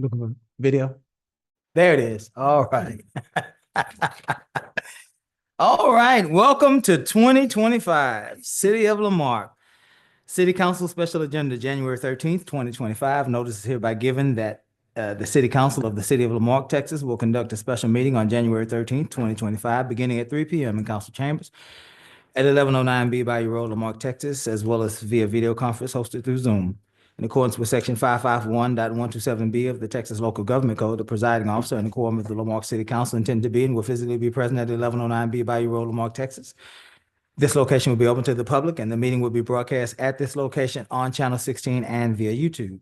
Looking for video. There it is. All right. All right. Welcome to 2025 City of Lamarque. City Council Special Agenda, January 13th, 2025. Notice is hereby given that the City Council of the City of Lamarque, Texas will conduct a special meeting on January 13th, 2025, beginning at 3 p.m. in council chambers at 1109 B Bayou Road, Lamarque, Texas, as well as via video conference hosted through Zoom. In accordance with Section 551.127B of the Texas Local Government Code, the presiding officer and the quorum of the Lamarque City Council intend to be and will physically be present at 1109 B Bayou Road, Lamarque, Texas. This location will be open to the public, and the meeting will be broadcast at this location on Channel 16 and via YouTube.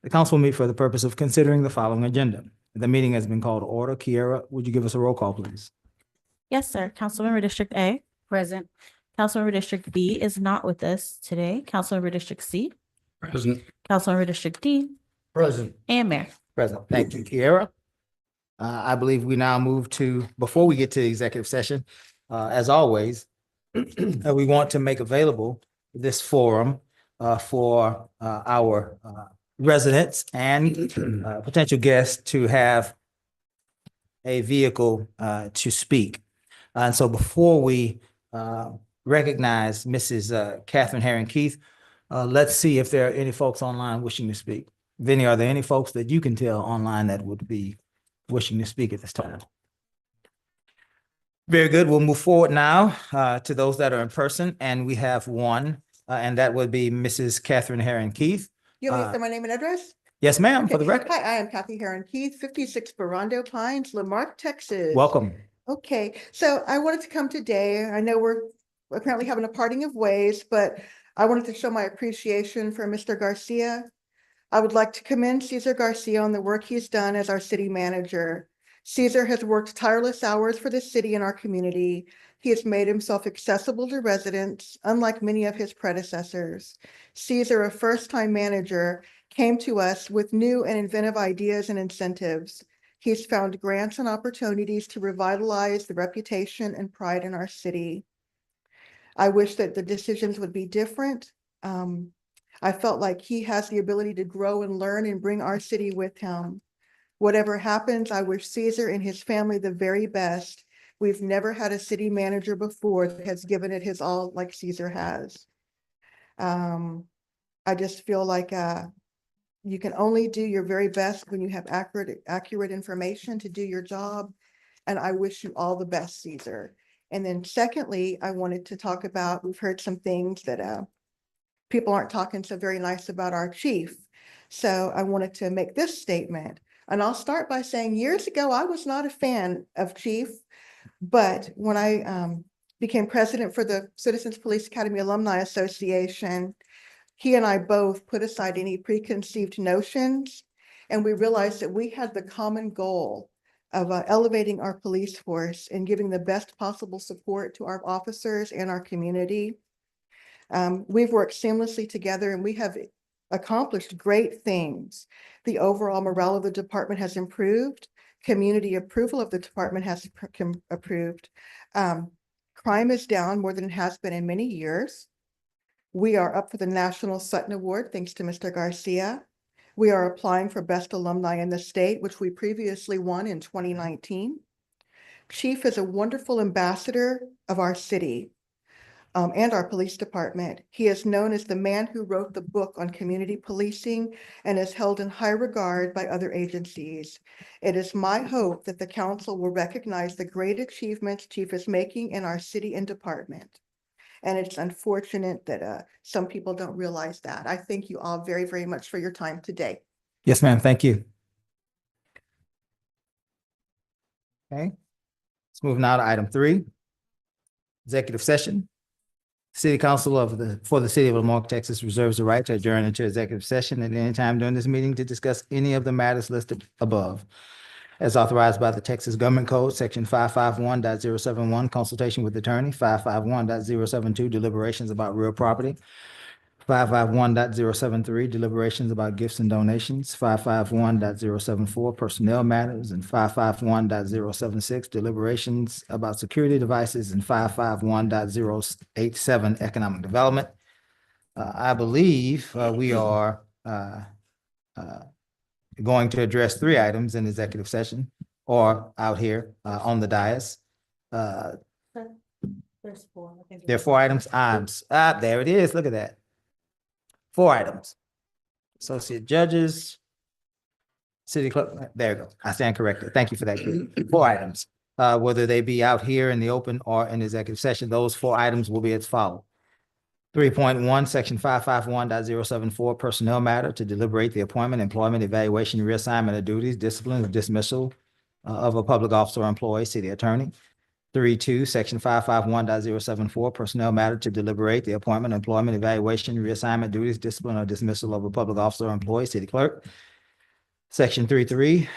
The council will meet for the purpose of considering the following agenda. The meeting has been called to order. Kiera, would you give us a roll call, please? Yes, sir. Councilmember District A. Present. Councilmember District B is not with us today. Councilmember District C. Present. Councilmember District D. Present. And Mayor. Present. Thank you, Kiera. I believe we now move to, before we get to the executive session, as always, we want to make available this forum for our residents and potential guests to have a vehicle to speak. And so before we recognize Mrs. Catherine Herron Keith, let's see if there are any folks online wishing to speak. Vinny, are there any folks that you can tell online that would be wishing to speak at this time? Very good. We'll move forward now to those that are in person, and we have one, and that would be Mrs. Catherine Herron Keith. You want me to say my name and address? Yes, ma'am, for the Okay. record. Hi, I am Kathy Herron Keith, 56 Barondo Pines, Lamarque, Texas. Welcome. Okay, so I wanted to come today. I know we're apparently having a parting of ways, but I wanted to show my appreciation for Mr. Garcia. I would like to commend Cesar Garcia on the work he's done as our city manager. Cesar has worked tireless hours for the city and our community. He has made himself accessible to residents, unlike many of his predecessors. Cesar, a first-time manager, came to us with new and inventive ideas and incentives. He's found grants and opportunities to revitalize the reputation and pride in our city. I wish that the decisions would be different. I felt like he has the ability to grow and learn and bring our city with him. Whatever happens, I wish Cesar and his family the very best. We've never had a city manager before that has given it his all like Cesar has. I just feel like you can only do your very best when you have accurate information to do your job. And I wish you all the best, Cesar. And then secondly, I wanted to talk about, we've heard some things that people aren't talking so very nice about our chief. So I wanted to make this statement. And I'll start by saying years ago, I was not a fan of Chief, but when I became president for the Citizens Police Academy Alumni Association, he and I both put aside any preconceived notions, and we realized that we had the common goal of elevating our police force and giving the best possible support to our officers and our community. We've worked seamlessly together, and we have accomplished great things. The overall morale of the department has improved. Community approval of the department has improved. Crime is down more than it has been in many years. We are up for the National Sutton Award, thanks to Mr. Garcia. We are applying for Best Alumni in the State, which we previously won in 2019. Chief is a wonderful ambassador of our city. And our police department. He is known as the man who wrote the book on community policing and is held in high regard by other agencies. It is my hope that the council will recognize the great achievements Chief is making in our city and department. And it's unfortunate that some people don't realize that. I thank you all very, very much for your time today. Yes, ma'am. Thank you. Okay. Let's move now to item 3, executive session. City Council for the City of Lamarque, Texas reserves the right to adjourn into executive session at any time during this meeting to discuss any of the matters listed above. As authorized by the Texas Government Code, Section 551.071, consultation with attorney, 551.072, deliberations about real property, 551.073, deliberations about gifts and donations, 551.074, personnel matters, and 551.076, deliberations about security devices, and 551.087, economic development. I believe we are going to address three items in executive session or out here on the dais. There's four. I think There are four items. There it is. Look at that. Four items. Associate judges, city clerk. There you go. I stand corrected. Thank you for that. Four items. Whether they be out here in the open or in executive session, those four items will be as follows. 3.1, section 551.074, personnel matter to deliberate the appointment, employment, evaluation, reassignment of duties, discipline, or dismissal of a public officer or employee, city attorney. 3.2, section 551.074, personnel matter to deliberate the appointment, employment, evaluation, reassignment, duties, discipline, or dismissal of a public officer or employee, city clerk. Section 3.3,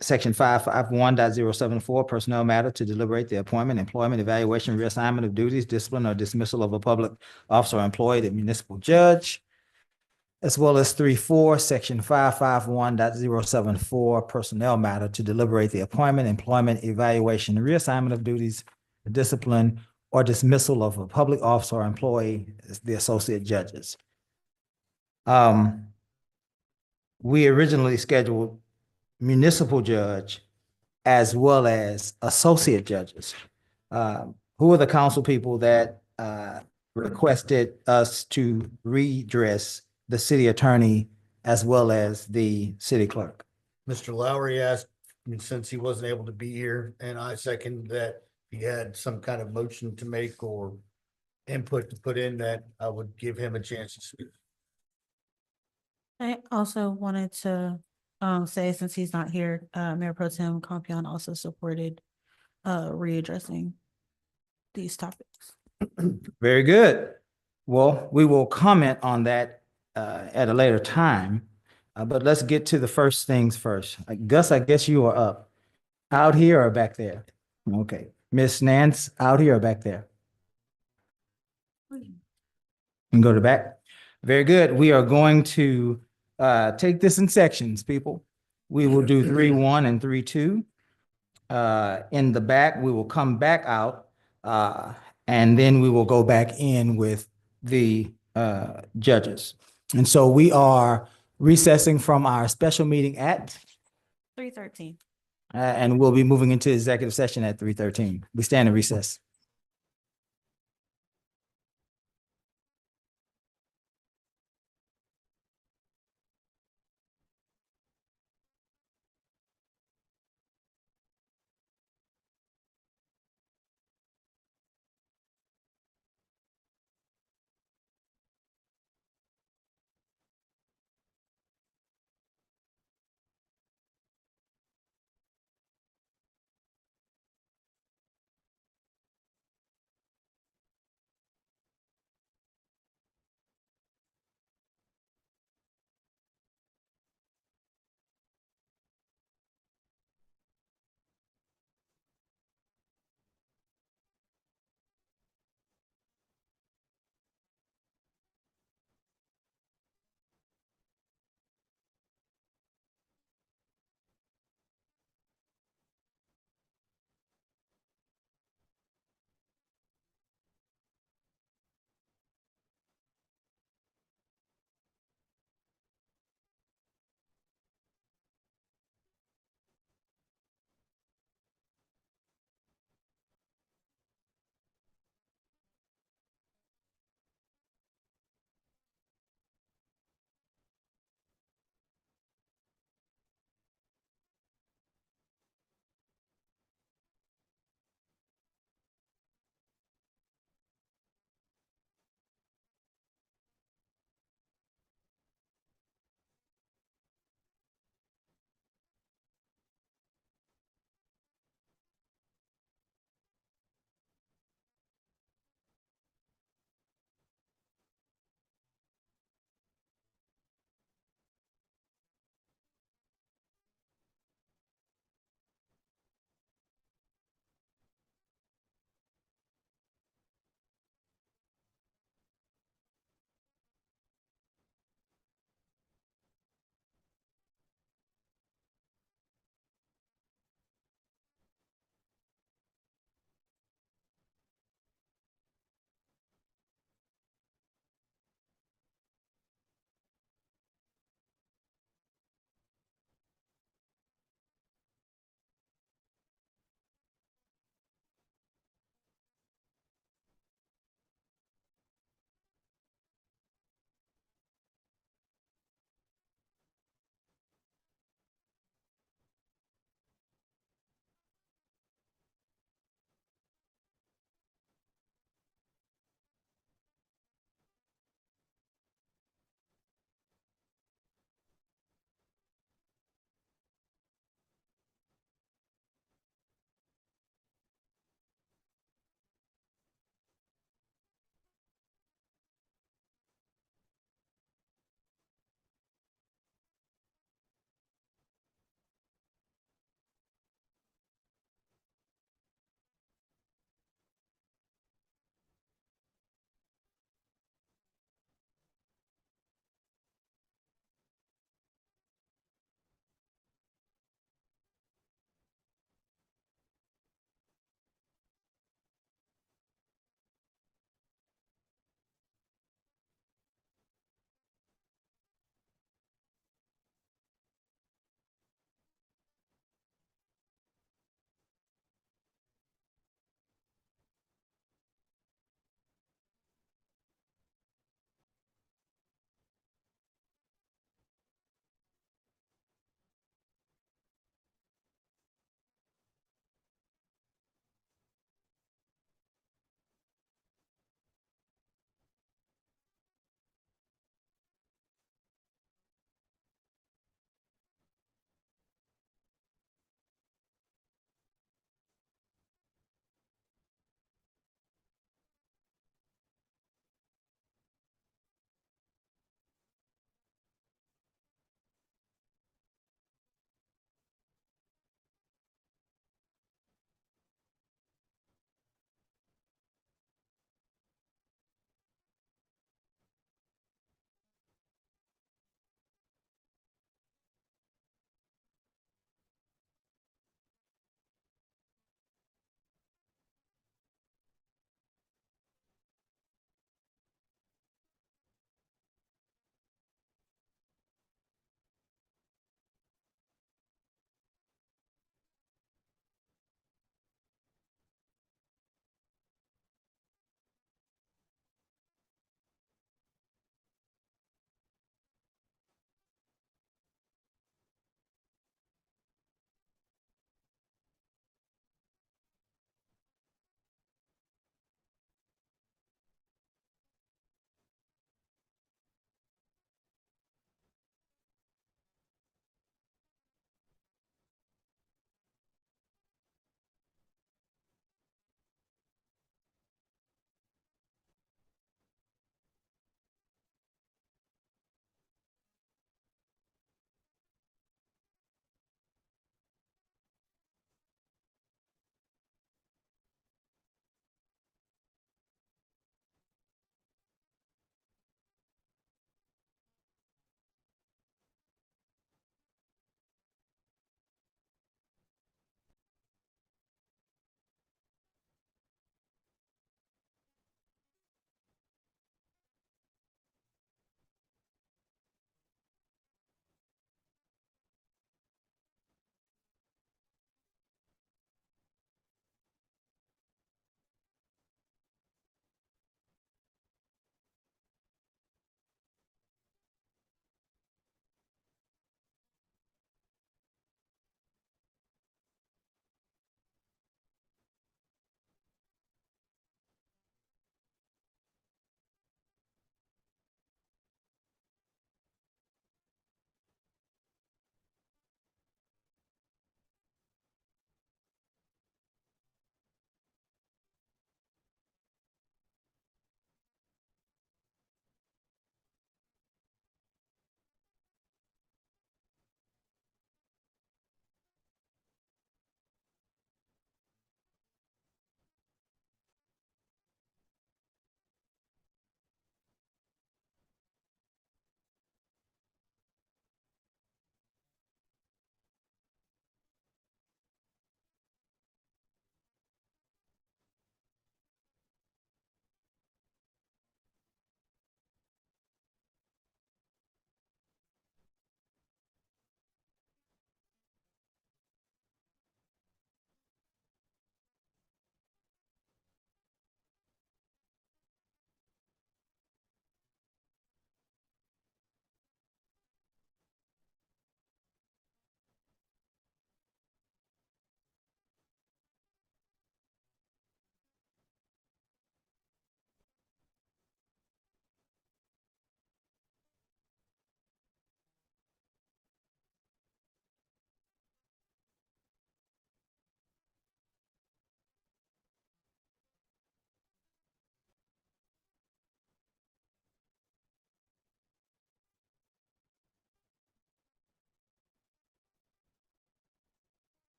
section 551.074, personnel matter to deliberate the appointment, employment, evaluation, reassignment of duties, discipline, or dismissal of a public officer or employee, the municipal judge. As well as 3.4, section 551.074, personnel matter to deliberate the appointment, employment, evaluation, reassignment of duties, discipline, or dismissal of a public officer or employee, the associate judges. We originally scheduled municipal judge as well as associate judges. Who are the council people that requested us to redress the city attorney as well as the city clerk? Mr. Lowry asked, and since he wasn't able to be here, and I second that he had some kind of motion to make or input to put in, that I would give him a chance to speak. I also wanted to say, since he's not here, Mayor Pro Tem Compion also supported readdressing these topics. Very good. Well, we will comment on that at a later time. But let's get to the first things first. Gus, I guess you are up. Out here or back there? Okay. Miss Nance, out here or back there? And go to back. Very good. We are going to take this in sections, people. We will do 3.1 and 3.2. In the back, we will come back out, and then we will go back in with the judges. And so we are recessing from our special meeting at 3:13. and we'll be moving into executive session at 3:13. We stand in recess.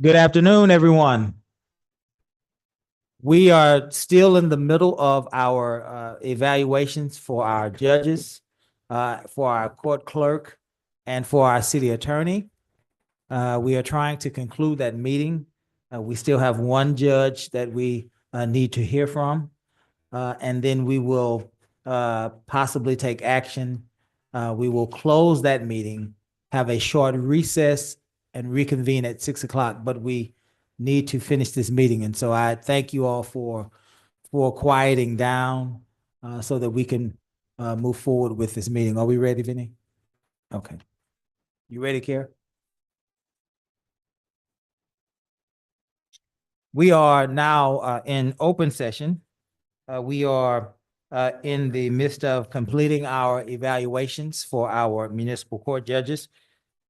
Good afternoon, everyone. We are still in the middle of our evaluations for our judges, for our court clerk, and for our city attorney. We are trying to conclude that meeting. We still have one judge that we need to hear from. And then we will possibly take action. We will close that meeting, have a short recess, and reconvene at 6 o'clock. But we need to finish this meeting, and so I thank you all for quieting down so that we can move forward with this meeting. Are we ready, Vinny? Okay. You ready, Kara? We are now in open session. We are in the midst of completing our evaluations for our municipal court judges.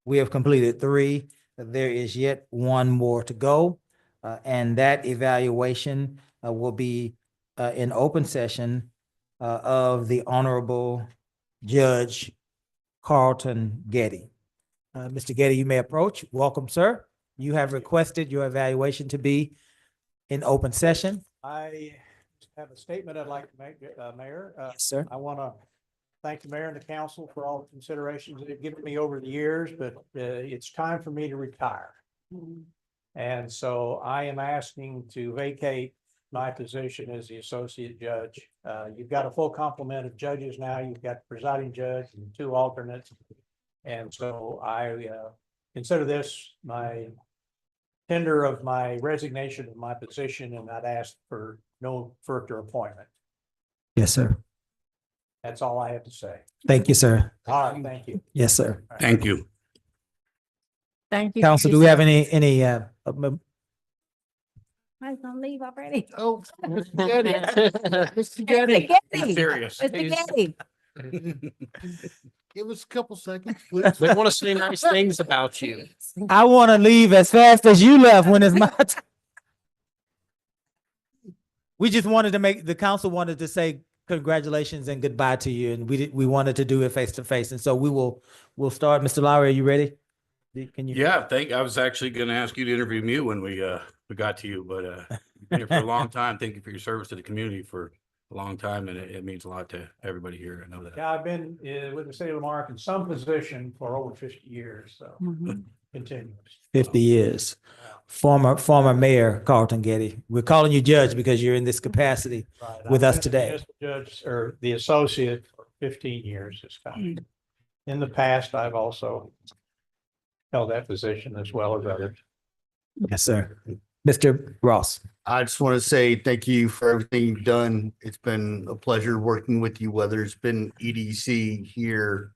We have completed 3. There is yet one more to go. And that evaluation will be in open session of the Honorable Judge Carlton Getty. Mr. Getty, you may approach. Welcome, sir. You have requested your evaluation to be in open session. I have a statement I'd like to make, Mayor. Yes, sir. I want to thank the mayor and the council for all the considerations they've given me over the years, but it's time for me to retire. And so I am asking to vacate my position as the associate judge. You've got a full complement of judges now. You've got the presiding judge and 2 alternates. And so I consider this my tender of my resignation of my position, and I'd ask for no further appointment. Yes, sir. That's all I have to say. Thank you, sir. All right, thank you. Yes, sir. Thank you. Thank you. Council, do we have any I was gonna leave already. Oh. Mr. Getty. Serious. Mr. Getty. Give us a couple seconds, please. They want to say nice things about you. I want to leave as fast as you left when it's my time. We just wanted to the council wanted to say congratulations and goodbye to you, and we wanted to do it face to face, and so we'll start. Mr. Lowry, are you ready? Can you? Yeah, I was actually going to ask you to interview me when we got to you, but you've been here for a long time. Thank you for your service to the community for a long time, and it means a lot to everybody here. I know that. Yeah, I've been with the city of Marque in some position for over 50 years, so continuous. 50 years. Former Mayor Carlton Getty. We're calling you judge because you're in this capacity Right. with I've us been the today. municipal Judge or the associate for 15 years this time. In the past, I've also held that position as well as others. Yes, sir. Mr. Ross. I just want to say thank you for everything you've done. It's been a pleasure working with you, whether it's been EDC here,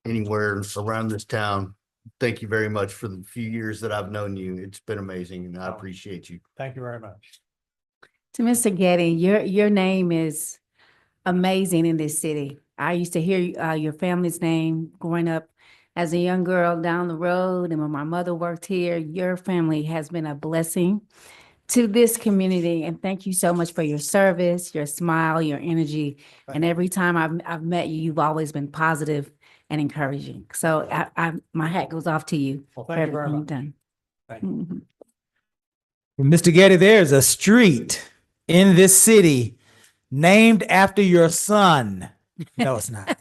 anywhere around this town. Thank you very much for the few years that I've known you. It's been amazing and I appreciate you. Thank you very much. To Mr. Getty, your name is amazing in this city. I used to hear your family's name growing up as a young girl down the road, and when my mother worked here, your family has been a blessing to this community. And thank you so much for your service, your smile, your energy. And every time I've met you, you've always been positive and encouraging. So my hat goes off to you. Well, for thank you very everything much. you've done. Thank you. Mhm. Mr. Getty, there's a street in this city named after your son. No, it's not.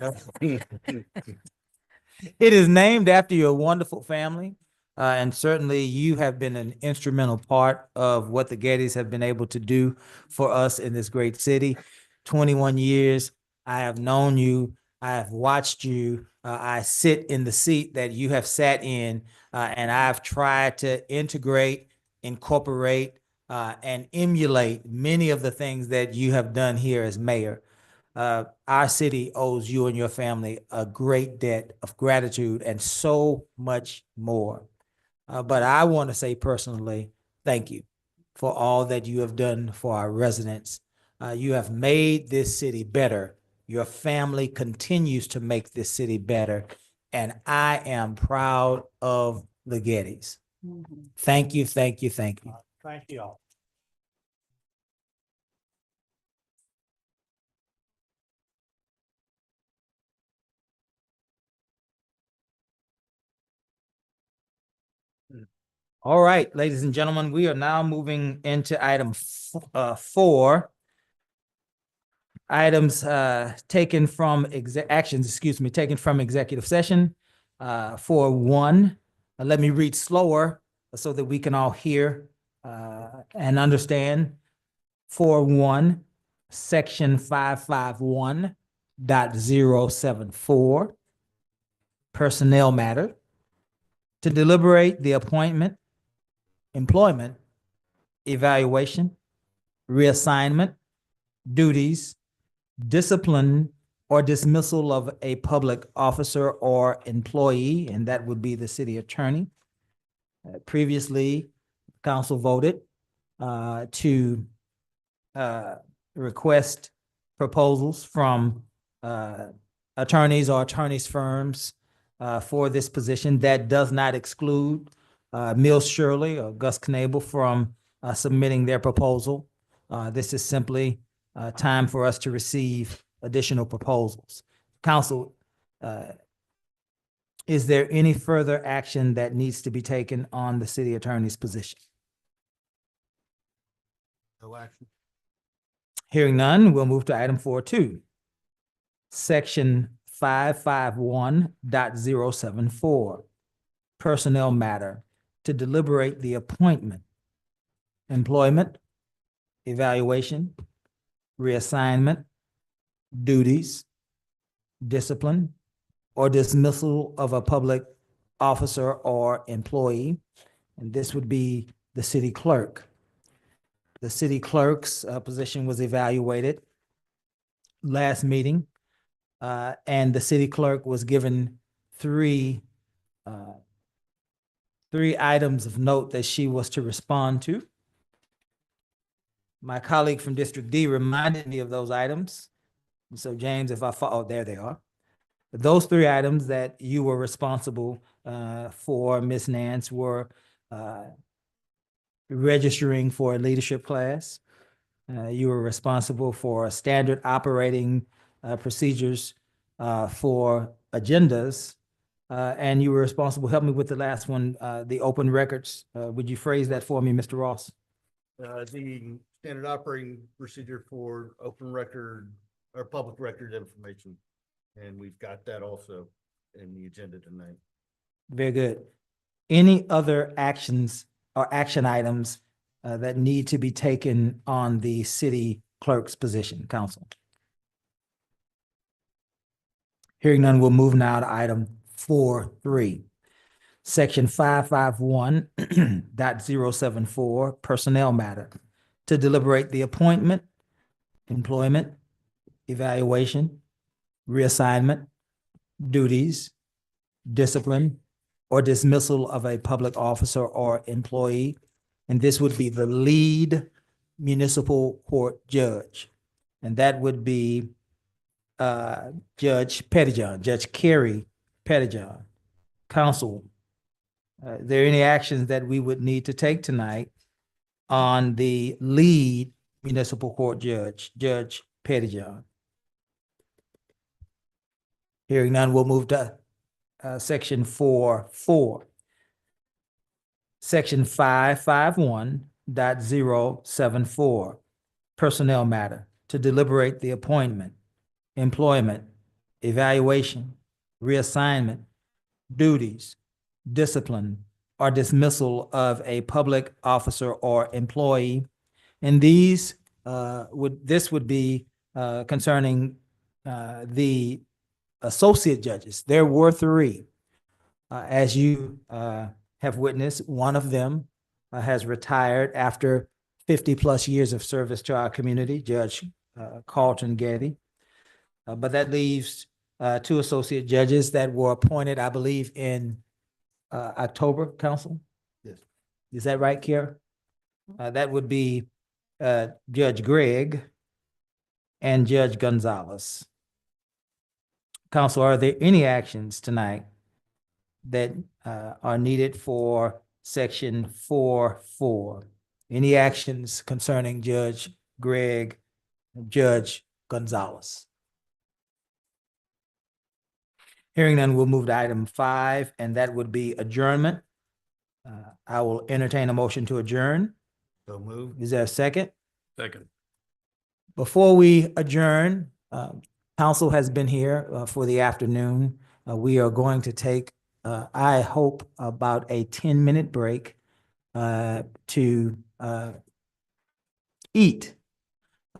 It is named after your wonderful family. And certainly you have been an instrumental part of what the Gettys have been able to do for us in this great city. 21 years, I have known you. I have watched you. I sit in the seat that you have sat in, and I've tried to integrate, incorporate, and emulate many of the things that you have done here as mayor. Our city owes you and your family a great debt of gratitude and so much more. But I want to say personally, thank you for all that you have done for our residents. You have made this city better. Your family continues to make this city better. And I am proud of the Gettys. Thank you, thank you, thank you. Thank you all. All right, ladies and gentlemen, we are now moving into item 4. Items taken from actions, taken from executive session. For 1, let me read slower so that we can all hear and understand. For 1, section 551.074, personnel matter, to deliberate the appointment, employment, evaluation, reassignment, duties, discipline, or dismissal of a public officer or employee, and that would be the city attorney. Previously, council voted to request proposals from attorneys or attorneys' firms for this position. That does not exclude Mills Shirley or Gus Knable from submitting their proposal. This is simply time for us to receive additional proposals. Council, is there any further action that needs to be taken on the city attorney's position? No action. Hearing none, we'll move to item 4.2. Section 551.074, personnel matter, to deliberate the appointment, employment, evaluation, reassignment, duties, discipline, or dismissal of a public officer or employee. And this would be the city clerk. The city clerk's position was evaluated last meeting, and the city clerk was given three items of note that she was to respond to. My colleague from District D reminded me of those items. So James, if I follow, there they are. Those 3 items that you were responsible for, Ms. Nance, were registering for a leadership class. You were responsible for standard operating procedures for agendas. And you were responsible, help me with the last one, the open records. Would you phrase that for me, Mr. Ross? The standard operating procedure for open record or public record information. And we've got that also in the agenda tonight. Very good. Any other actions or action items that need to be taken on the city clerk's position, council? Hearing none, we'll move now to item 4.3. Section 551.074, personnel matter, to deliberate the appointment, employment, evaluation, reassignment, duties, discipline, or dismissal of a public officer or employee. And this would be the lead municipal court judge. And that would be Judge Pettijohn, Judge Carrie Pettijohn. Council, are there any actions that we would need to take tonight on the lead municipal court judge, Judge Pettijohn? Hearing none, we'll move to section 4.4. Section 551.074, personnel matter, to deliberate the appointment, employment, evaluation, reassignment, duties, discipline, or dismissal of a public officer or employee. And this would be concerning the associate judges. There were 3. As you have witnessed, one of them has retired after 50+ years of service to our community, Judge Carlton Getty. But that leaves 2 associate judges that were appointed, I believe, in October, council? Yes. Is that right, Kiara? That would be Judge Gregg and Judge Gonzalez. Council, are there any actions tonight that are needed for section 4.4? Any actions concerning Judge Gregg and Judge Gonzalez? Hearing none, we'll move to item 5, and that would be adjournment. I will entertain a motion to adjourn. So move. Is there a second? Second. Before we adjourn, council has been here for the afternoon. We are going to take, I hope, about a 10-minute break to eat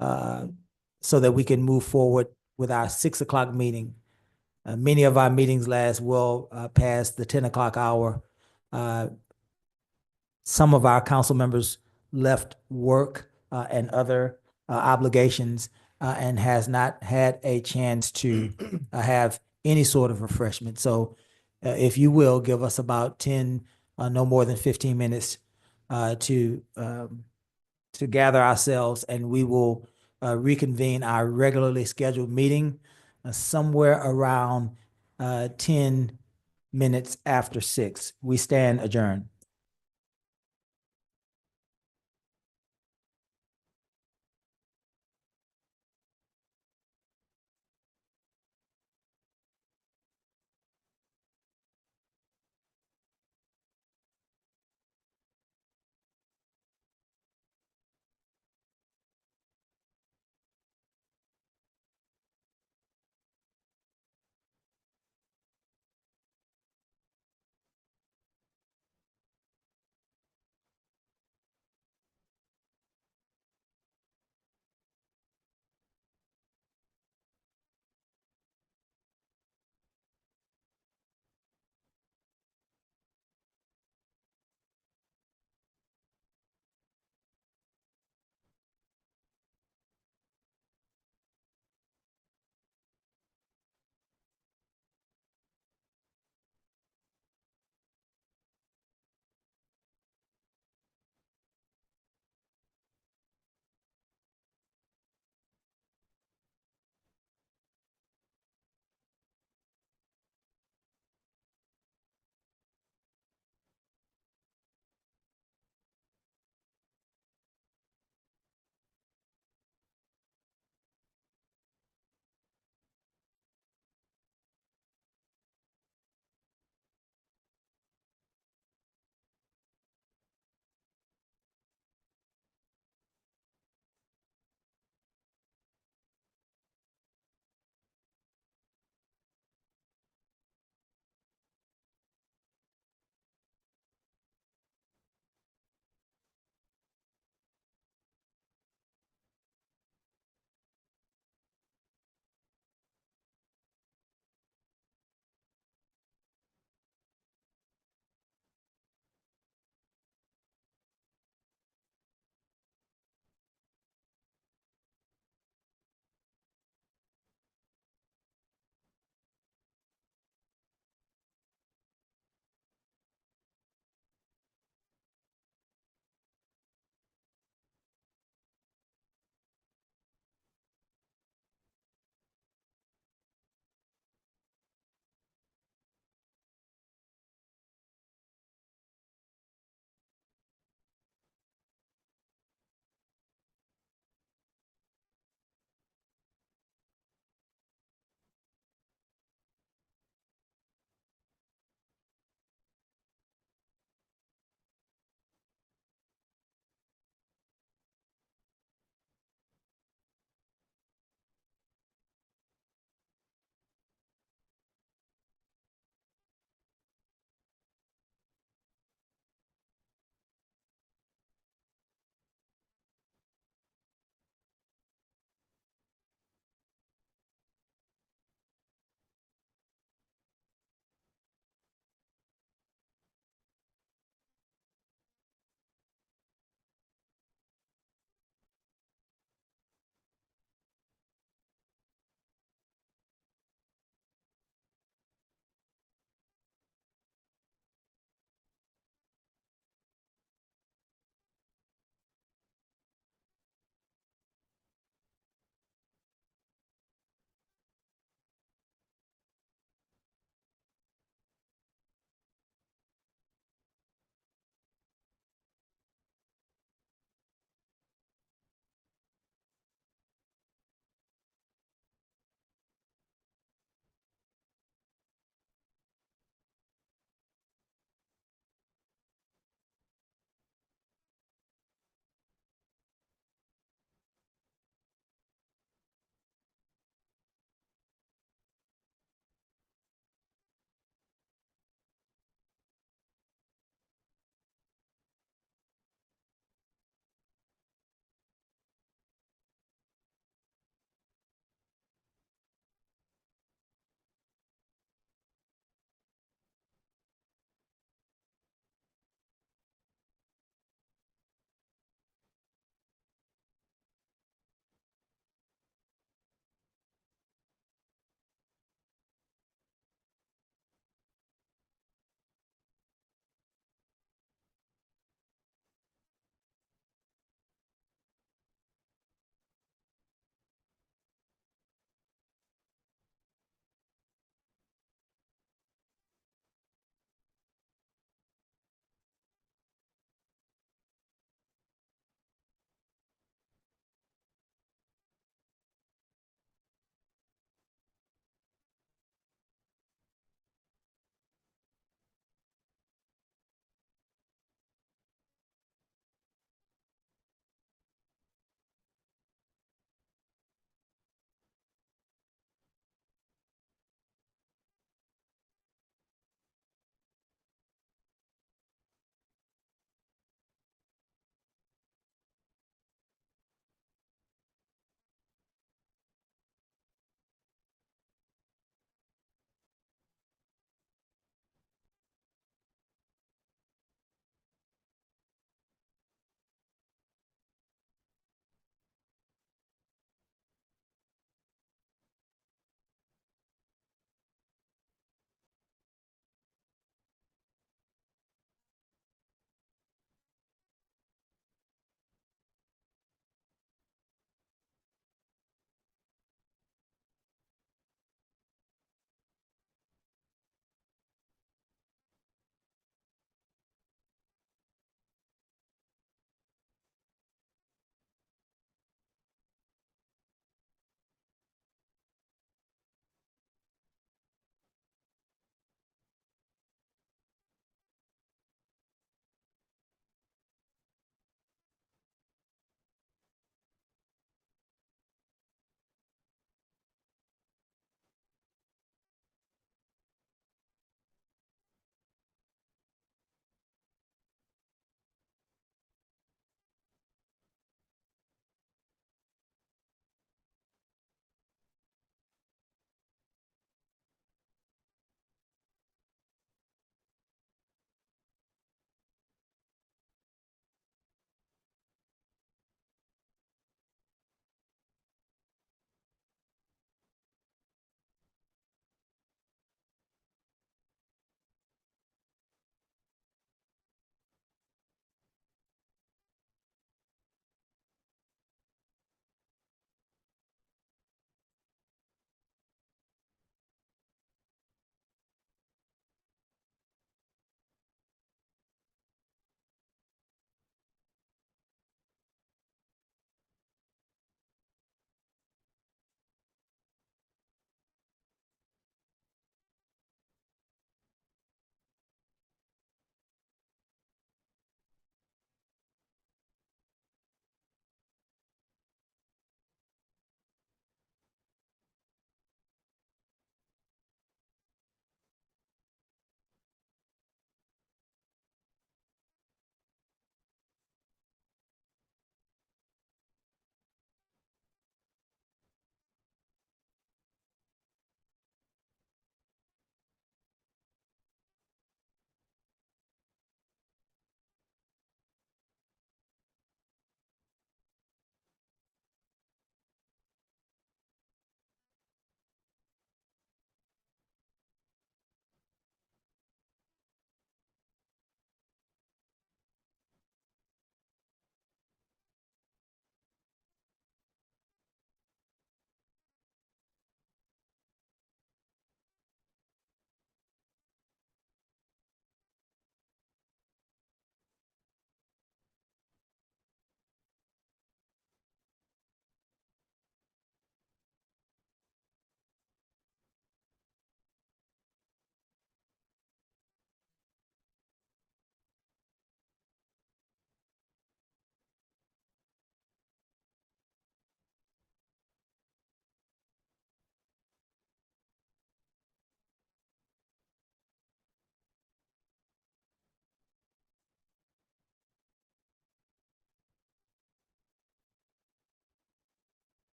so that we can move forward with our 6 o'clock meeting. Many of our meetings last well past the 10 o'clock hour. Some of our council members left work and other obligations and has not had a chance to have any sort of refreshment. So if you will, give us about 10, no more than 15 minutes to gather ourselves, and we will reconvene our regularly scheduled meeting somewhere around 10 minutes after 6. We stand adjourned.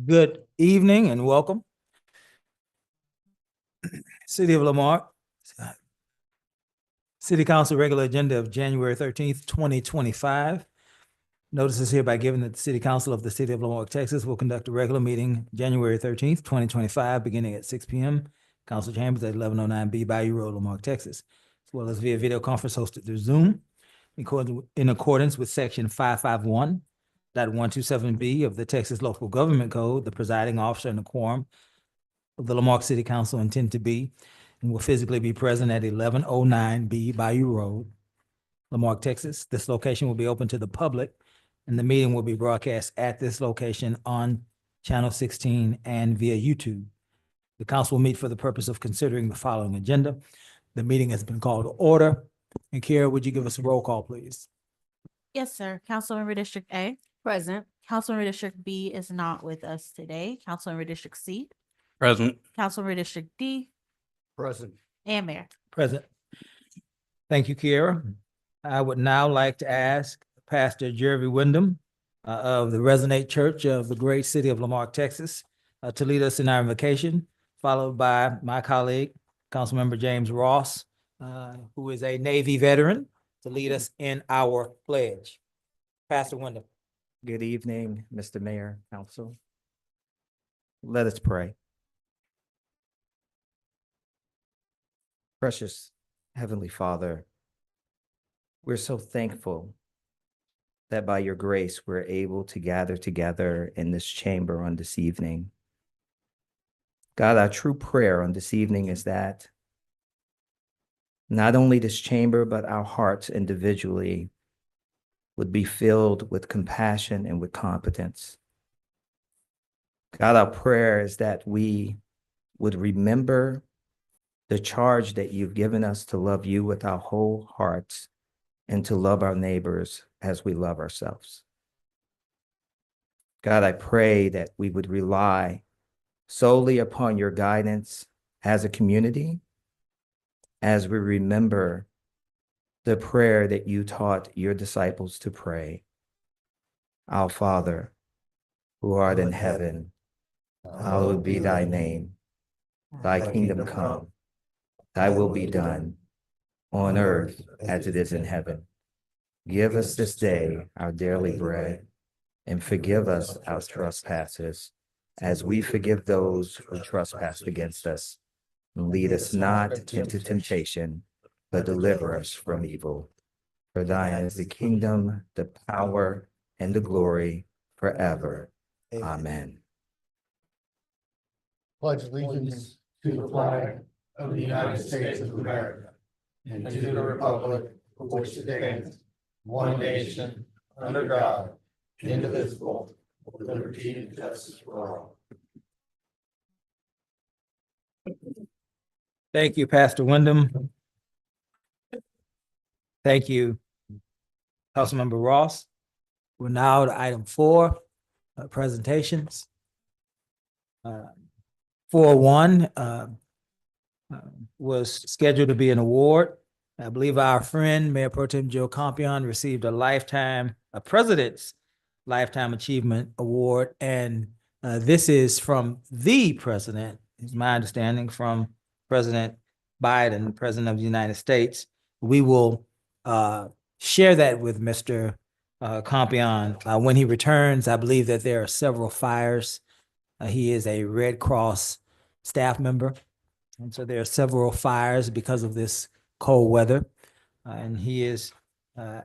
Good evening and welcome. City of Lamar. City Council regular agenda of January 13th, 2025. Notice is hereby given that the City Council of the City of Lamar, Texas will conduct a regular meeting January 13th, 2025, beginning at 6 p.m. Council chambers at 1109 B Bayou Road, Lamar, Texas, as well as via video conference hosted through Zoom in accordance with section 551.127B of the Texas Local Government Code. The presiding officer and the quorum of the Lamar City Council intend to be and will physically be present at 1109 B Bayou Road, Lamar, Texas. This location will be open to the public, and the meeting will be broadcast at this location on Channel 16 and via YouTube. The council will meet for the purpose of considering the following agenda. The meeting has been called to order. And Kara, would you give us a roll call, please? Yes, sir. Councilmember District A. Present. Councilmember District B is not with us today. Councilmember District C. Present. Councilmember District D. Present. And Mayor. Present. Thank you, Kiera. I would now like to ask Pastor Jeremy Wyndham of the Resonate Church of the great city of Lamar, Texas, to lead us in our invocation, followed by my colleague, Councilmember James Ross, who is a Navy veteran, to lead us in our pledge. Pastor Wyndham. Good evening, Mr. Mayor, Council. Let us pray. Precious Heavenly Father, we're so thankful that by your grace, we're able to gather together in this chamber on this evening. God, our true prayer on this evening is that not only this chamber, but our hearts individually would be filled with compassion and with competence. God, our prayer is that we would remember the charge that you've given us to love you with our whole hearts and to love our neighbors as we love ourselves. God, I pray that we would rely solely upon your guidance as a community, as we remember the prayer that you taught your disciples to pray. Our Father, who art in heaven, hallowed be thy name. Thy kingdom come, thy will be done on earth as it is in heaven. Give us this day our daily bread, and forgive us our trespasses, as we forgive those who trespass against us. And lead us not into temptation, but deliver us from evil. For thine is the kingdom, the power, and the glory forever. Amen. Pledge allegiance to the flag of the United States of America and to the republic for which it stands, one nation, under God, indivisible, with liberty and justice for all. Thank you, Pastor Wyndham. Thank you, Councilmember Ross. We're now to item 4, presentations. 4.1 was scheduled to be an award. I believe our friend, Mayor Pro Tem Joe Compion, received a President's Lifetime Achievement Award. And this is from the President, is my understanding, from President Biden, President of the United States. We will share that with Mr. Compion when he returns. I believe that there are several fires. He is a Red Cross staff member. And so there are several fires because of this cold weather. And he is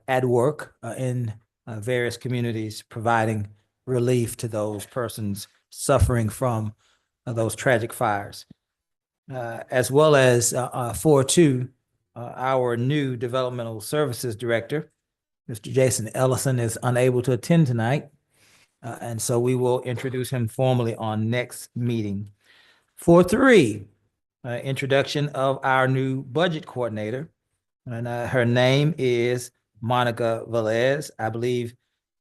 at work in various communities providing relief to those persons suffering from those tragic fires. As well as 4.2, our new Developmental Services Director, Mr. Jason Ellison, is unable to attend tonight. And so we will introduce him formally on next meeting. 4.3, introduction of our new budget coordinator. And her name is Monica Velez. I believe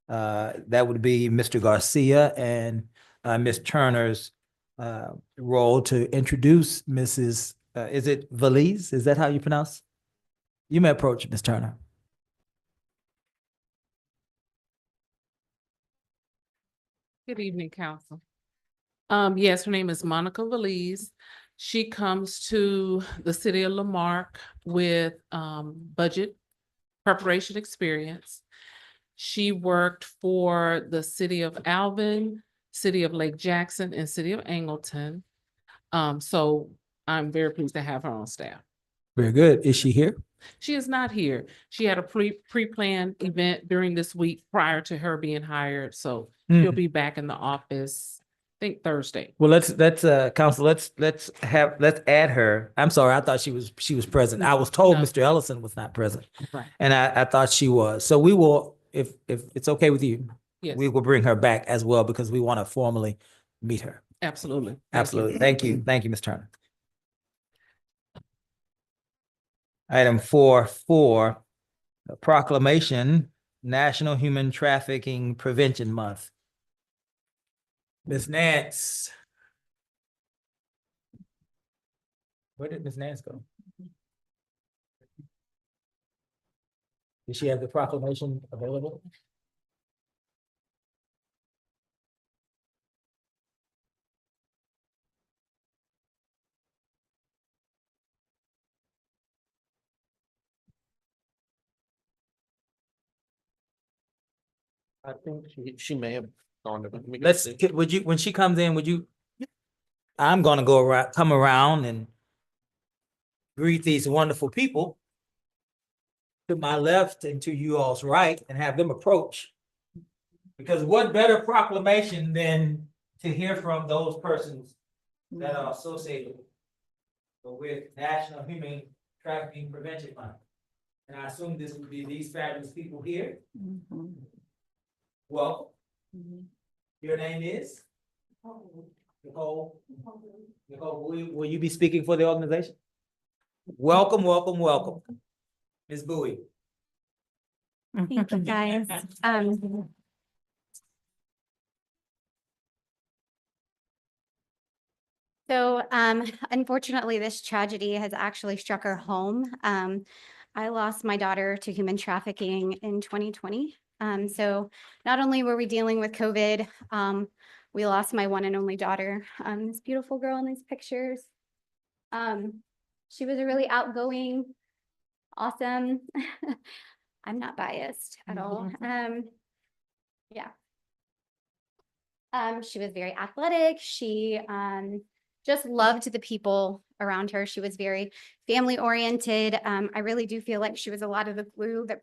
that would be Mr. Garcia and Ms. Turner's role to introduce Mrs. Is it Velez? Is that how you pronounce? You may approach Ms. Turner. Good evening, Council. Yes, her name is Monica Valise. She comes to the city of Lamarck with budget preparation experience. She worked for the city of Alvin, city of Lake Jackson, and city of Angleton. So I'm very pleased to have her on staff. Very good. Is she here? She is not here. She had a pre-planned event during this week prior to her being hired, so she'll be back in the office, I think Thursday. Well, let's council, let's add her. I'm sorry, I thought she was present. I was told No. Mr. Ellison was not present. Right. And I thought she was. So we will, if it's okay with you, Yes, we will bring her back as well because we want to formally meet her. absolutely. Thank you. Absolutely. Thank you. Thank you, Ms. Turner. Item 4.4, Proclamation, National Human Trafficking Prevention Month. Ms. Nance. Where did Ms. Nance go? Did she have the proclamation available? I think she may have gone to. Would you, when she comes in, would you? I'm gonna come around and greet these wonderful people to my left and to you all's right and have them approach. Because what better proclamation than to hear from those persons that are associated with National Human Trafficking Prevention Month. And I assume this would be these fabulous people here. Welcome. Your name is? Nicole. Nicole, will you be speaking for the organization? Welcome, welcome, welcome. Ms. Bowie. Thank you, guys. So unfortunately, this tragedy has actually struck her home. I lost my daughter to human trafficking in 2020. So not only were we dealing with COVID, we lost my one and only daughter, this beautiful girl in these pictures. She was a really outgoing, awesome. I'm not biased at all. Yeah. She was very athletic. She just loved the people around her. She was very family oriented. I really do feel like she was a lot of the glue that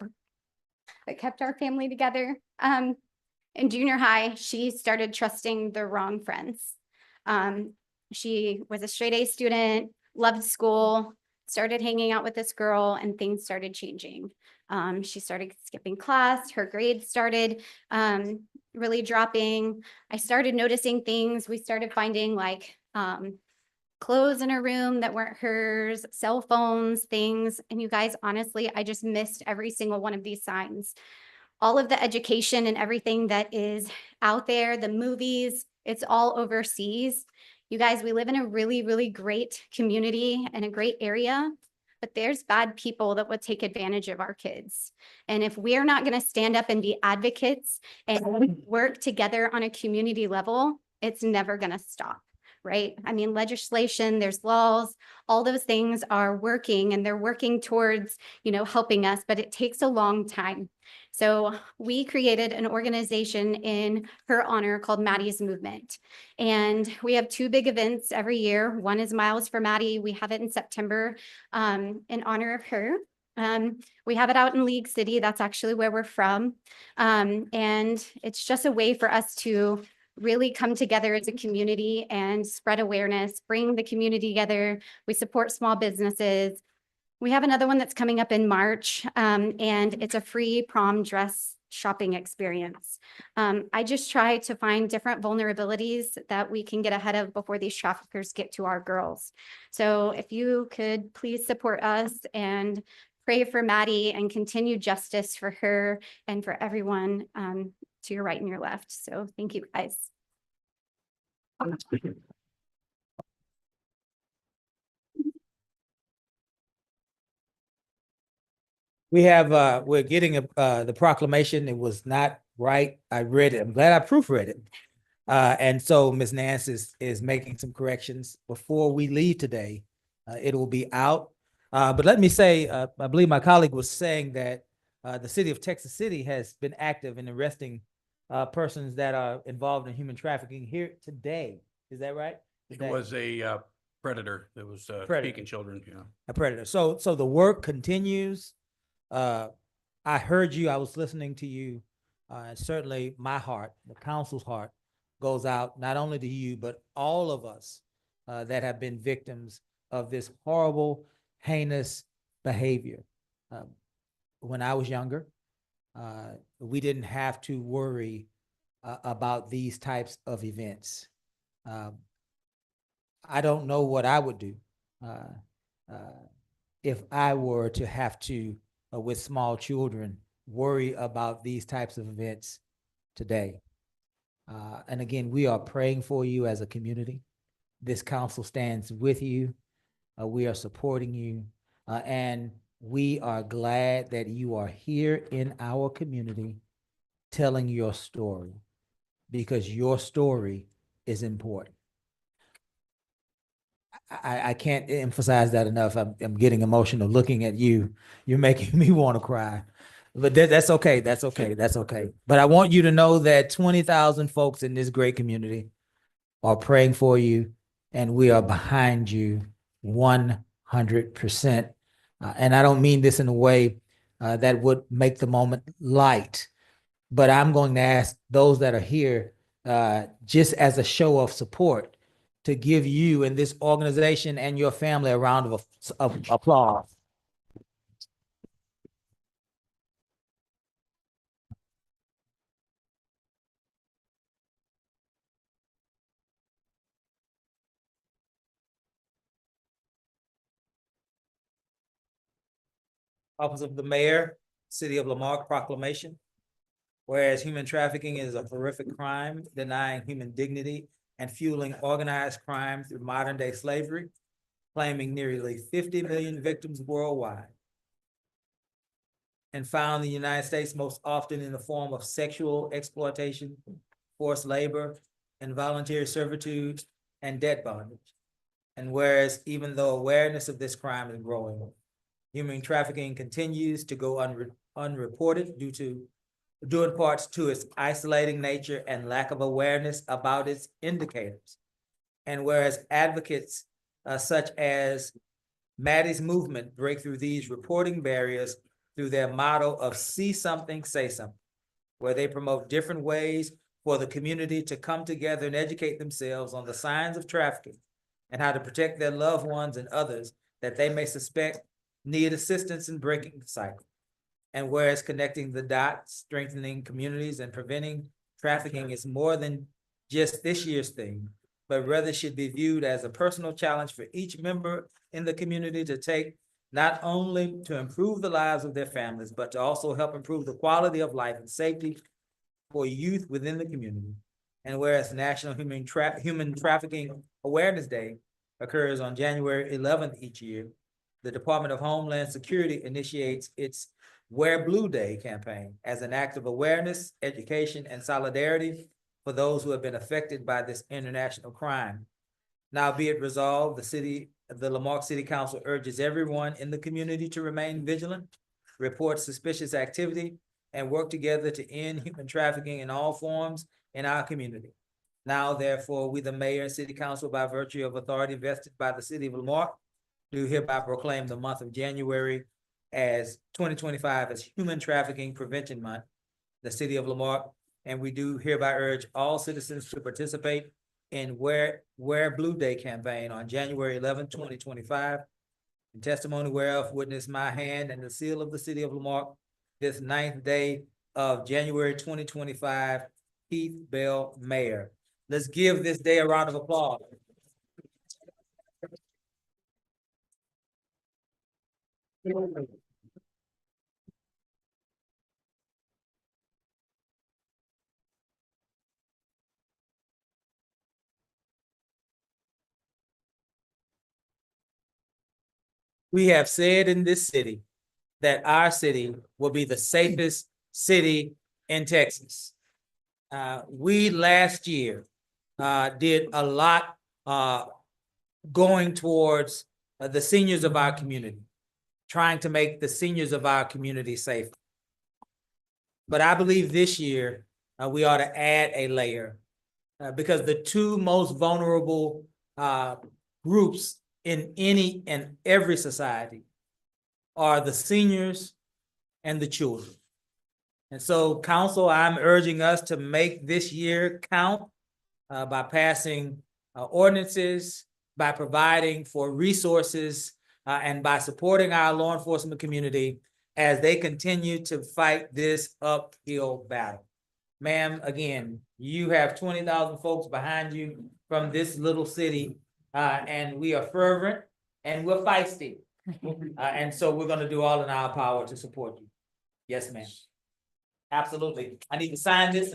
kept our family together. In junior high, she started trusting the wrong friends. She was a straight A student, loved school, started hanging out with this girl, and things started changing. She started skipping class, her grades started really dropping. I started noticing things. We started finding like clothes in her room that weren't hers, cell phones, things. And you guys, honestly, I just missed every single one of these signs. All of the education and everything that is out there, the movies, it's all overseas. You guys, we live in a really, really great community and a great area, but there's bad people that would take advantage of our kids. And if we're not going to stand up and be advocates and work together on a community level, it's never going to stop, right? I mean, legislation, there's laws, all those things are working and they're working towards, helping us, but it takes a long time. So we created an organization in her honor called Maddie's Movement. And we have two big events every year. One is Miles for Maddie. We have it in September in honor of her. We have it out in League City. That's actually where we're from. And it's just a way for us to really come together as a community and spread awareness, bring the community together. We support small businesses. We have another one that's coming up in March, and it's a free prom dress shopping experience. I just try to find different vulnerabilities that we can get ahead of before these traffickers get to our girls. So if you could please support us and pray for Maddie and continue justice for her and for everyone to your right and your left. So thank you, guys. We have, we're getting the proclamation. It was not right. I read it. I'm glad I proofread it. And so Ms. Nance is making some corrections before we leave today. It will be out. But let me say, I believe my colleague was saying that the city of Texas City has been active in arresting persons that are involved in human trafficking here today. Is that right? It was a predator that was Predator. speaking children, you know. A predator. So the work continues. I heard you, I was listening to you. And certainly my heart, the council's heart goes out not only to you, but all of us that have been victims of this horrible, heinous behavior. When I was younger, we didn't have to worry about these types of events. I don't know what I would do if I were to have to, with small children, worry about these types of events today. And again, we are praying for you as a community. This council stands with you. We are supporting you. And we are glad that you are here in our community telling your story, because your story is important. I can't emphasize that enough. I'm getting emotional looking at you. You're making me want to cry. But that's okay. That's okay. That's okay. But I want you to know that 20,000 folks in this great community are praying for you, and we are behind you 100%. And I don't mean this in a way that would make the moment light, but I'm going to ask those that are here just as a show of support to give you and this organization and your family a round of applause. Office of the Mayor, City of Lamar Proclamation. Whereas human trafficking is a horrific crime, denying human dignity and fueling organized crime through modern day slavery, claiming nearly 50 million victims worldwide, and found in the United States most often in the form of sexual exploitation, forced labor, involuntary servitude, and debt bondage. And whereas even though awareness of this crime is growing, human trafficking continues to go unreported due in parts to its isolating nature and lack of awareness about its indicators. And whereas advocates such as Maddie's movement break through these reporting barriers through their motto of see something, say something, where they promote different ways for the community to come together and educate themselves on the signs of trafficking and how to protect their loved ones and others that they may suspect need assistance in breaking the cycle. And whereas connecting the dots, strengthening communities, and preventing trafficking is more than just this year's thing, but rather should be viewed as a personal challenge for each member in the community to take, not only to improve the lives of their families, but to also help improve the quality of life and safety for youth within the community. And whereas National Human Trafficking Awareness Day occurs on January 11th each year, the Department of Homeland Security initiates its Wear Blue Day campaign as an act of awareness, education, and solidarity for those who have been affected by this international crime. Now be it resolved, the Lamarck City Council urges everyone in the community to remain vigilant, report suspicious activity, and work together to end human trafficking in all forms in our community. Now, therefore, we, the mayor and city council, by virtue of authority vested by the city of Lamarck, do hereby proclaim the month of January as 2025 as Human Trafficking Prevention Month, the city of Lamarck, and we do hereby urge all citizens to participate in Wear Blue Day campaign on January 11th, 2025. In testimony whereof witness my hand and the seal of the city of Lamarck, this 9th day of January 2025, Keith Bell, Mayor. Let's give this day a round of applause. We have said in this city that our city will be the safest city in Texas. We last year did a lot going towards the seniors of our community, trying to make the seniors of our community safe. But I believe this year we ought to add a layer because the two most vulnerable groups in any and every society are the seniors and the children. And so, council, I'm urging us to make this year count by passing ordinances, by providing for resources, and by supporting our law enforcement community as they continue to fight this uphill battle. Ma'am, again, you have 20,000 folks behind you from this little city, and we are fervent and we're feisty. And so we're gonna do all in our power to support you. Yes, ma'am. Absolutely. I need to sign this.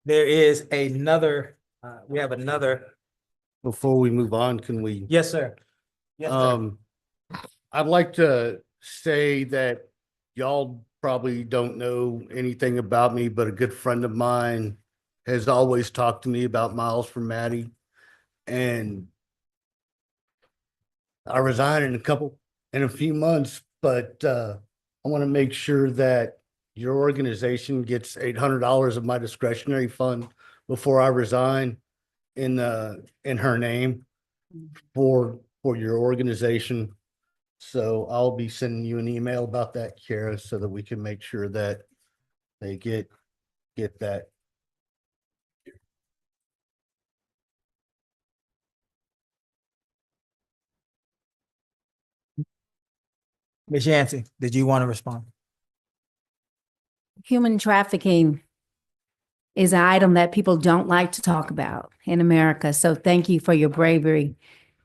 There is another, we have another. Before we move on, can we? Yes, sir. Yes, sir. I'd like to say that y'all probably don't know anything about me, but a good friend of mine has always talked to me about Miles for Maddie. And I resign in a few months, but I want to make sure that your organization gets $800 of my discretionary fund before I resign in her name for your organization. So I'll be sending you an email about that, Kara, so that we can make sure that they get that. Ms. Yancey, did you want to respond? Human trafficking is an item that people don't like to talk about in America. So thank you for your bravery,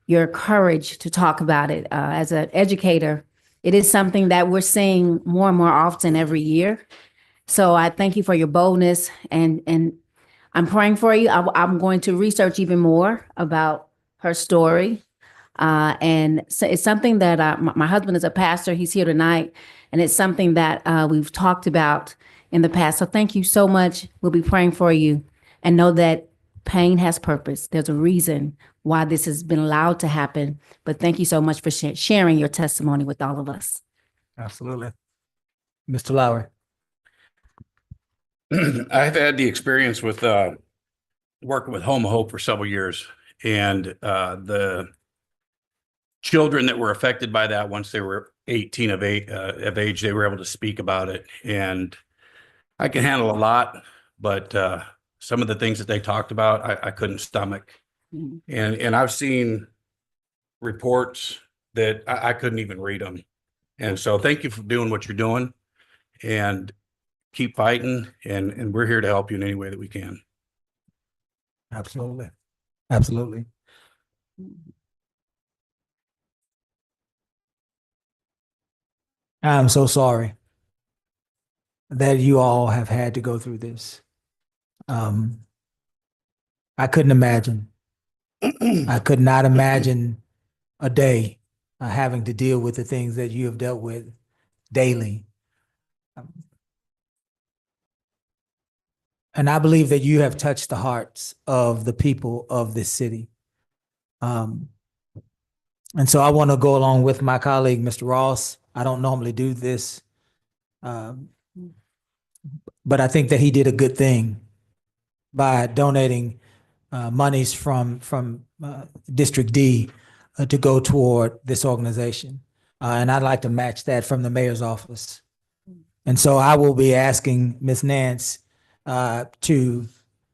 your courage to talk about it. As an educator, it is something that we're seeing more and more often every year. So I thank you for your boldness, and I'm praying for you. I'm going to research even more about her story. And so it's something that my husband is a pastor. He's here tonight. And it's something that we've talked about in the past. So thank you so much. We'll be praying for you, and know that pain has purpose. There's a reason why this has been allowed to happen. But thank you so much for sharing your testimony with all of us. Absolutely. Mr. Lowry. I've had the experience with working with Home of Hope for several years, and the children that were affected by that, once they were 18 of age, they were able to speak about it. And I can handle a lot, but some of the things that they talked about, I couldn't stomach. Mhm. And I've seen reports that I couldn't even read them. And so thank you for doing what you're doing, and keep fighting. And we're here to help you in any way that we can. Absolutely. Absolutely. I'm so sorry that you all have had to go through this. I couldn't imagine. I could not imagine a day having to deal with the things that you have dealt with daily. And I believe that you have touched the hearts of the people of this city. And so I want to go along with my colleague, Mr. Ross. I don't normally do this, but I think that he did a good thing by donating monies from District D to go toward this organization. And I'd like to match that from the mayor's office. And so I will be asking Ms. Nance to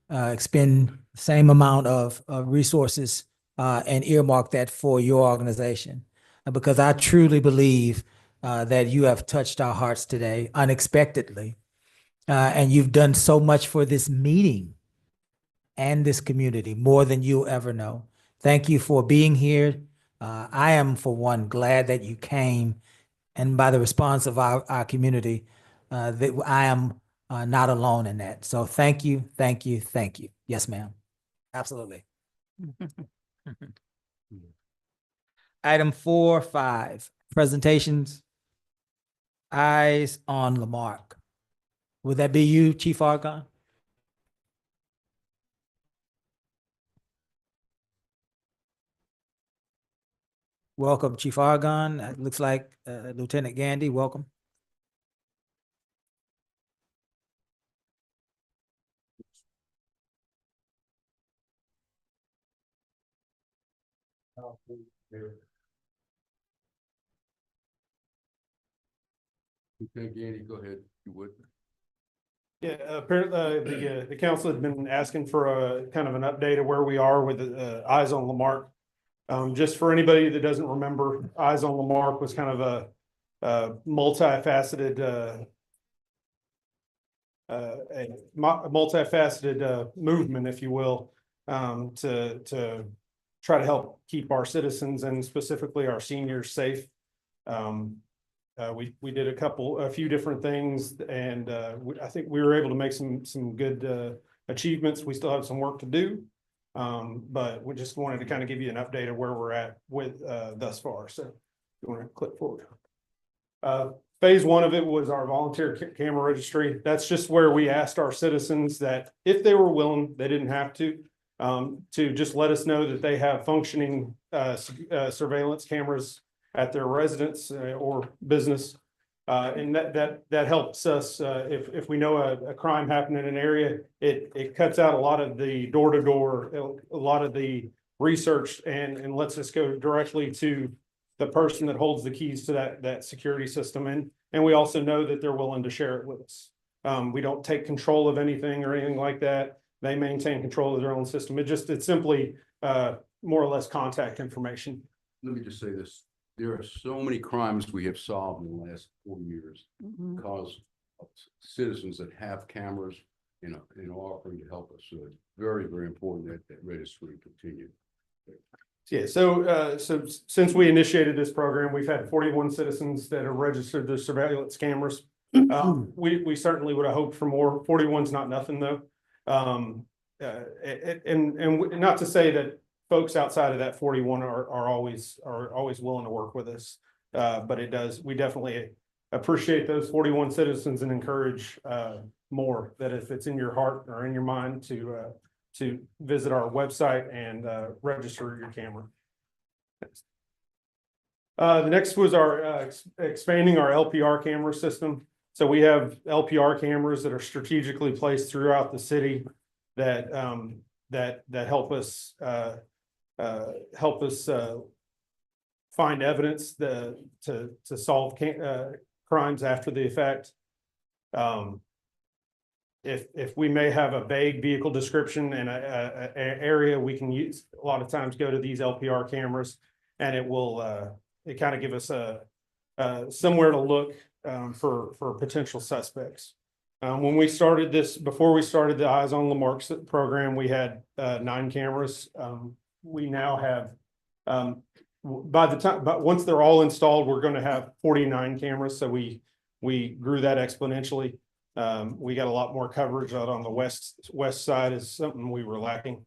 expend the same amount of resources and earmark that for your organization. Because I truly believe that you have touched our hearts today unexpectedly. And you've done so much for this meeting and this community, more than you'll ever know. Thank you for being here. I am, for one, glad that you came, and by the response of our community, that I am not alone in that. So thank you, thank you, thank you. Yes, ma'am. Absolutely. Item 4.5, presentations. Eyes on Lamarck. Would that be you, Chief Argon? Welcome, Chief Argon. It looks like Lieutenant Gandy, welcome. Okay, Andy, go ahead, if you would. Yeah, apparently, the council had been asking for a kind of an update of where we are with Eyes on Lamarck. Just for anybody that doesn't remember, Eyes on Lamarck was kind of a multifaceted movement, if you will, to try to help keep our citizens and specifically our seniors safe. We did a few different things, and I think we were able to make some good achievements. We still have some work to do, but we just wanted to kind of give you an update of where we're at with thus far. So you want to click forward. Phase one of it was our volunteer camera registry. That's just where we asked our citizens that if they were willing, they didn't have to just let us know that they have functioning surveillance cameras at their residence or business. And that helps us if we know a crime happened in an area, it cuts out a lot of the door-to-door, a lot of the research and lets us go directly to the person that holds the keys to that security system. And we also know that they're willing to share it with us. We don't take control of anything or anything like that. They maintain control of their own system. It's simply more or less contact information. Let me just say this. There are so many crimes we have solved in the last 4 years because of citizens that have cameras and offering to help us. So it's very, very important that registry continue. Yeah, so since we initiated this program, we've had 41 citizens that have registered their surveillance cameras. We certainly would have hoped for more. 41's not nothing though. And not to say that folks outside of that 41 are always willing to work with us. But we definitely appreciate those 41 citizens and encourage more, that if it's in your heart or in your mind to visit our website and register your camera. The next was our expanding our LPR camera system. So we have LPR cameras that are strategically placed throughout the city that help us find evidence to solve crimes after the effect. If we may have a vague vehicle description in an area, we can use a lot of times go to these LPR cameras, and it will it kind of give us somewhere to look for potential suspects. When we started this, before we started the Eyes on Lamarck program, we had 9 cameras. We now have but once they're all installed, we're going to have 49 cameras. So we grew that exponentially. We got a lot more coverage out on the west side is something we were lacking.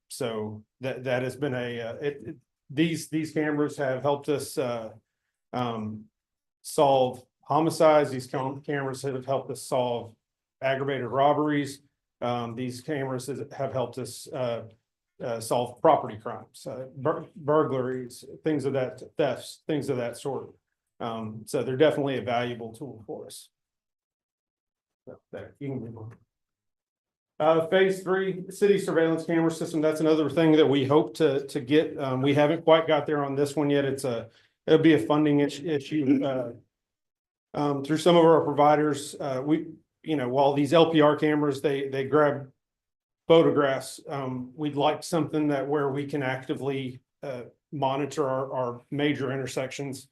So that has been these cameras have helped us solve homicides. These cameras have helped us solve aggravated robberies. These cameras have helped us solve property crimes, burglaries, things of that, thefts, things of that sort. So they're definitely a valuable tool for us. Phase 3, city surveillance camera system. That's another thing that we hope to get. We haven't quite got there on this one yet. It'll be a funding issue through some of our providers. While these LPR cameras, they grab photographs, we'd like something where we can actively monitor our major intersections,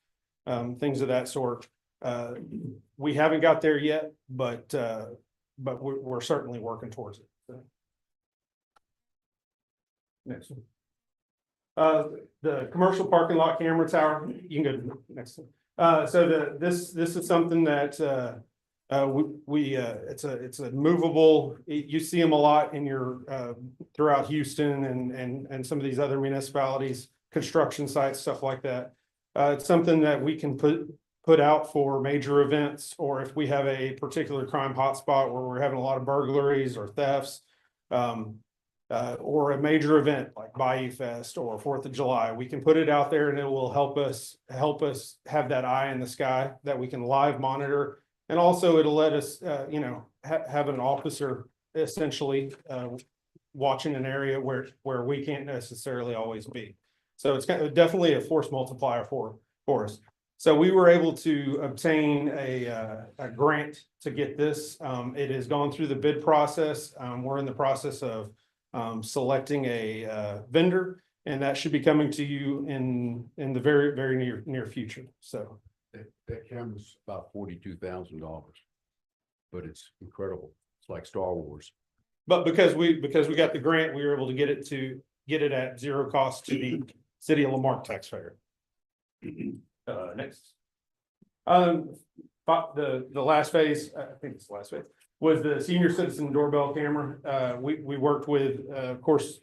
things of that sort. We haven't got there yet, but we're certainly working towards it. So. Next one. The commercial parking lot camera tower, you can go to the next one. This is something that, it's a movable, you see them a lot in your, throughout Houston and some of these other municipalities, construction sites, stuff like that. It's something that we can put out for major events, or if we have a particular crime hotspot where we're having a lot of burglaries or thefts, or a major event like Bayou Fest or 4th of July, we can put it out there and it will help us have that eye in the sky that we can live monitor. And also it'll let us, have an officer essentially watching an area where we can't necessarily always be. So it's definitely a force multiplier for us. So we were able to obtain a grant to get this. It has gone through the bid process. We're in the process of selecting a vendor, and that should be coming to you in the very, very near future. So that camera's about $42,000, but it's incredible. It's like Star Wars. but because we got the grant, we were able to get it at zero cost to the City of Lamarck taxpayer. Next. The last phase, I think it's the last phase, was the senior citizen doorbell camera. We worked with, of course,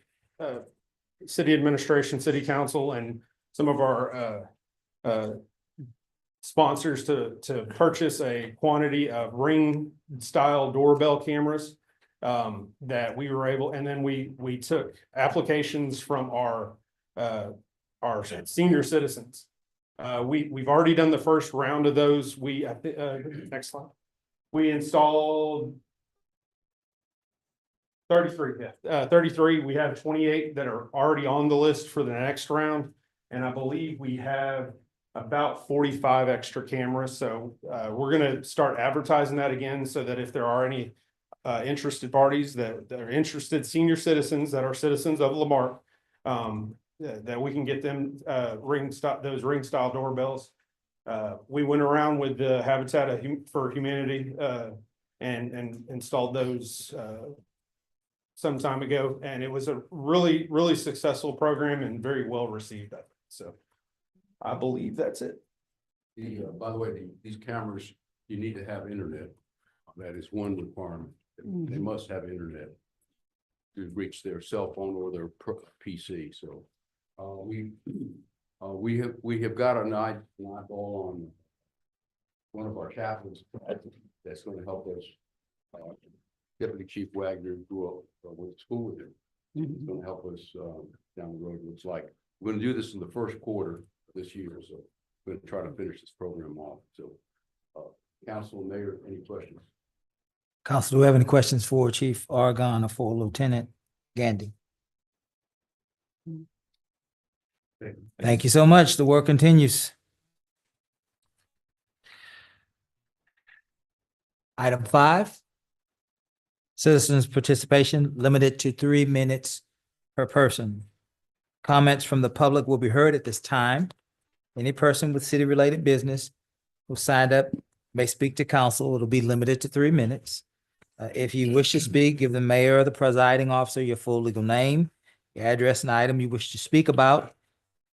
city administration, city council, and some of our sponsors to purchase a quantity of ring style doorbell cameras that we were able, and then we took applications from our senior citizens. We've already done the first round of those. Next slide. We installed 33. 33. We have 28 that are already on the list for the next round. And I believe we have about 45 extra cameras. So we're going to start advertising that again, so that if there are any interested parties that are interested, senior citizens that are citizens of Lamarck, that we can get them those ring style doorbells. We went around with the Habitat for Humanity and installed those some time ago, and it was a really, really successful program and very well received. So I believe that's it. By the way, these cameras, you need to have internet. That is one requirement. They must have internet to reach their cell phone or their PC. So we have got an eyeball on one of our captains that's going to help us. Deputy Chief Wagner grew up with school with him. He's going to help us down the road. Looks like we're going to do this in the first quarter of this year, so we're going to try to finish this program off. So, Council, Mayor, any questions? Council, do we have any questions for Chief Argon or for Lieutenant Gandy? Thank you so much. The work continues. Item 5. Citizens' participation limited to 3 minutes per person. Comments from the public will be heard at this time. Any person with city-related business who signed up may speak to council. It'll be limited to 3 minutes. If you wish to speak, give the mayor or the presiding officer your full legal name, your address, and item you wish to speak about.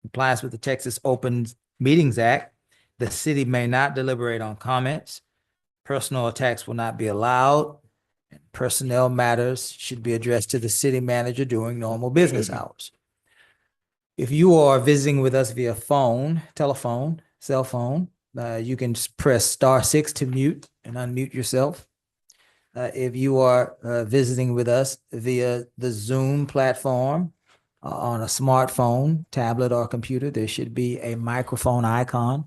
Compliance with the Texas Open Meetings Act. The city may not deliberate on comments. Personal attacks will not be allowed. Personnel matters should be addressed to the city manager during normal business hours. If you are visiting with us via phone, telephone, cell phone, you can press *6 to mute and unmute yourself. If you are visiting with us via the Zoom platform on a smartphone, tablet, or computer, there should be a microphone icon,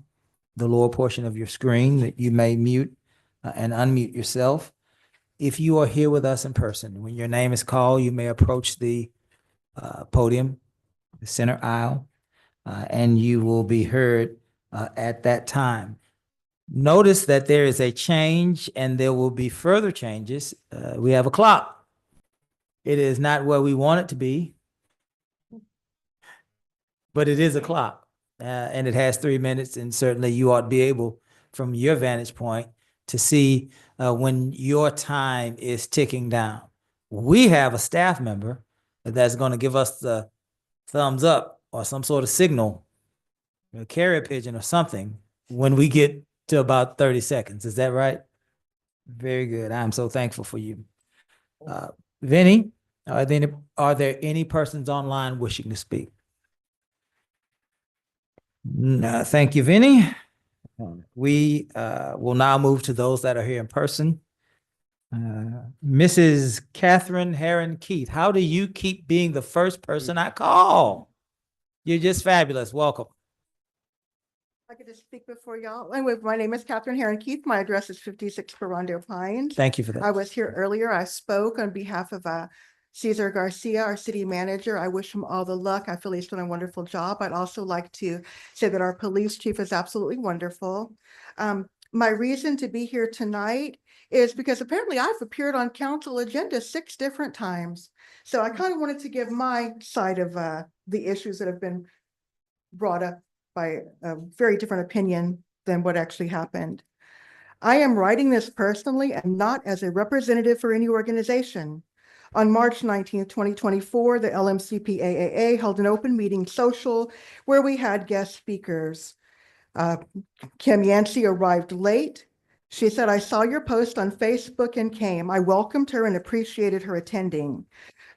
the lower portion of your screen, that you may mute and unmute yourself. If you are here with us in person, when your name is called, you may approach the podium, the center aisle, and you will be heard at that time. Notice that there is a change and there will be further changes. We have a clock. It is not where we want it to be, but it is a clock, and it has 3 minutes, and certainly you ought to be able, from your vantage point, to see when your time is ticking down. We have a staff member that's going to give us the thumbs up or some sort of signal, a carrier pigeon or something, when we get to about 30 seconds. Is that right? Very good. I'm so thankful for you. Vinny, are there any persons online wishing to speak? No, thank you, Vinny. We will now move to those that are here in person. Mrs. Catherine Heron Keith, how do you keep being the first person I call? You're just fabulous. Welcome. I could just speak before y'all. Anyway, my name is Catherine Heron Keith. My address is 56 Ferrando Pines. Thank you for I that. was here earlier. I spoke on behalf of Cesar Garcia, our city manager. I wish him all the luck. I feel he's done a wonderful job. I'd also like to say that our police chief is absolutely wonderful. My reason to be here tonight is because apparently I've appeared on council agenda 6 different times. So I kind of wanted to give my side of the issues that have been brought up by a very different opinion than what actually happened. I am writing this personally and not as a representative for any organization. On March 19th, 2024, the LMCPAAA held an open meeting social where we had guest speakers. Kim Yancey arrived late. She said, "I saw your post on Facebook and came. I welcomed her and appreciated her attending."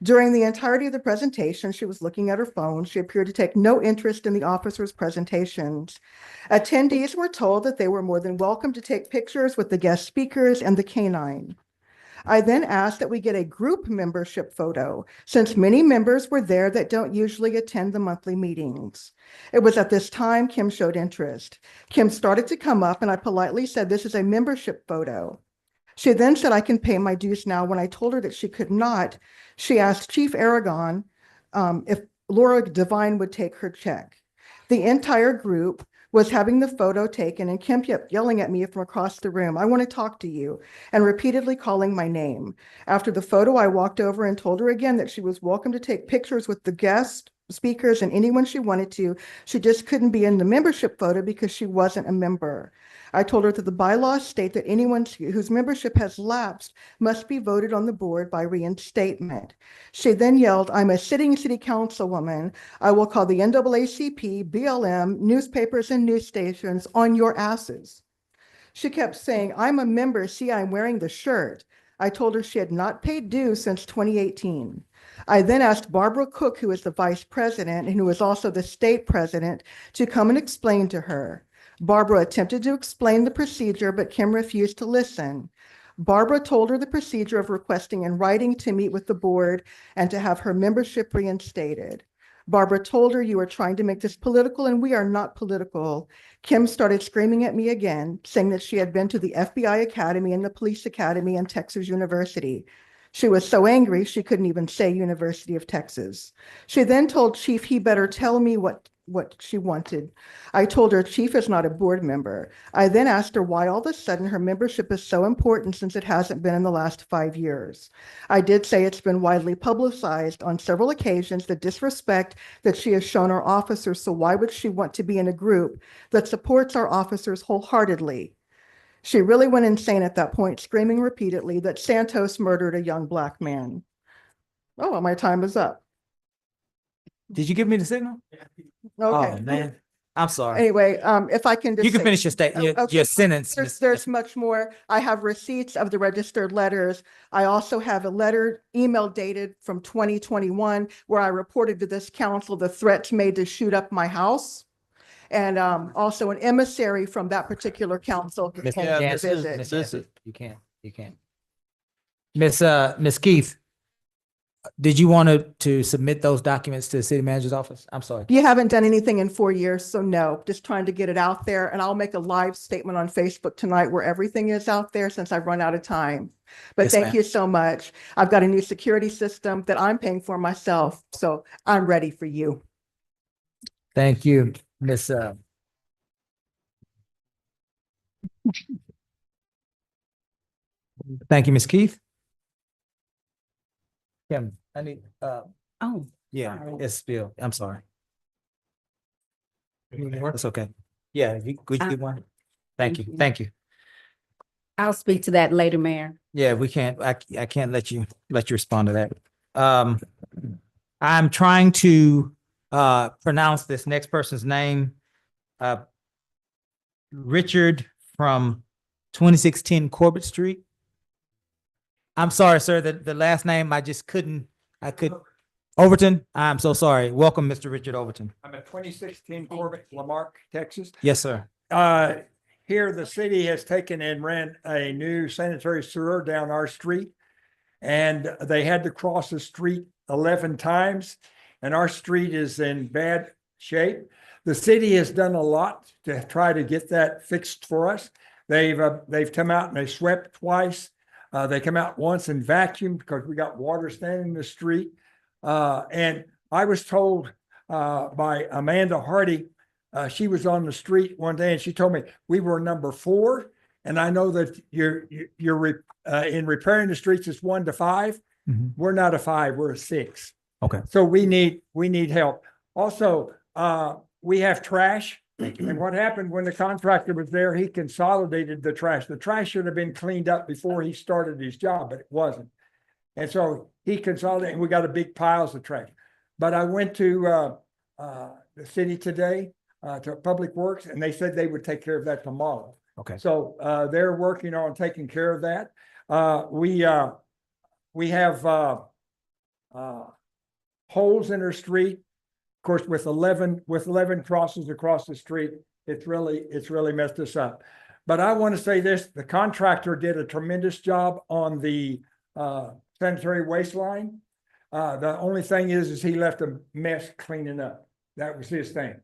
During the entirety of the presentation, she was looking at her phone. She appeared to take no interest in the officers' presentations. Attendees were told that they were more than welcome to take pictures with the guest speakers and the canine. I then asked that we get a group membership photo, since many members were there that don't usually attend the monthly meetings. It was at this time Kim showed interest. Kim started to come up and I politely said, "This is a membership photo." She then said, "I can pay my dues now." When I told her that she could not, she asked Chief Aragon if Laura Devine would take her check. The entire group was having the photo taken and Kim kept yelling at me from across the room, "I want to talk to you," and repeatedly calling my name. After the photo, I walked over and told her again that she was welcome to take pictures with the guest speakers and anyone she wanted to. She just couldn't be in the membership photo because she wasn't a member. I told her that the bylaws state that anyone whose membership has lapsed must be voted on the board by reinstatement. She then yelled, "I'm a sitting city councilwoman. I will call the NAACP, BLM, newspapers, and news stations on your asses." She kept saying, "I'm a member. See, I'm wearing the shirt." I told her she had not paid dues since 2018. I then asked Barbara Cook, who is the vice president and who is also the state president, to come and explain to her. Barbara attempted to explain the procedure, but Kim refused to listen. Barbara told her the procedure of requesting in writing to meet with the board and to have her membership reinstated. Barbara told her, "You are trying to make this political and we are not political." Kim started screaming at me again, saying that she had been to the FBI Academy and the Police Academy and Texas University. She was so angry she couldn't even say University of Texas. She then told Chief he better tell me what she wanted. I told her Chief is not a board member. I then asked her why all of a sudden her membership is so important since it hasn't been in the last 5 years. I did say it's been widely publicized on several occasions, the disrespect that she has shown our officers, so why would she want to be in a group that supports our officers wholeheartedly? She really went insane at that point, screaming repeatedly that Santos murdered a young Black man. Oh, well, my time is up. Did you give me the signal? Okay. Oh, man. I'm sorry. Anyway, if I can just You can say- finish your Okay. your sentence. There's much more. I have receipts of the registered letters. I also have a letter email dated from 2021 where I reported to this council the threats made to shoot up my house. And also an emissary from that particular council came to visit. You can't. Miss Keith, did you want to submit those documents to the city manager's office? I'm sorry. You haven't done anything in 4 years, so no, just trying to get it out there. And I'll make a live statement on Facebook tonight where everything is out there since I've run out of time. But Yes, thank ma'am. you so much. I've got a new security system that I'm paying for myself, so I'm ready for you. Thank you, Miss. Thank you, Miss Keith. Kim, I need, Oh, yeah, sorry. it's Bill. I'm sorry. That's okay. Yeah, could you get one? Thank you, thank you. I'll speak to that later, Mayor. Yeah, we can't, I can't let you respond to that. I'm trying to pronounce this next person's name. Richard from 2610 Corbett Street. I'm sorry, sir, the last name, I could. Overton, I'm so sorry. Welcome, Mr. Richard Overton. I'm at 2610 Corbett, Lamarck, Texas. Yes, sir. Here, the city has taken and ran a new sanitary sewer down our street. And they had to cross the street 11 times, and our street is in bad shape. The city has done a lot to try to get that fixed for us. They've come out and they swept twice. They come out once and vacuumed because we got water standing in the street. And I was told by Amanda Hardy, she was on the street one day and she told me we were number 4. And I know that you're in repairing the streets, it's 1 to 5. Mhm. We're not a 5, we're a 6. Okay. So we need help. Also, we have trash. And what happened when the contractor was there, he consolidated the trash. The trash should have been cleaned up before he started his job, but it wasn't. And so he consolidated, and we got a big piles of trash. But I went to the city today, to Public Works, and they said they would take care of that tomorrow. Okay. So they're working on taking care of that. We have holes in our street. Of course, with 11 crosses across the street, it's really messed us up. But I want to say this: the contractor did a tremendous job on the sanitary waste line. The only thing is he left a mess cleaning up. That was his thing.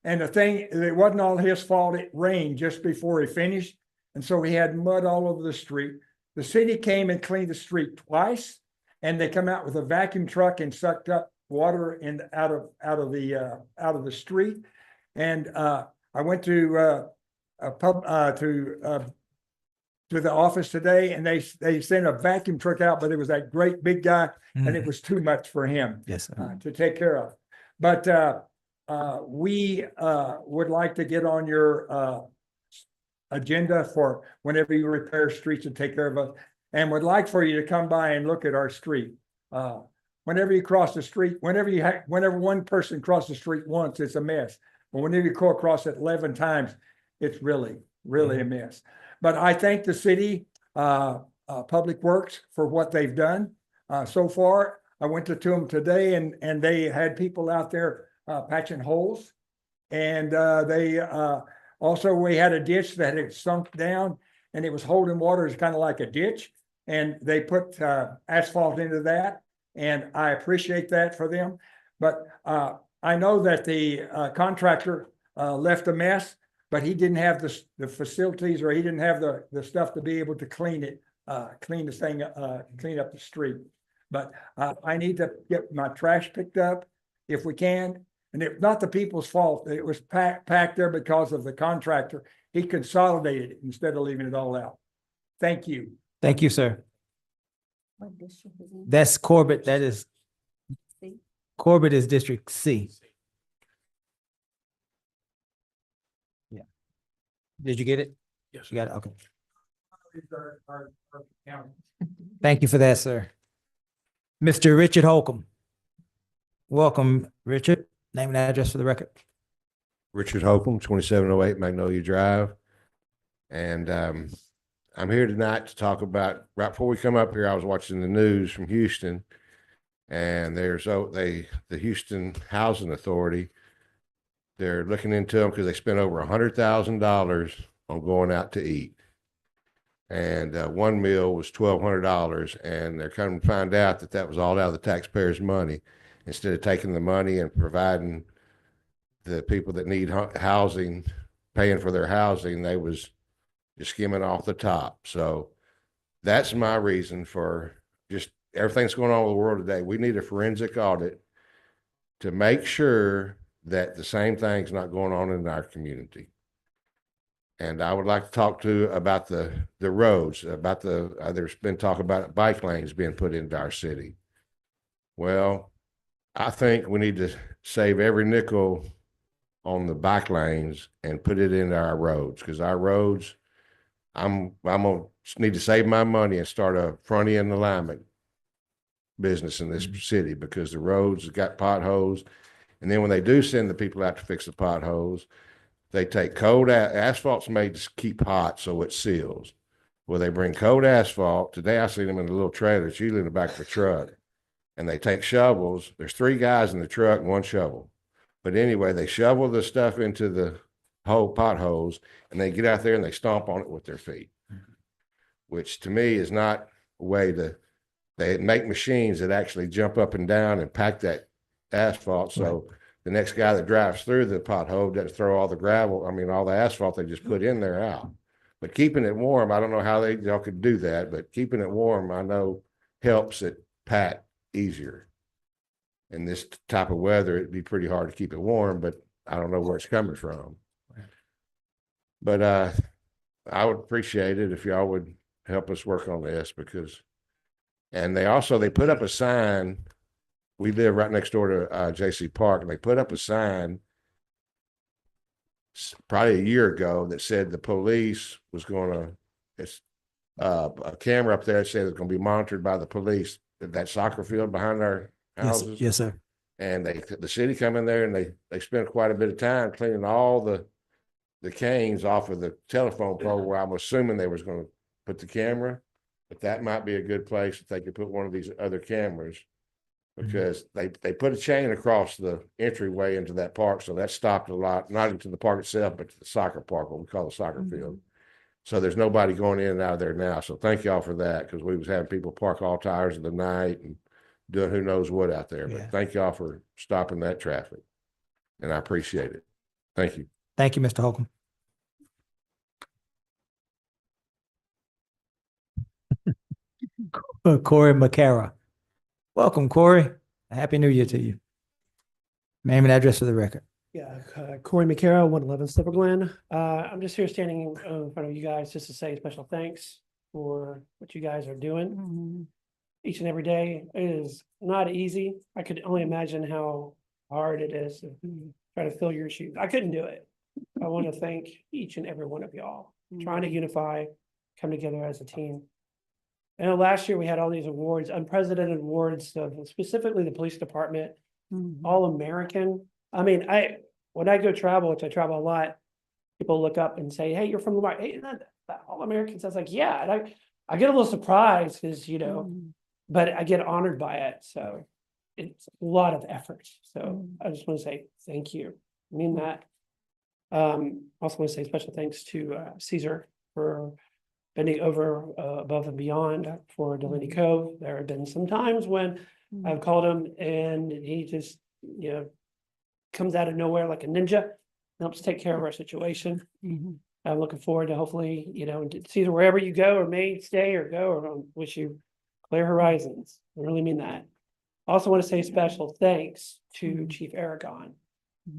And the thing, it wasn't all his fault. It rained just before he finished. And so he had mud all over the street. The city came and cleaned the street twice, and they come out with a vacuum truck and sucked up water out of the street. And I went to the office today, and they sent a vacuum truck out, but it was that great big guy, and it was too much for him Yes, sir. to take care of. But we would like to get on your agenda for whenever you repair streets and take care of us, and would like for you to come by and look at our street. Whenever you cross the street, whenever one person crosses the street once, it's a mess. But whenever you go across it 11 times, it's really a mess. But I thank the city, Public Works, for what they've done so far. I went to them today, and they had people out there patching holes. And also we had a ditch that had sunk down, and it was holding water as kind of like a ditch. And they put asphalt into that, and I appreciate that for them. But I know that the contractor left a mess, but he didn't have the facilities, or he didn't have the stuff to be able to clean up the street. But I need to get my trash picked up if we can. And it's not the people's fault. It was packed there because of the contractor. He consolidated it instead of leaving it all out. Thank you. Thank you, sir. What district is it? That's Corbett. That is C. Corbett is District C. Yeah. Did you get it? Yes. You got it? Okay. Thank you for that, sir. Mr. Richard Holcomb. Welcome, Richard. Name and address for the record. Richard Holcomb, 2708 Magnolia Drive. And I'm here tonight to talk about, right before we come up here, I was watching the news from Houston, and the Houston Housing Authority, they're looking into them because they spent over $100,000 on going out to eat. And one meal was $1,200, and they're coming to find out that was all out of the taxpayers' money. Instead of taking the money and providing the people that need housing, paying for their housing, they was just skimming off the top. So that's my reason for just everything's going on with the world today. We need a forensic audit to make sure that the same thing's not going on in our community. And I would like to talk about the roads, about there's been talk about bike lanes being put into our city. Well, I think we need to save every nickel on the bike lanes and put it into our roads, because our roads, I'm gonna need to save my money and start a front end alignment business in this city, because the roads have got potholes, And then when they do send the people out to fix the potholes, they take cold asphalt's made to keep hot so it seals. Well, they bring cold asphalt. Today I seen them in a little trailer. It's usually in the back of a truck. And they take shovels. There's 3 guys in the truck and 1 shovel. But anyway, they shovel the stuff into the potholes, and they get out there and they stomp on it with their feet, which to me is not a way to, they make machines that actually jump up and down and pack that asphalt. So the next guy that drives through the pothole doesn't throw all the gravel, all the asphalt they just put in there out. But keeping it warm, I don't know how y'all could do that, but keeping it warm, I know helps it pack easier. In this type of weather, it'd be pretty hard to keep it warm, but I don't know where it's coming from. But I would appreciate it if y'all would help us work on this because, and they put up a sign. We live right next door to JC Park, and they put up a sign probably a year ago that said the police was going to, it's a camera up there that said it's going to be monitored by the police at that soccer field behind our houses. Yes, sir. And the city come in there and they spent quite a bit of time cleaning all the canes off of the telephone pole where I'm assuming they was going to put the camera, but that might be a good place if they could put one of these other cameras because they put a chain across the entryway into that park. So that stopped a lot, not into the park itself, but to the soccer park, what we call the soccer field. So there's nobody going in and out of there now. So thank y'all for that because we was having people park all hours of the night and doing who knows what out there. But thank y'all for stopping that traffic. And I appreciate it. Thank you. Thank you, Mr. Holcomb. Corey McCara. Welcome, Corey. Happy New Year to you. Name and address for the record. Yeah, Corey McCara, 111 Silver Glen. I'm just here standing in front of you guys just to say special thanks for what you guys are doing each and every day. It is not easy. I could only imagine how hard it is to try to fill your shoes. I couldn't do it. I want to thank each and every one of y'all trying to unify, come together as a team. I know last year we had all these awards, unprecedented awards, specifically the police department, All American. When I go travel, which I travel a lot, people look up and say, "Hey, you're from Lamar." Hey, that All American. So I was like, yeah. And I get a little surprised because, but I get honored by it. So it's a lot of effort. So I just want to say thank you. I mean that. Also want to say special thanks to Caesar for bending over above and beyond for Delaney Cove. There have been some times when I've called him and he just, comes out of nowhere like a ninja, helps take care of our situation. I'm looking forward to hopefully, Caesar, wherever you go or may stay or go, or wish you clear horizons. I really mean that. I also want to say special thanks to Chief Aragon.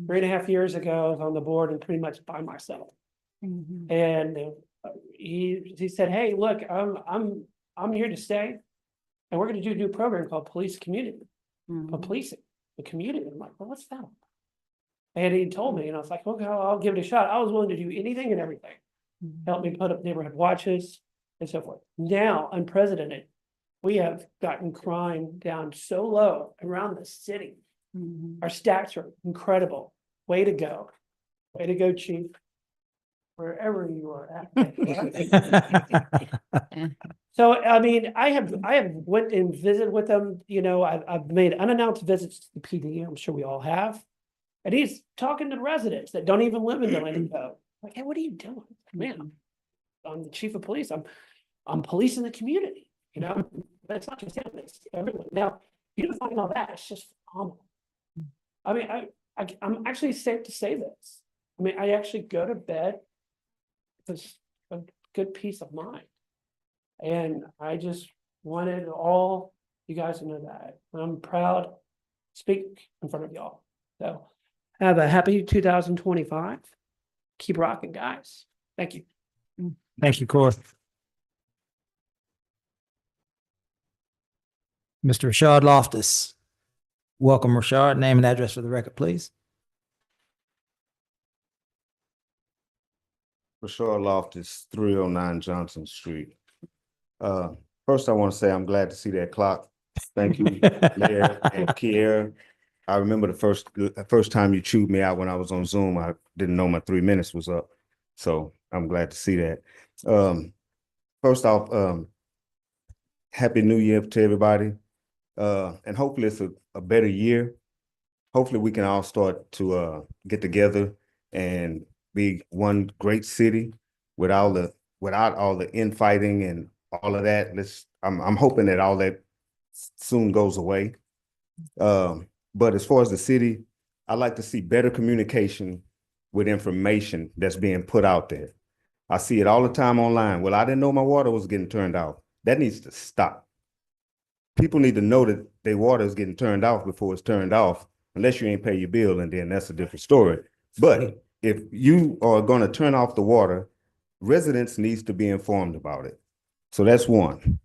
3.5 years ago, I was on the board and pretty much by myself. And he said, "Hey, look, I'm here to stay, and we're going to do a new program called Police Community, policing the community." I'm like, "Well, what's that?" And he told me, and I was like, "Okay, I'll give it a shot." I was willing to do anything and everything. Help me put up neighborhood watches and so forth. Now, unprecedented, we have gotten crime down so low around the city. Our stats are incredible. Way to go, Chief. Wherever you are at. So, I have went and visited with them, I've made unannounced visits to the PD, I'm sure we all have. And he's talking to residents that don't even live in Delaney Cove. Like, "Hey, what are you doing?" "Man, I'm the chief of police. I'm policing the community, But it's not just him, it's everyone. Now, unifying all that, it's just phenomenal. I'm actually safe to say this. I actually go to bed with a good peace of mind. And I just wanted all you guys to know that. I'm proud to speak in front of y'all. So have a happy 2025. Keep rocking, guys. Thank you. Thank you, Corey. Mr. Rashard Loftus. Welcome, Rashard. Name and address for the record, please. Rashard Loftus, 309 Johnson Street. First, I want to say I'm glad to see that clock. Thank you, Mayor and Kiera. I remember the first time you chewed me out when I was on Zoom. I didn't know my 3 minutes was up. So I'm glad to see that. First off, Happy New Year to everybody. And hopefully it's a better year. Hopefully we can all start to get together and be one great city without all the infighting and all of that. I'm hoping that all that soon goes away. But as far as the city, I like to see better communication with information that's being put out there. I see it all the time online. Well, I didn't know my water was getting turned off. That needs to stop. People need to know that their water is getting turned off before it's turned off, unless you ain't pay your bill, and then that's a different story. But if you are going to turn off the water, residents needs to be informed about it. So that's one.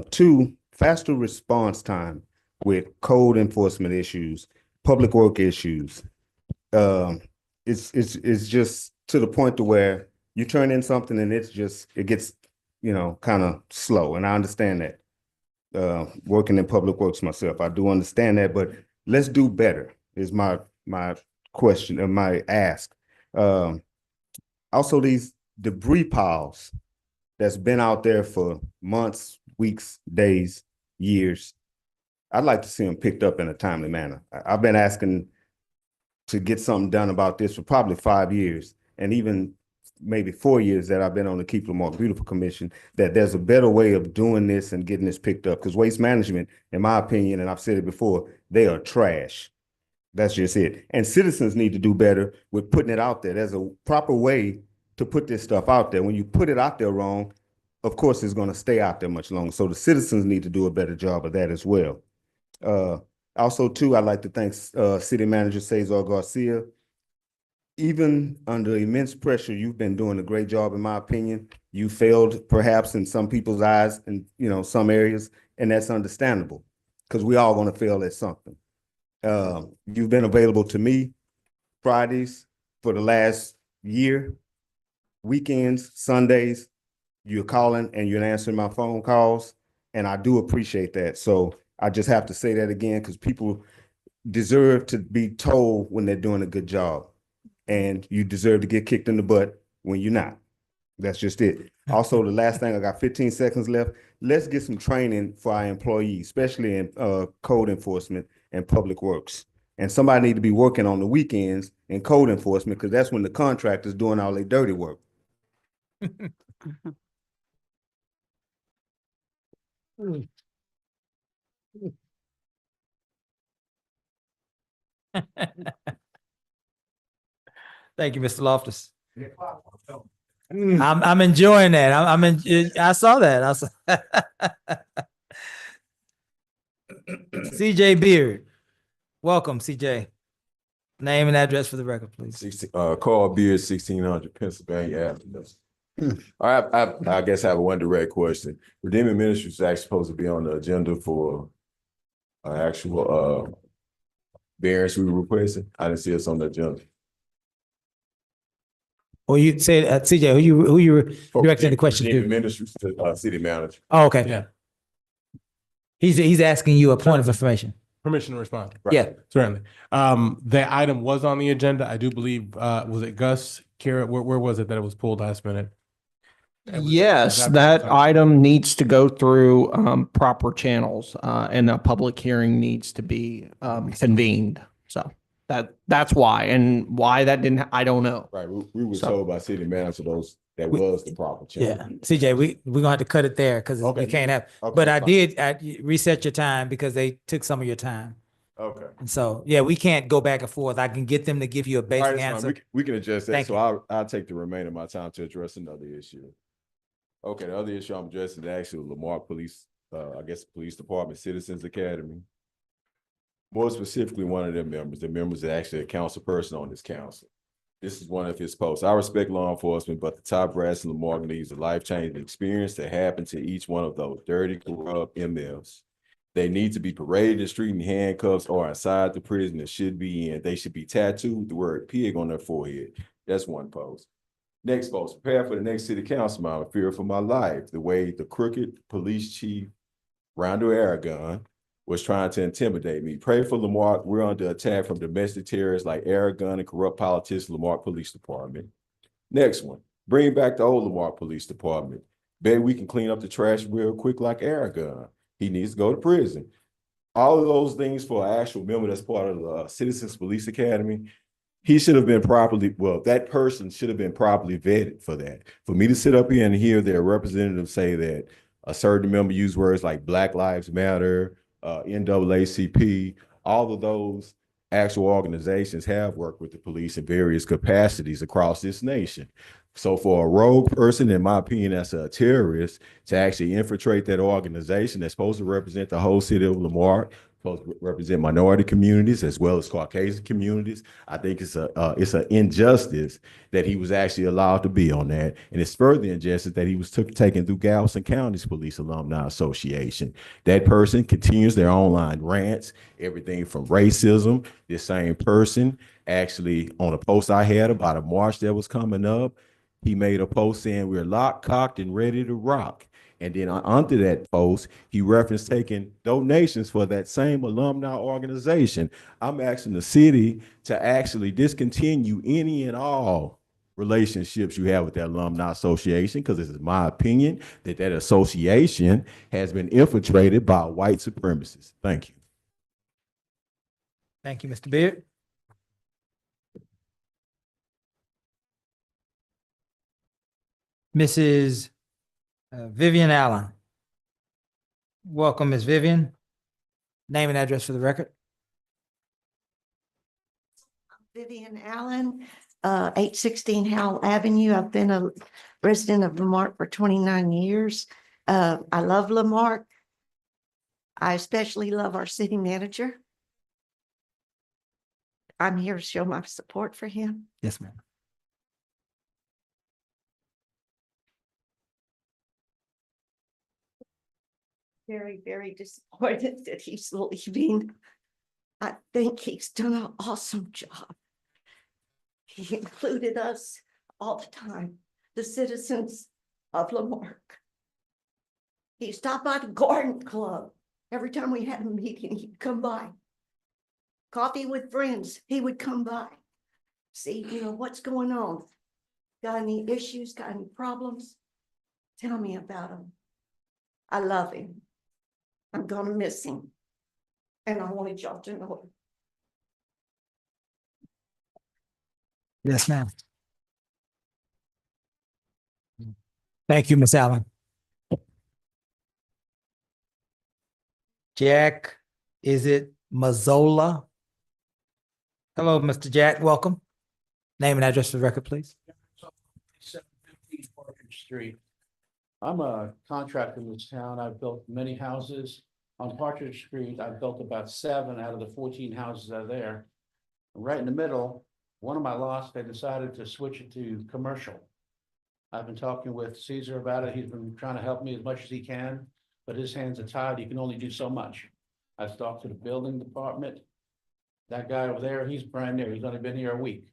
Two, faster response time with code enforcement issues, public work issues. It's just to the point to where you turn in something and it gets, kind of slow. And I understand that. Working in public works myself, I do understand that, but let's do better is my question or my ask. Also, these debris piles that's been out there for months, weeks, days, years, I'd like to see them picked up in a timely manner. I've been asking to get something done about this for probably 5 years, and even maybe 4 years that I've been on the Keep Lamar Beautiful Commission, that there's a better way of doing this and getting this picked up. Because waste management, in my opinion, and I've said it before, they are trash. That's just it. And citizens need to do better with putting it out there. There's a proper way to put this stuff out there. When you put it out there wrong, of course, it's going to stay out there much longer. So the citizens need to do a better job of that as well. Also, too, I'd like to thank City Manager Cesar Garcia. Even under immense pressure, you've been doing a great job, in my opinion. You failed perhaps in some people's eyes in some areas, and that's understandable because we all going to fail at something. You've been available to me Fridays for the last year, weekends, Sundays. You're calling and you're answering my phone calls, and I do appreciate that. So I just have to say that again because people deserve to be told when they're doing a good job. And you deserve to get kicked in the butt when you're not. That's just it. Also, the last thing, I got 15 seconds left. Let's get some training for our employees, especially in code enforcement and public works. And somebody need to be working on the weekends in code enforcement because that's when the contractor's doing all their dirty work. Thank you, Mr. Loftus. I'm enjoying that. I saw that. CJ Beard. Welcome, CJ. Name and address for the record, please. Carl Beard, 1600 Pennsylvania Avenue. I guess I have one direct question. Redeeming Ministries is actually supposed to be on the agenda for actual variance we were requesting. I didn't see us on the agenda. Well, you said, CJ, who you directing the question to? Redeeming Ministries to city manager. Oh, okay. Yeah. He's asking you a point of information. Permission to respond. Right. Yeah. Certainly. The item was on the agenda. I do believe, was it Gus, Kara, where was it that it was pulled last minute? Yes, that item needs to go through proper channels and a public hearing needs to be convened. So that's why, and why that didn't, I don't know. Right. We were told by city manager that was the proper channel. Yeah, CJ, we're gonna have to cut it there because we can't have. Okay, but I fine. did reset your time because they took some of your time. Okay. And so, yeah, we can't go back and forth. I can get them to give you a All basic right, that's fine. answer. We can adjust that. Thank So you. I'll take the remainder of my time to address another issue. Okay, the other issue I'm addressing is actually Lamar Police, Police Department Citizens Academy. More specifically, one of their members. The members are actually a council person on this council. This is one of his posts. I respect law enforcement, but the top brass in Lamar needs a life-changing experience that happened to each one of those dirty, corrupt MFs. They need to be paraded in the street in handcuffs or inside the prison that should be in. They should be tattooed the word pig on their forehead. That's one post. Next post, prepare for the next city councilman. I'm fear for my life. The way the crooked police chief, Rondo Aragon, was trying to intimidate me. Pray for Lamarck. We're under attack from domestic terrorists like arrogant and corrupt politicians, Lamarck Police Department. Next one, bring back the old Lamarck Police Department. Bet we can clean up the trash real quick like Aragon. He needs to go to prison. All of those things for an actual member that's part of the Citizens Police Academy. He should have been properly, well, that person should have been properly vetted for that. For me to sit up here and hear their representative say that a certain member use words like Black Lives Matter, NAACP, all of those actual organizations have worked with the police in various capacities across this nation. So for a rogue person, in my opinion, that's a terrorist, to actually infiltrate that organization that's supposed to represent the whole city of Lamarck, supposed to represent minority communities as well as Caucasian communities, I think it's an injustice that he was actually allowed to be on that. And it's further injustice that he was taken through Galveston County's Police Alumni Association. That person continues their online rants, everything from racism. This same person actually, on a post I had about a march that was coming up, he made a post saying we're locked, cocked, and ready to rock. And then under that post, he referenced taking donations for that same alumni organization. I'm asking the city to actually discontinue any and all relationships you have with that alumni association, because this is my opinion that that association has been infiltrated by white supremacists. Thank you. Thank you, Mr. Beard. Mrs. Vivian Allen. Welcome, Ms. Vivian. Name and address for the record. Vivian Allen, 816 Howell Avenue. I've been a resident of Lamarck for 29 years. I love Lamarck. I especially love our city manager. I'm here to show my support for him. Yes, ma'am. Very, very disappointed that he's leaving. I think he's done an awesome job. He included us all the time, the citizens of Lamarck. He stopped by the garden club. Every time we had a meeting, he'd come by. Coffee with friends, he would come by. See, what's going on? Got any issues, got any problems? Tell me about them. I love him. I'm gonna miss him. And I wanted y'all to know it. Yes, ma'am. Thank you, Ms. Allen. Jack, is it Mazzola? Hello, Mr. Jack, welcome. Name and address for the record, please. 715 Partridge Street. I'm a contractor in this town. I've built many houses. On Partridge Street, I've built about 7 out of the 14 houses that are there. Right in the middle, one of my lots, they decided to switch it to commercial. I've been talking with Caesar about it. He's been trying to help me as much as he can, but his hands are tied. He can only do so much. I've talked to the building department. That guy over there, he's brand new. He's only been here a week.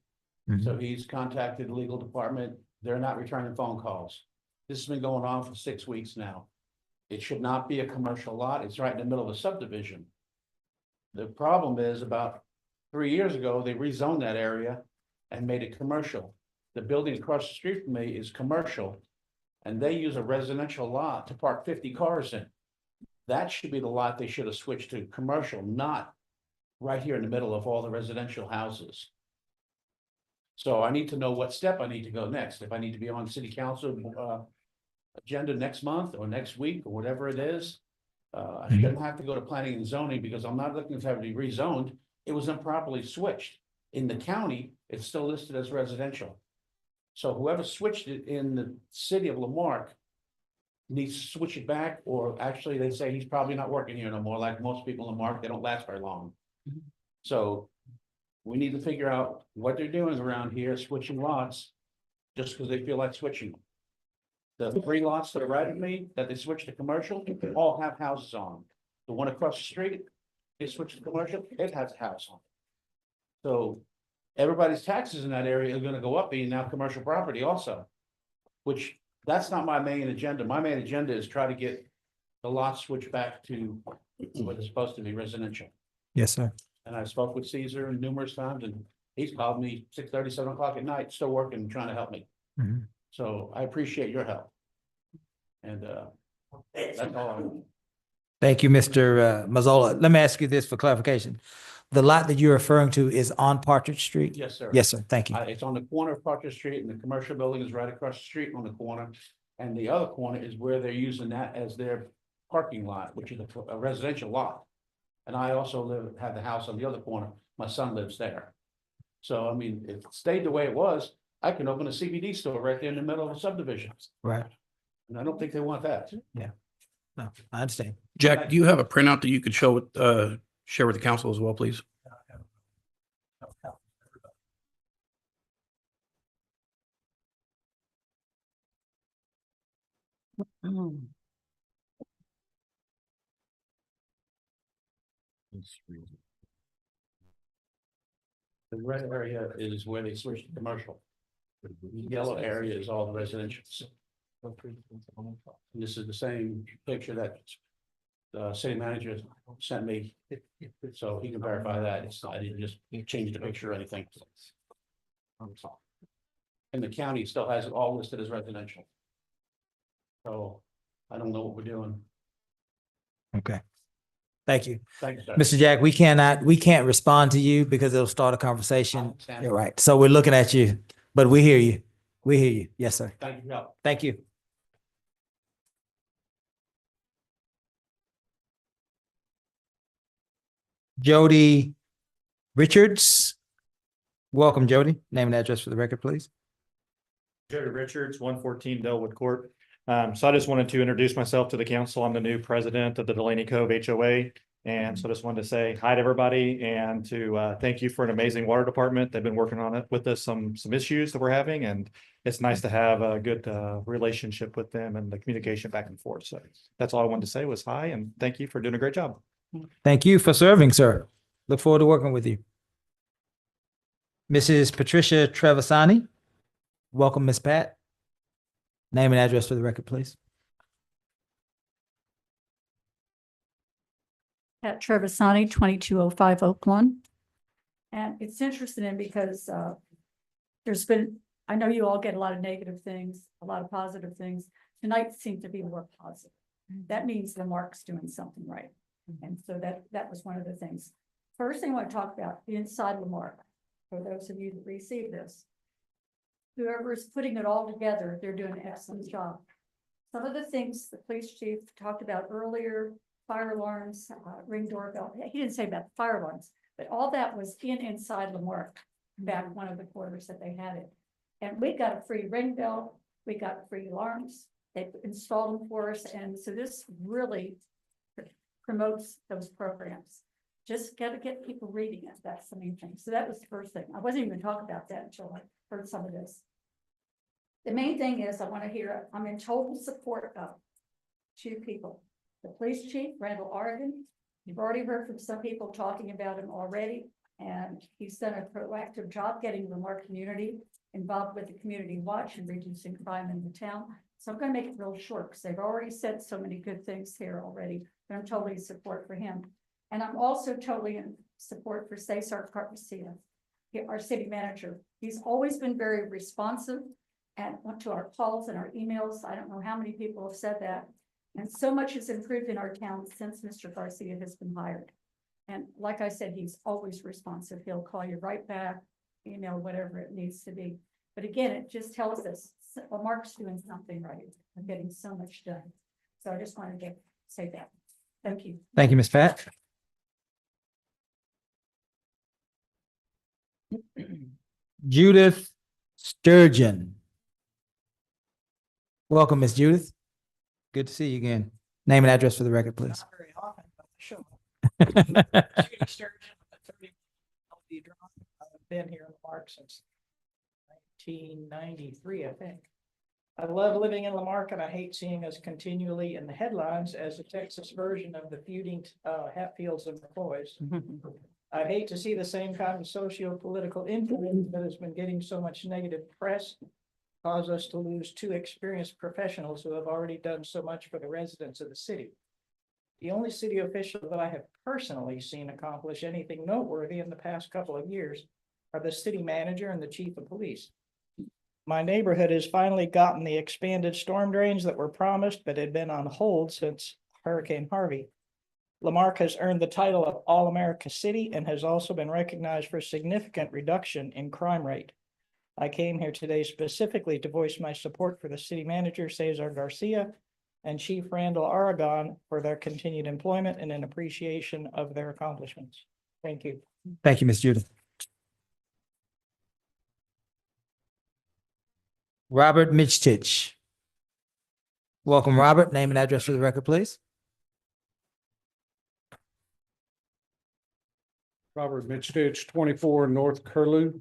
So he's contacted the legal department. They're not returning phone calls. This has been going on for 6 weeks now. It should not be a commercial lot. It's right in the middle of a subdivision. The problem is about 3 years ago, they rezoned that area and made it commercial. The building across the street from me is commercial, and they use a residential lot to park 50 cars in. That should be the lot they should have switched to commercial, not right here in the middle of all the residential houses. So I need to know what step I need to go next. If I need to be on city council agenda next month or next week or whatever it is. I shouldn't have to go to planning and zoning because I'm not looking to have it rezoned. It was improperly switched. In the county, it's still listed as residential. So whoever switched it in the city of Lamarck needs to switch it back, or actually they say he's probably not working here no more. Like most people in Lamarck, they don't last very long. So we need to figure out what they're doing around here, switching lots, just because they feel like switching. The 3 lots that are right at me, that they switched to commercial, all have houses on. The one across the street, they switched to commercial, it has a house on it. So everybody's taxes in that area are gonna go up being now commercial property also. Which, that's not my main agenda. My main agenda is try to get the lot switched back to what is supposed to be residential. Yes, sir. And I spoke with Caesar numerous times, and he's called me 6:30, 7 o'clock at night, still working, trying to help me. Mhm. So I appreciate your help. And that's all I want. Thank you, Mr. Mazzola. Let me ask you this for clarification. The lot that you're referring to is on Partridge Street? Yes, sir. Yes, sir. Thank you. It's on the corner of Parker Street, and the commercial building is right across the street on the corner. And the other corner is where they're using that as their parking lot, which is a residential lot. And I also have the house on the other corner. My son lives there. So, I mean, if it stayed the way it was, I can open a CBD store right there in the middle of a subdivision. Right. And I don't think they want that. Yeah. No, I understand. Jack, do you have a printout that you could show with, share with the council as well, please? The red area is where they switched to commercial. The yellow area is all the residential. And this is the same picture that the city manager sent me, so he can verify that. I didn't just change the picture or anything. And the county still has it all listed as residential. So I don't know what we're doing. Okay. Thank you. Thanks, sir. Mr. Jack, we can't respond to you because it'll start a conversation. understand. You're right. So we're looking at you, but we hear you. We hear you. Yes, sir. Thank you. Thank you. Jody Richards. Welcome, Jody. Name and address for the record, please. Jody Richards, 114 Delwood Court. So I just wanted to introduce myself to the council. I'm the new president of the Delaney Cove HOA. And so I just wanted to say hi to everybody and to thank you for an amazing water department. They've been working on it with us, some issues that we're having, and it's nice to have a good relationship with them and the communication back and forth. So that's all I wanted to say was hi and thank you for doing a great job. Thank you for serving, sir. Look forward to working with you. Mrs. Patricia Trevisani. Welcome, Miss Pat. Name and address for the record, please. At Trevisani, 2205 Oak Lawn. And it's interesting because there's been, I know you all get a lot of negative things, a lot of positive things. Tonight seemed to be more positive. That means the Marque's doing something right. And so that was one of the things. First thing I want to talk about, the inside of the Marque. For those of you that receive this, whoever is putting it all together, they're doing an excellent job. Some of the things the police chief talked about earlier, fire alarms, ring doorbell. He didn't say about the fire alarms, but all that was inside the Marque, back one of the quarters that they had it. And we got a free ring bell, we got free alarms, they installed them for us. And so this really promotes those programs. Just got to get people reading it. That's the main thing. So that was the first thing. I wasn't even talking about that until I heard some of this. The main thing is I want to hear, I'm in total support of two people. The police chief, Randall Oregon. You've already heard from some people talking about him already, and he's done a proactive job getting the Marque community involved with the community watch and reducing crime in the town. So I'm going to make it real short because they've already said so many good things here already, but I'm totally in support for him. And I'm also totally in support for Cesar Carpaccia, our city manager. He's always been very responsive and went to our calls and our emails. I don't know how many people have said that. And so much has improved in our town since Mr. Garcia has been hired. And like I said, he's always responsive. He'll call you right back, email, whatever it needs to be. But again, it just tells us, well, Marque's doing something right. I'm getting so much done. So I just wanted to say that. Thank you. Thank you, Ms. Pat. Judith Sturgeon. Welcome, Miss Judith. Good to see you again. Name and address for the record, please. Not very often, but sure. Judith Sturgeon, 30 LD Drive. I've been here in the Marque since 1993, I think. I love living in La Marque, and I hate seeing us continually in the headlines as a Texas version of the feuding Hatfields and McCoys. I hate to see the same kind of socio-political influence that has been getting so much negative press cause us to lose two experienced professionals who have already done so much for the residents of the city. The only city official that I have personally seen accomplish anything noteworthy in the past couple of years are the city manager and the chief of police. My neighborhood has finally gotten the expanded storm drains that were promised but had been on hold since Hurricane Harvey. Lamarque has earned the title of All-America City and has also been recognized for a significant reduction in crime rate. I came here today specifically to voice my support for the city manager, Cesar Garcia, and Chief Randall Aragon for their continued employment and an appreciation of their accomplishments. Thank you. Thank you, Ms. Judith. Robert Michtich. Welcome, Robert. Name and address for the record, please. Robert Michtich, 24 North Curlew.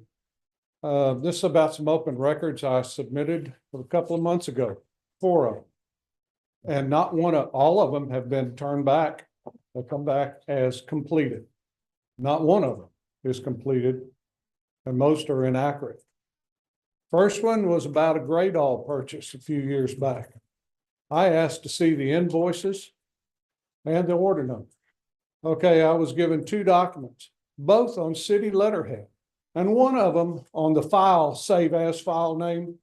This is about some open records I submitted a couple of months ago, 4 of them. And not all of them have been turned back. They come back as completed. Not one of them is completed, and most are inaccurate. First one was about a Graydall purchase a few years back. I asked to see the invoices and the order number. Okay, I was given 2 documents, both on city letterhead. And one of them on the file, save as file name,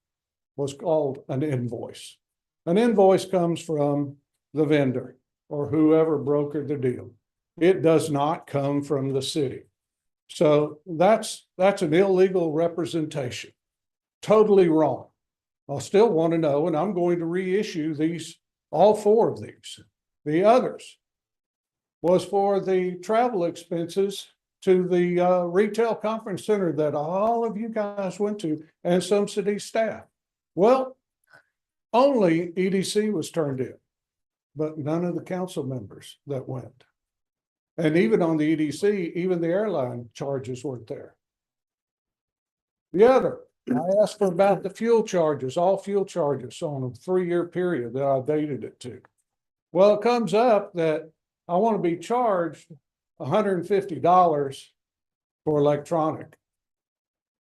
was called an invoice. An invoice comes from the vendor or whoever brokered the deal. It does not come from the city. So that's an illegal representation. Totally wrong. I still want to know, and I'm going to reissue these, all 4 of these. The others was for the travel expenses to the retail conference center that all of you guys went to and some city staff. Well, only EDC was turned in, but none of the council members that went. And even on the EDC, even the airline charges weren't there. The other, I asked for about the fuel charges, all fuel charges on a 3-year period that I dated it to. Well, it comes up that I want to be charged $150 for electronic.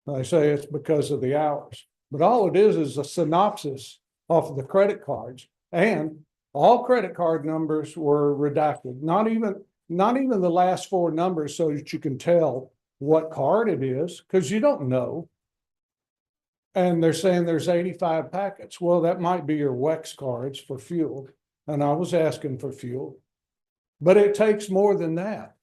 I say it's because of the hours, but all it is a synopsis off of the credit cards, and all credit card numbers were redacted. Not even the last 4 numbers so that you can tell what card it is, because you don't know. And they're saying there's 85 packets. Well, that might be your WEX cards for fuel. And I was asking for fuel, but it takes more than that.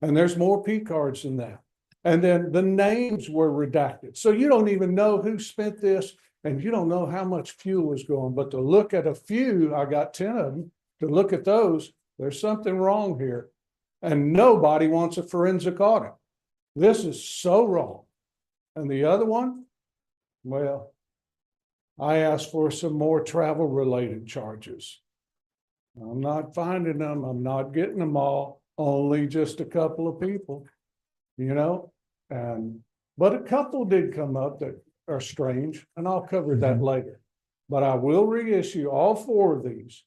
And there's more P cards than that. And then the names were redacted. So you don't even know who spent this, and you don't know how much fuel is going. But to look at a few, I got 10 of them, to look at those, there's something wrong here. And nobody wants a forensic audit. This is so wrong. And the other one, well, I asked for some more travel related charges. I'm not finding them. I'm not getting them all. Only just a couple of people, you know, but a couple did come up that are strange, and I'll cover that later. But I will reissue all 4 of these.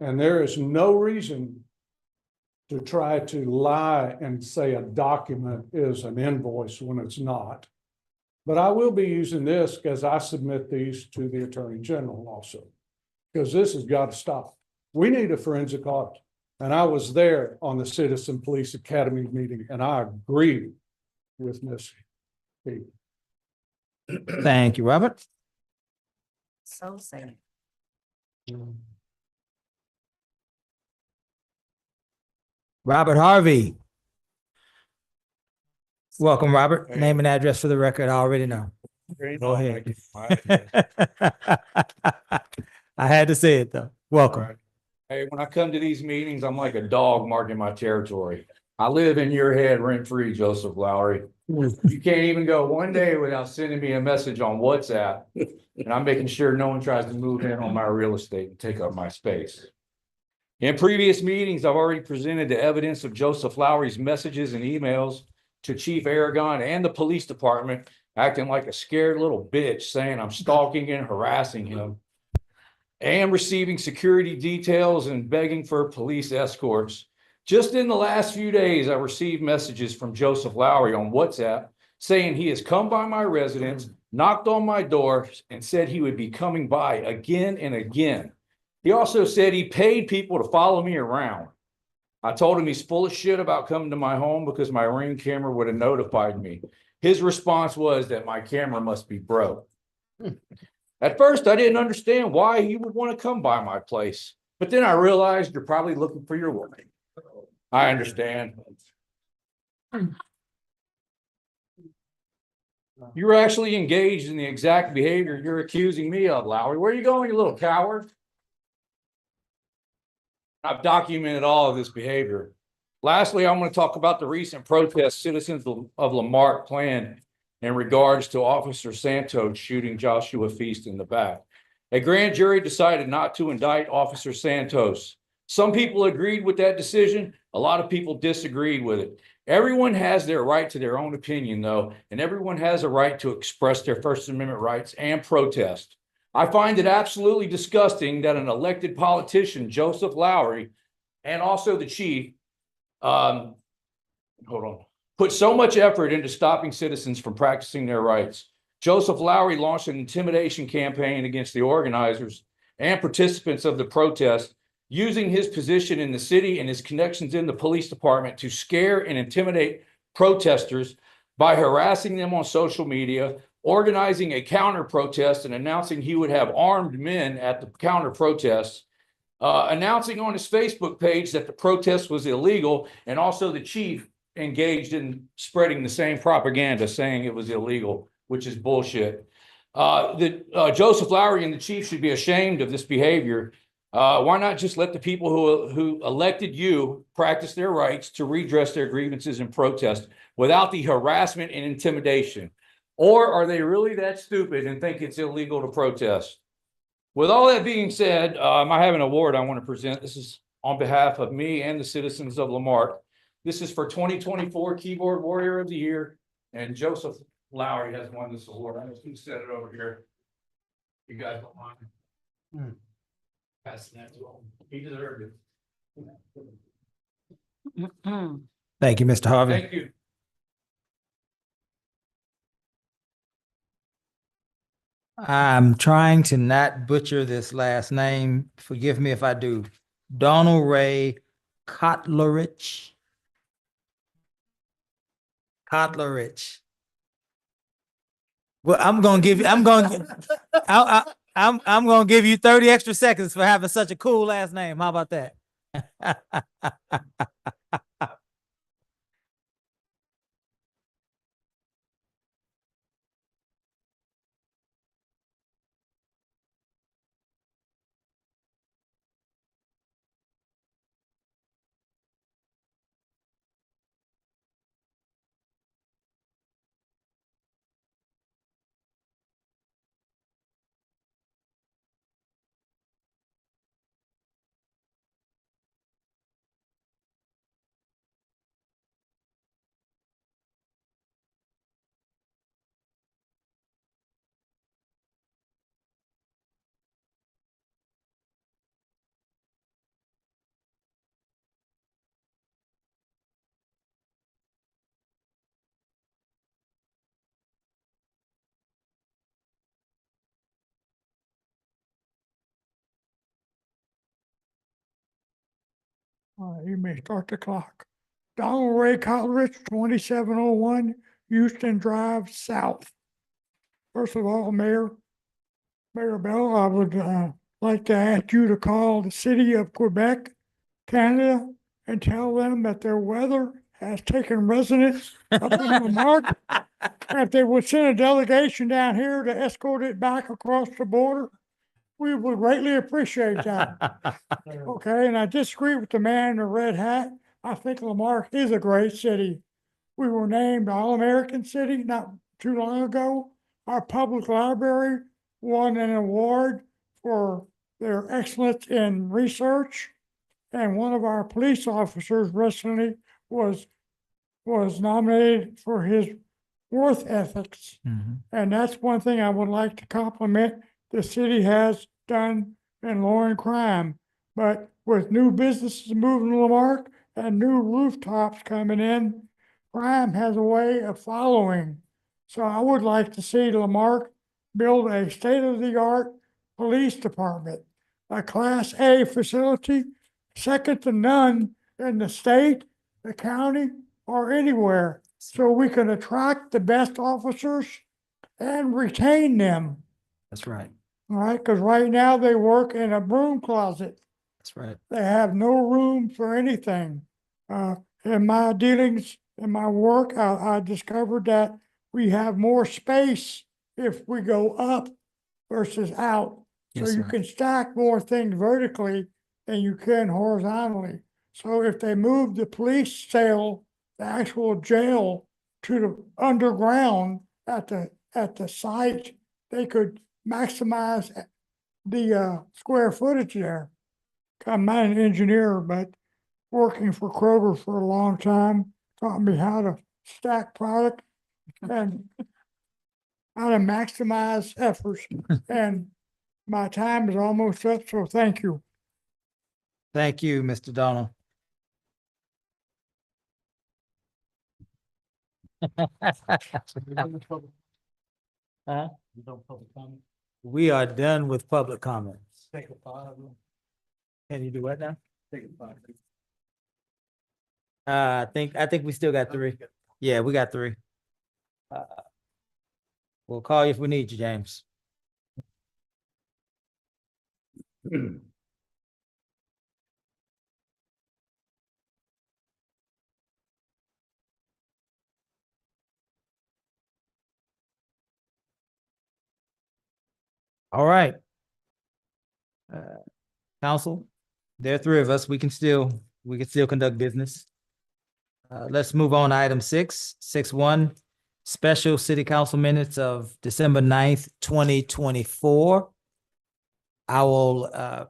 And there is no reason to try to lie and say a document is an invoice when it's not. But I will be using this because I submit these to the Attorney General also, because this has got to stop. We need a forensic audit. And I was there on the Citizen Police Academy meeting, and I agree with Ms. P. Thank you, Robert. So sad. Robert Harvey. Welcome, Robert. Name and address for the record. I already know. Go ahead. I had to say it though. Welcome. Hey, when I come to these meetings, I'm like a dog marking my territory. I live in your head rent free, Joseph Lowry. You can't even go one day without sending me a message on WhatsApp. And I'm making sure no one tries to move in on my real estate and take up my space. In previous meetings, I've already presented the evidence of Joseph Lowry's messages and emails to Chief Aragon and the police department, acting like a scared little bitch, saying I'm stalking and harassing him, and receiving security details and begging for police escorts. Just in the last few days, I received messages from Joseph Lowry on WhatsApp saying he has come by my residence, knocked on my door, and said he would be coming by again and again. He also said he paid people to follow me around. I told him he's full of shit about coming to my home because my Ring camera would have notified me. His response was that my camera must be broke. At first, I didn't understand why he would want to come by my place, but then I realized you're probably looking for your woman. I understand. You're actually engaged in the exact behavior you're accusing me of, Lowry. Where are you going, you little coward? I've documented all of this behavior. Lastly, I'm going to talk about the recent protest citizens of Lamarque planned in regards to Officer Santos shooting Joshua Feast in the back. A grand jury decided not to indict Officer Santos. Some people agreed with that decision. A lot of people disagreed with it. Everyone has their right to their own opinion, though, and everyone has a right to express their First Amendment rights and protest. I find it absolutely disgusting that an elected politician, Joseph Lowry, and also the chief, put so much effort into stopping citizens from practicing their rights. Joseph Lowry launched an intimidation campaign against the organizers and participants of the protest, using his position in the city and his connections in the police department to scare and intimidate protesters by harassing them on social media, organizing a counter protest and announcing he would have armed men at the counter protests, announcing on his Facebook page that the protest was illegal, and also the chief engaged in spreading the same propaganda saying it was illegal, which is bullshit. Joseph Lowry and the chief should be ashamed of this behavior. Why not just let the people who elected you practice their rights to redress their grievances and protest without the harassment and intimidation? Or are they really that stupid and think it's illegal to protest? With all that being said, I have an award I want to present. This is on behalf of me and the citizens of Lamarque. This is for 2024 Keyboard Warrior of the Year, and Joseph Lowry has won this award. I'm just going to set it over here. You guys don't mind passing that to him. He deserved it. Thank you, Mr. Harvey. Thank you. I'm trying to not butcher this last name. Forgive me if I do. Donald Ray Kotlerich. Kotlerich. Well, I'm gonna give you 30 extra seconds for having such a cool last name. How about that? You may start the clock. Donald Ray Coleridge, 2701 Houston Drive South. First of all, Mayor Bell, I would like to ask you to call the city of Quebec, Canada, and tell them that their weather has taken residence up in Lamarque. If they would send a delegation down here to escort it back across the border, we would greatly appreciate that. Okay, and I disagree with the man in the red hat. I think Lamarque is a great city. We were named All-American City not too long ago. Our public library won an award for their excellence in research. And one of our police officers recently was nominated for his worth ethics. And that's one thing I would like to compliment the city has done in lowering crime. But with new businesses moving to Lamarque and new rooftops coming in, crime has a way of following. So I would like to see Lamarque build a state-of-the-art police department. a Class A facility, second to none in the state, the county, or anywhere. So we can attract the best officers and retain them. That's right. All right, because right now they work in a broom closet. That's right. They have no room for anything. In my dealings, in my work, I discovered that we have more space if we go up versus out. So Yes, you sir. can stack more things vertically than you can horizontally. So if they move the police cell, the actual jail, to the underground at the site, they could maximize the square footage there. I'm not an engineer, but working for Kroger for a long time taught me how to stack product and how to maximize efforts. And my time is almost up, so thank you. Thank you, Mr. Donald. Huh? We are done with public comments. Can you do what now? I think we still got three. Yeah, we got three. We'll call you if we need you, James. All right. Council, there are three of us. We can still conduct business. Let's move on to item 6.1, special city council minutes of December 9th, 2024. I will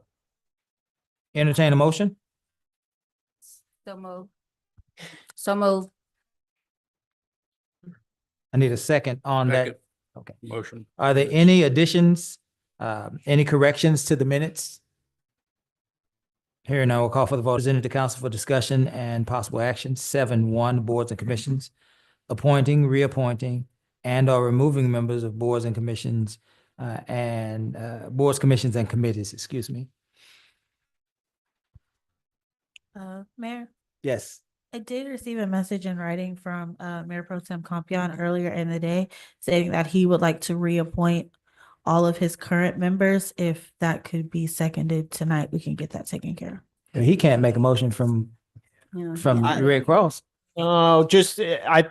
entertain a motion. So move. So move. I need a second on that. Second. Okay. Motion. Are there any additions, any corrections to the minutes? Here now, we'll call for the vote. Presented to council for discussion and possible action. 7.1, boards and commissions, appointing, reappointing, and or removing members of boards and commissions, boards, commissions, and committees, excuse me. Mayor, Yes. I did receive a message in writing from Mayor Pro Tem Compion earlier in the day stating that he would like to reappoint all of his current members. If that could be seconded tonight, we can get that taken care of. He can't make a motion from Yeah. Red Cross. Oh,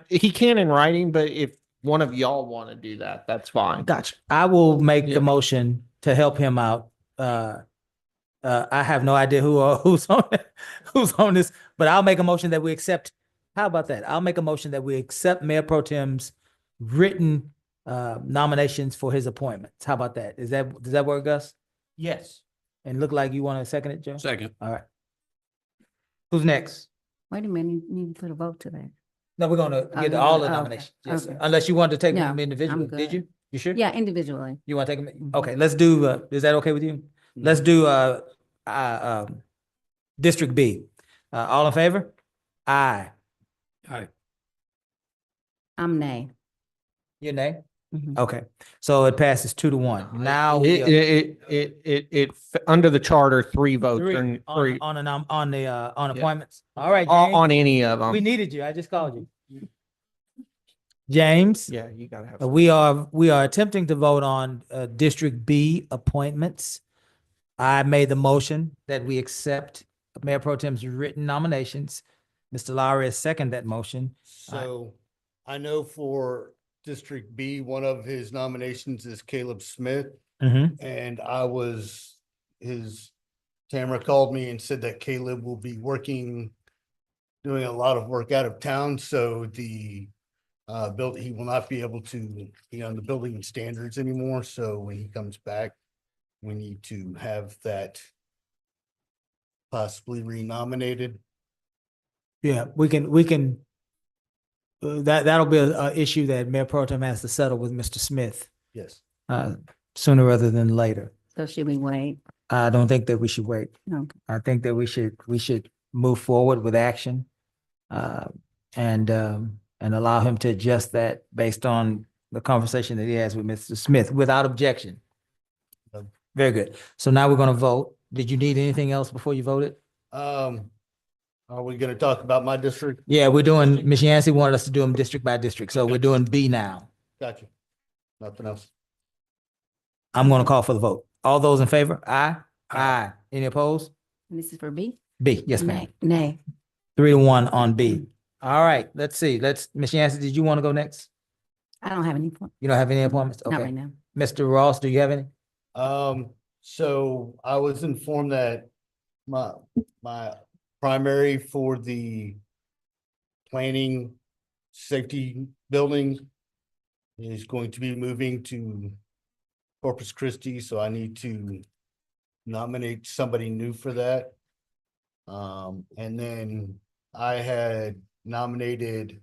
he can in writing, but if one of y'all want to do that, that's fine. Gotcha. I will make Yeah. the motion to help him out. I have no idea who's on this, but I'll make a motion that we accept. How about that? I'll make a motion that we accept Mayor Pro Tem's written nominations for his appointments. How about that? Does that work, Gus? Yes. And look like you want to second it, Joe? Second. All right. Who's next? Wait a minute, you need to put a vote to that. No, we're gonna Oh, get no, all no, the okay, nominations. Yes, sir. okay. Unless you want to take No, them individually. I'm Did good. you? You sure? Yeah, individually. You want to take them? Okay, let's do, is that okay with you? Let's do, District B. All in favor? Aye. Aye. I'm nay. Your nay? Mhm. Okay, so it passes 2-1. Now we Under the charter, three votes. three Three on appointments. All right, James. on any of them. We needed you. I just called you. James? Yeah, you gotta have. We are attempting to vote on District B appointments. I made the motion that we accept Mayor Pro Tem's written nominations. Mr. Lowry has seconded that motion. So I know for District B, one of his nominations is Caleb Smith. And Tamara called me and said that Caleb will be doing a lot of work out of town. So he will not be able to be on the building standards anymore. So when he comes back, we need to have that possibly renominated. Yeah, we can, that'll be a issue that Mayor Pro Tem has to settle with Mr. Smith. Yes. Sooner rather than later. So should we wait? I don't think that we should wait. Okay. I think that we should move forward with action, and allow him to adjust that based on the conversation that he has with Mr. Smith without objection. Very good. So now we're going to vote. Did you need anything else before you voted? Are we gonna talk about my district? Yeah, we're doing, Ms. Yancey wanted us to do them district by district, so we're doing B now. Gotcha. Nothing else. I'm gonna call for the vote. All those in favor? Aye? Aye. Any opposed? And this is for B? B, yes, ma'am. Nay. 3-1 on B. All right, let's see. Ms. Yancey, did you want to go next? I don't have any point. You don't have any appointments? Not Okay. right now. Mr. Ross, do you have any? So I was informed that my primary for the planning safety building is going to be moving to Corpus Christi, so I need to nominate somebody new for that. And then I had nominated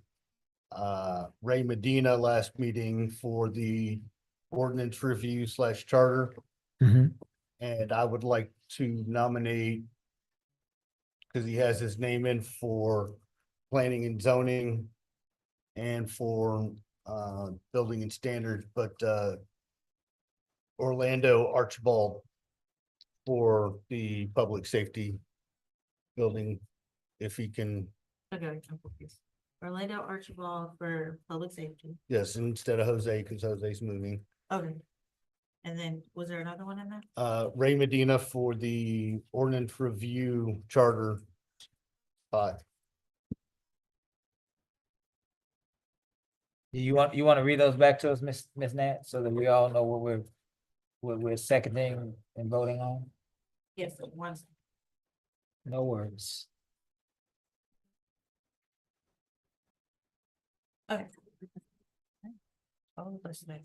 Ray Medina last meeting for the ordinance review / charter. And I would like to nominate, because he has his name in, for planning and zoning and for building and standards, but Orlando Archibald for the public safety building, if he can, Okay, I'm confused. Orlando Archibald for public safety. yes, instead of Jose, because Jose's moving. Okay. And then was there another one in there? Ray Medina for the ordinance review charter. You want to read those back to us, Ms. Nat, so that we all know what we're seconding and voting on? Yes, one. No worries. Okay. Oh, that's nice.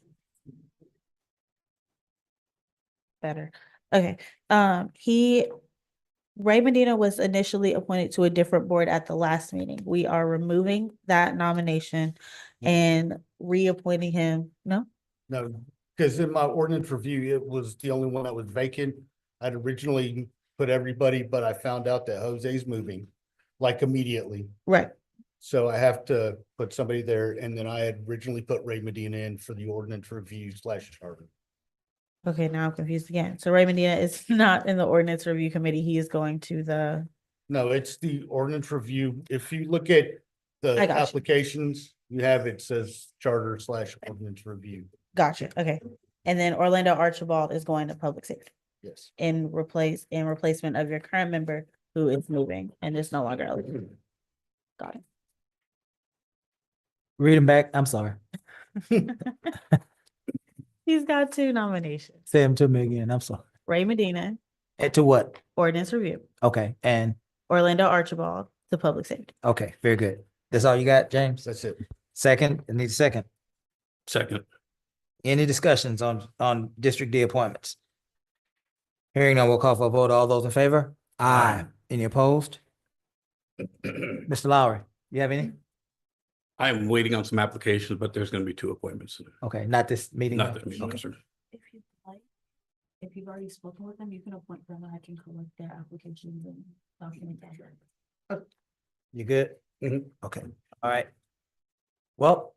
Better. Okay. Ray Medina was initially appointed to a different board at the last meeting. We are removing that nomination and reappointing him. No? No, because in my ordinance review, it was the only one that was vacant. I'd originally put everybody, but I found out that Jose's moving like immediately. Right. So I have to put somebody there, and then I had originally put Ray Medina in for the ordinance review / charter. Okay, now I'm confused again. So Ray Medina is not in the ordinance review committee. He is going to the, No, it's the ordinance review. If you look at the I got you. applications, you have, it says charter / ordinance review. gotcha. Okay. And then Orlando Archibald is going to public safety Yes. in replacement of your current member who is moving and is no longer eligible. Got it. Read them back. I'm sorry. He's got 2 nominations. Say them to me again. I'm sorry. Ray Medina, And to what? ordinance review. Okay, and, Orlando Archibald to public safety. okay, very good. That's all you got, James? That's it. Second, it needs a second. Second. Any discussions on District D appointments? Hearing none, we'll call for a vote. All those in favor? Aye. Any opposed? Mr. Lowry, you have any? I'm waiting on some applications, but there's gonna be 2 appointments. Okay, not this meeting? Not this meeting, Okay. sir. If you'd like, if you've already spoken with them, you can appoint them and I can collect their applications and documentation. You good? Okay, all right. Well,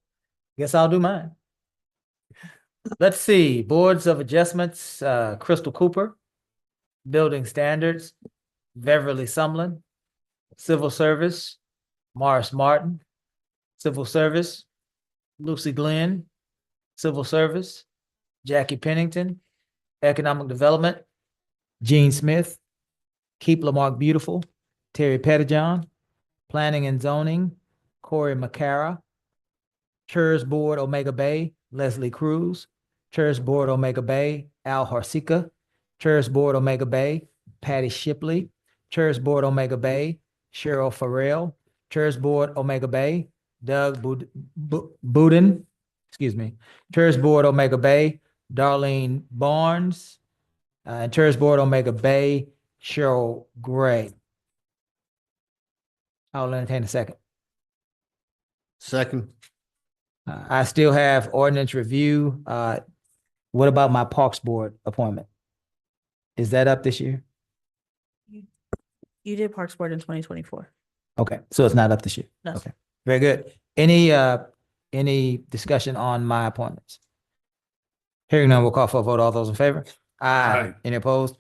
guess I'll do mine. Let's see, Boards of Adjustments, Crystal Cooper, Building Standards, Beverly Sumlin, Civil Service, Morris Martin, Civil Service, Lucy Glenn, Civil Service, Jackie Pennington, Economic Development, Gene Smith, Keep Lamarck Beautiful, Terry Pettijohn, Planning and Zoning, Corey McCara, Chairs Board Omega Bay, Leslie Cruz, Chairs Board Omega Bay, Al Harsika, Chairs Board Omega Bay, Patty Shipley, Chairs Board Omega Bay, Cheryl Farrell, Chairs Board Omega Bay, Doug Budin, excuse me, Chairs Board Omega Bay, Darlene Barnes, and Chairs Board Omega Bay, Cheryl Gray. I'll entertain a second. Second. I still have ordinance review. What about my Parks Board appointment? Is that up this year? You did Parks Board in 2024. Okay, so it's not up this year. No. Okay, very good. Any discussion on my appointments? Hearing none, we'll call for a vote. All those in favor? Aye. Any opposed?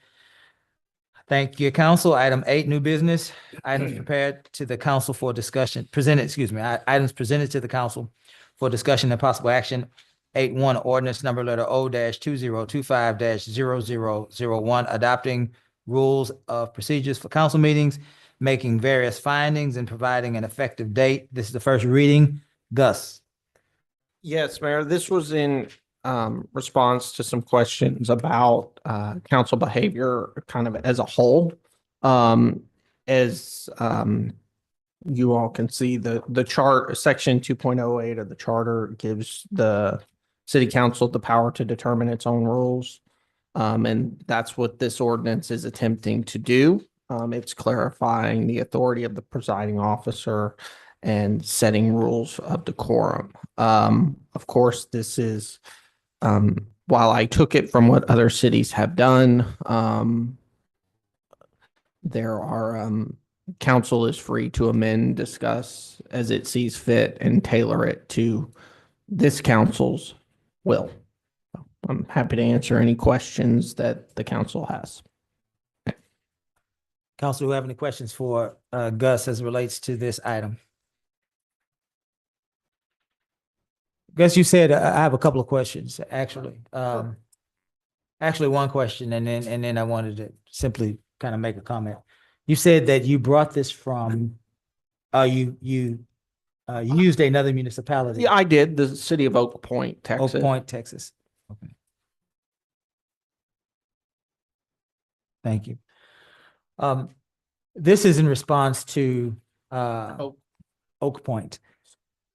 Thank you, council. Item 8, new business. Items prepared to the council for discussion, items presented to the council for discussion and possible action. 8.1, ordinance number letter O-2025-0001, adopting rules of procedures for council meetings, making various findings and providing an effective date. This is the first reading. Gus. Yes, Mayor, this was in response to some questions about council behavior kind of as a whole. As you all can see, the chart, section 2.08 of the charter gives the city council the power to determine its own rules. And that's what this ordinance is attempting to do. It's clarifying the authority of the presiding officer and setting rules of decorum. Of course, this is, while I took it from what other cities have done, there are, council is free to amend, discuss as it sees fit, and tailor it to this council's will. I'm happy to answer any questions that the council has. Council, who have any questions for Gus as it relates to this item? Gus, you said, I have a couple of questions, actually. Actually, one question, and then I wanted to simply kind of make a comment. You said that you brought this from, you used another municipality. Yeah, I did. The city of Oak Point, Texas. Oak Point, Texas. Okay. Thank you. This is in response to Oak Point.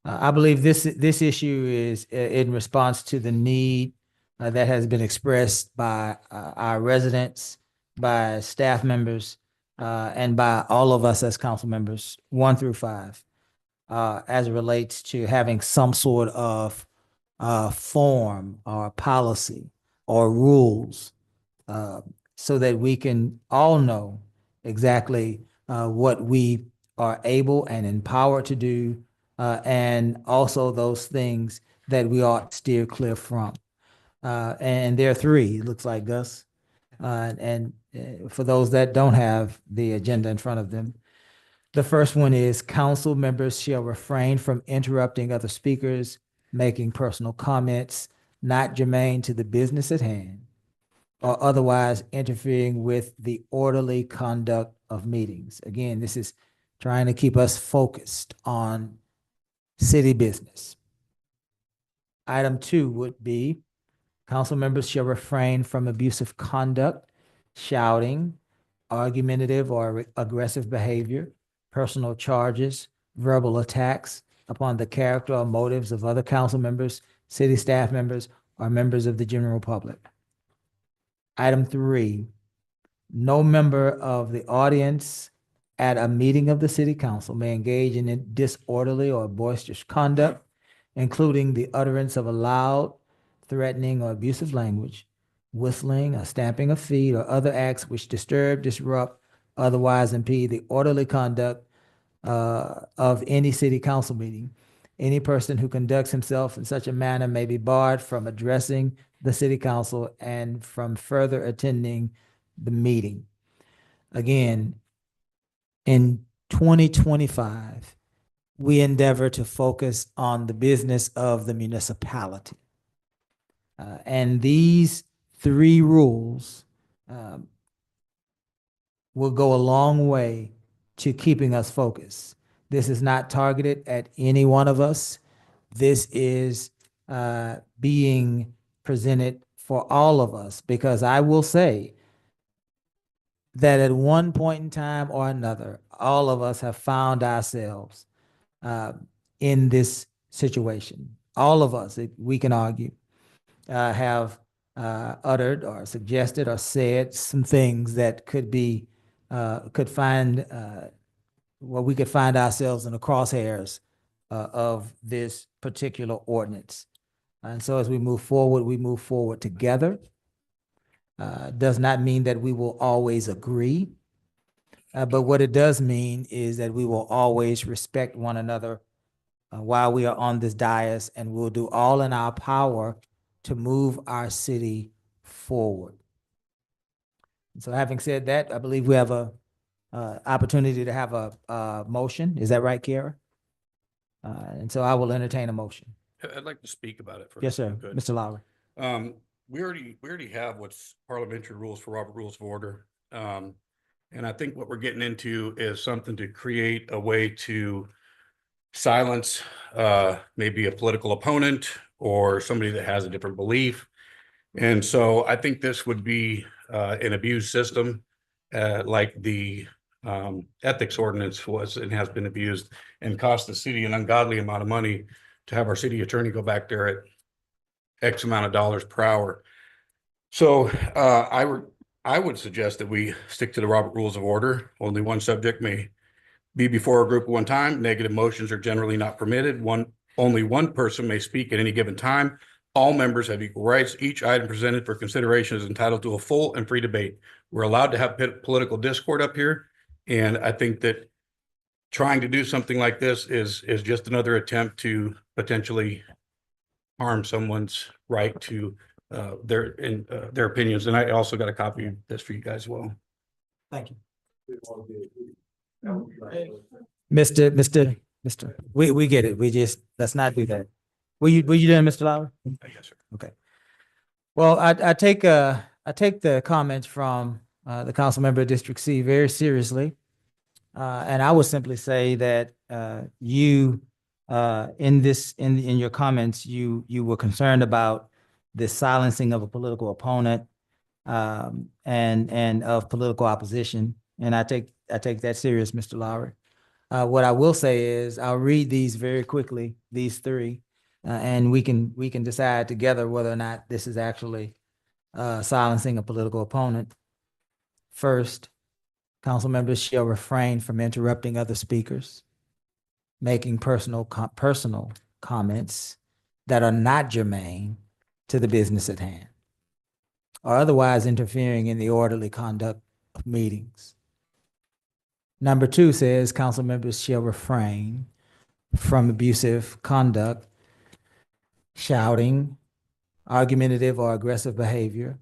I believe this issue is in response to the need that has been expressed by our residents, by staff members, and by all of us as council members, 1 through 5, as it relates to having some sort of form or policy or rules, so that we can all know exactly what we are able and empowered to do, and also those things that we ought to steer clear from. And there are 3, it looks like, Gus. And for those that don't have the agenda in front of them, the first one is council members shall refrain from interrupting other speakers, making personal comments not germane to the business at hand, or otherwise interfering with the orderly conduct of meetings. Again, this is trying to keep us focused on city business. Item 2 would be council members shall refrain from abusive conduct, shouting, argumentative or aggressive behavior, personal charges, verbal attacks upon the character or motives of other council members, city staff members, or members of the general public. Item 3, no member of the audience at a meeting of the city council may engage in disorderly or boisterous conduct, including the utterance of a loud, threatening, or abusive language, whistling, or stamping of feet, or other acts which disturb, disrupt, otherwise impede the orderly conduct of any city council meeting. Any person who conducts himself in such a manner may be barred from addressing the city council and from further attending the meeting. Again, in 2025, we endeavor to focus on the business of the municipality. And these 3 rules will go a long way to keeping us focused. This is not targeted at any one of us. This is being presented for all of us, because I will say that at one point in time or another, all of us have found ourselves in this situation. All of us, we can argue, have uttered or suggested or said some things that could be, we could find ourselves in the crosshairs of this particular ordinance. And so as we move forward together. Does not mean that we will always agree. But what it does mean is that we will always respect one another while we are on this dais, and we'll do all in our power to move our city forward. So having said that, I believe we have a opportunity to have a motion. Is that right, Kara? And so I will entertain a motion. I'd like to speak about it. Yes, sir. Good. Mr. Lowry. We already have what's parliamentary rules for Robert Rules of Order. And I think what we're getting into is something to create a way to silence maybe a political opponent or somebody that has a different belief. And so I think this would be an abused system, like the ethics ordinance was and has been abused, and cost the city an ungodly amount of money to have our city attorney go back there at X amount of dollars per hour. So I would suggest that we stick to the Robert Rules of Order. Only one subject may be before a group at one time. Negative motions are generally not permitted. Only one person may speak at any given time. All members have equal rights. Each item presented for consideration is entitled to a full and free debate. We're allowed to have political discord up here. And I think that trying to do something like this is just another attempt to potentially harm someone's right to their opinions. And I also got a copy of this for you guys as well. Thank you. Mr. We get it. We just, let's not do that. Were you done, Mr. Lowry? Yes, sir. Okay. Well, I take the comments from the council member of District C very seriously. And I would simply say that you in your comments, you were concerned about the silencing of a political opponent and of political opposition. And I take that serious, Mr. Lowry. What I will say is I'll read these very quickly, these three, and we can decide together whether or not this is actually silencing a political opponent. First, council members shall refrain from interrupting other speakers, making personal comments that are not germane to the business at hand, or otherwise interfering in the orderly conduct of meetings. Number 2 says council members shall refrain from abusive conduct, shouting, argumentative or aggressive behavior,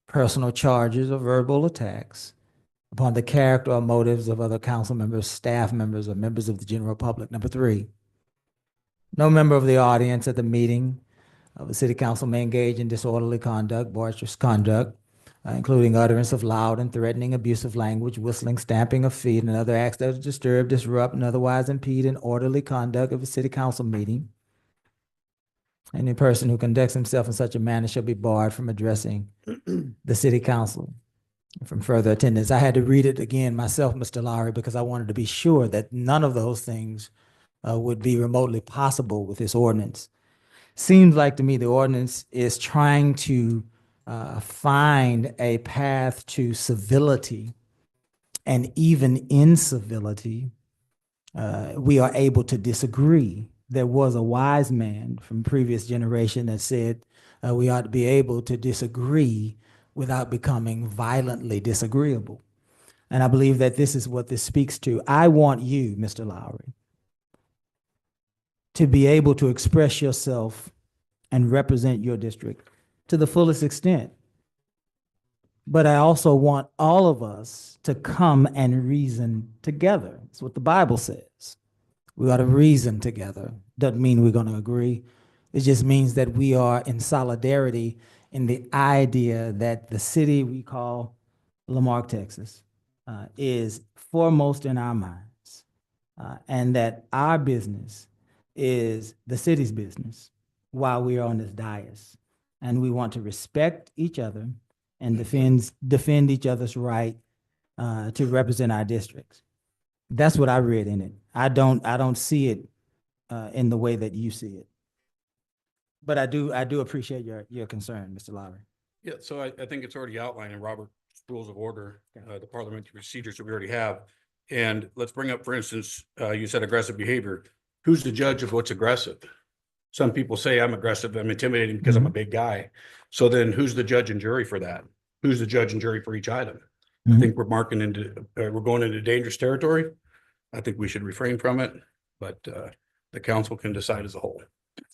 personal charges or verbal attacks upon the character or motives of other council members, staff members, or members of the general public. Number 3, no member of the audience at the meeting of the city council may engage in disorderly conduct, boisterous conduct, including utterance of loud and threatening abusive language, whistling, stamping of feet, and other acts that disturb, disrupt, and otherwise impede an orderly conduct of a city council meeting. Any person who conducts himself in such a manner shall be barred from addressing the city council from further attendance. I had to read it again myself, Mr. Lowry, because I wanted to be sure that none of those things would be remotely possible with this ordinance. Seems like to me the ordinance is trying to find a path to civility, and even in civility, we are able to disagree. There was a wise man from previous generation that said we ought to be able to disagree without becoming violently disagreeable. And I believe that this is what this speaks to. I want you, Mr. Lowry, to be able to express yourself and represent your district to the fullest extent. But I also want all of us to come and reason together. That's what the Bible says. We ought to reason together. Doesn't mean we're going to agree. It just means that we are in solidarity in the idea that the city we call Lamarque, Texas, is foremost in our minds, and that our business is the city's business while we are on this dais. And we want to respect each other and defend each other's right to represent our districts. That's what I read in it. I don't see it in the way that you see it. But I do appreciate your concern, Mr. Lowry. Yeah, so I think it's already outlined in Robert's Rules of Order, the parliamentary procedures that we already have. And let's bring up, for instance, you said aggressive behavior. Who's the judge of what's aggressive? Some people say I'm aggressive, I'm intimidating because I'm a big guy. So then who's the judge and jury for that? Who's the judge and jury for each item? I think we're going into dangerous territory. I think we should refrain from it, but the council can decide as a whole.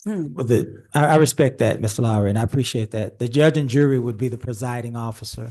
Well, I respect that, Mr. Lowry, and I appreciate that. The judge and jury would be the presiding officer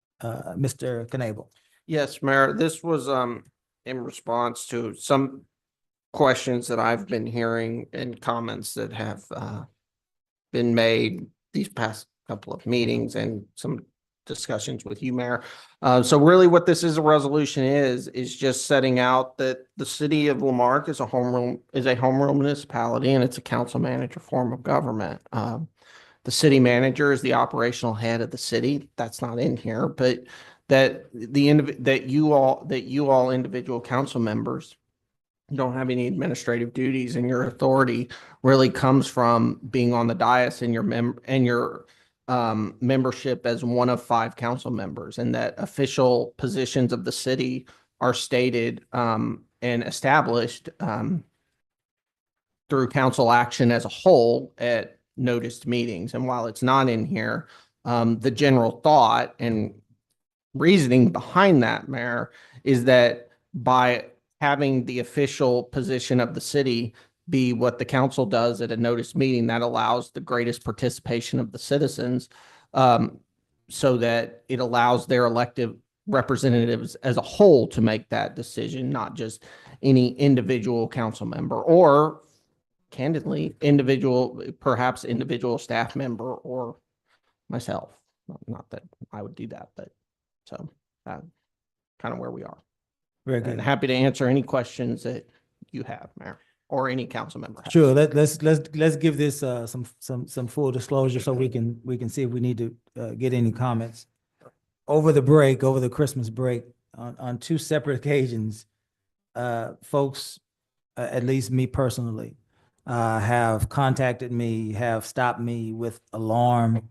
Mr. Knable. Yes, Mayor, this was in response to some questions that I've been hearing and comments that have been made these past couple of meetings and some discussions with you, Mayor. So really what this is a resolution is just setting out that the city of Lamarck is a home rule municipality, and it's a council manager form of government. The city manager is the operational head of the city. That's not in here, but that you all individual council members don't have any administrative duties, and your authority really comes from being on the dais and your membership as one of 5 council members, and that official positions of the city are stated and established through council action as a whole at noticed meetings. And while it's not in here, the general thought and reasoning behind that, Mayor, is that by having the official position of the city be what the council does at a noticed meeting, that allows the greatest participation of the citizens, so that it allows their elected representatives as a whole to make that decision, not just any individual council member or candidly perhaps individual staff member or myself. Not that I would do that, but so kind of where we are. Very good. And happy to answer any questions that you have, Mayor, or any council member has. Sure. Let's give this some full disclosure so we can see if we need to get any comments. Over the Christmas break, on 2 separate occasions, folks, at least me personally, have contacted me, have stopped me with alarm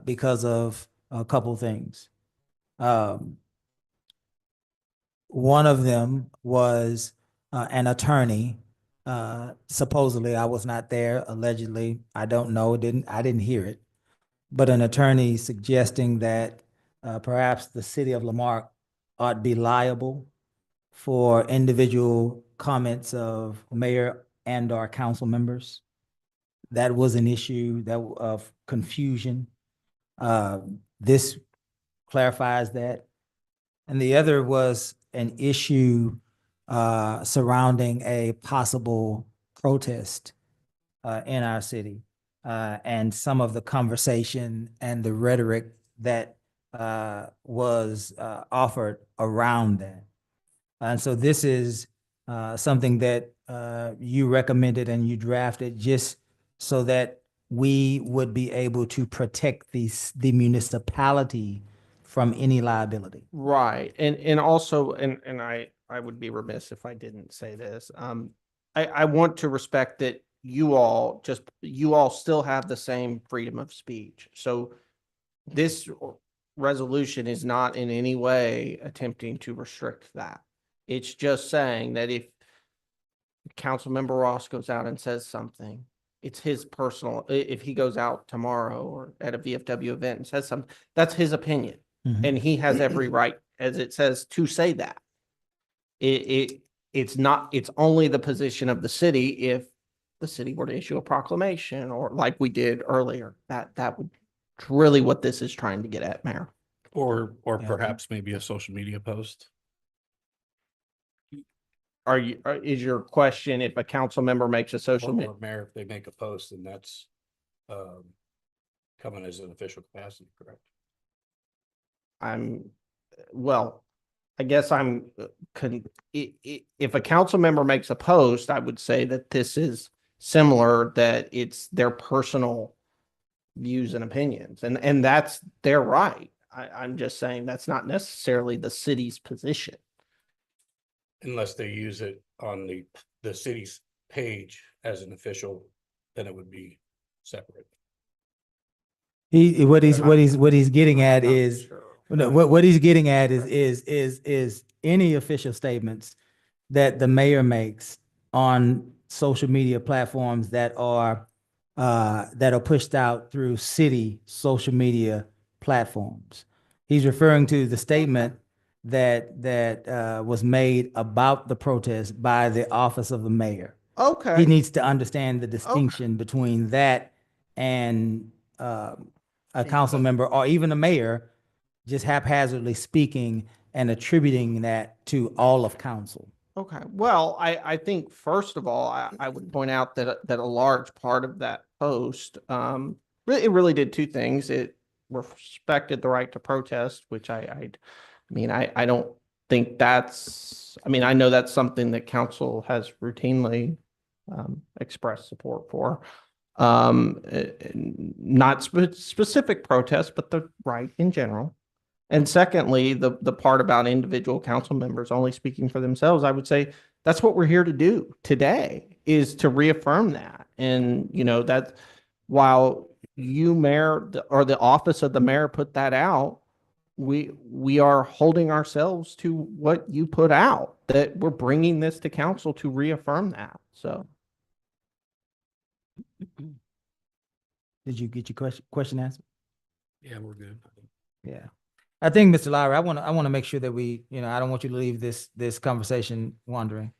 because of a couple things. One of them was an attorney. Supposedly, I was not there. Allegedly, I don't know. I didn't hear it. But an attorney suggesting that perhaps the city of Lamarck ought be liable for individual comments of mayor and or council members. That was an issue of confusion. This clarifies that. And the other was an issue surrounding a possible protest in our city, and some of the conversation and the rhetoric that was offered around that. And so this is something that you recommended and you drafted just so that we would be able to protect the municipality from any liability. Right. And also, and I would be remiss if I didn't say this. I want to respect that you all still have the same freedom of speech. So this resolution is not in any way attempting to restrict that. It's just saying that if Councilmember Ross goes out and says something, it's his personal, if he goes out tomorrow or at a VFW event and says something, that's his opinion. Mhm. And he has every right, as it says, to say that. It's only the position of the city if the city were to issue a proclamation or like we did earlier. That would really what this is trying to get at, Mayor. Or perhaps maybe a social media post. Is your question if a council member makes a social media? Or mayor, if they make a post, and that's coming as an official capacity, correct? I guess if a council member makes a post, I would say that this is similar, that it's their personal views and opinions, and that's their right. I'm just saying that's not necessarily the city's position. Unless they use it on the city's page as an official, then it would be separate. What he's getting at is what he's getting at is any official statements that the mayor makes on social media platforms that are pushed out through city social media platforms. He's referring to the statement that was made about the protest by the office of the mayor. Okay. He needs to understand the distinction between that and a council member or even a mayor just haphazardly speaking and attributing that to all of council. Okay, well, I think first of all, I would point out that a large part of that post, it really did two things. It respected the right to protest, which I mean, I don't think that's, I mean, I know that's something that council has routinely expressed support for. Not specific protests, but the right in general. And secondly, the part about individual council members only speaking for themselves, I would say that's what we're here to do today, is to reaffirm that. And, you know, that while you, mayor, or the office of the mayor put that out, we are holding ourselves to what you put out, that we're bringing this to council to reaffirm that. So. Did you get your question answered? Yeah, we're good. Yeah. I think, Mr. Lowry, I want to make sure that we, you know, I don't want you to leave this conversation wandering.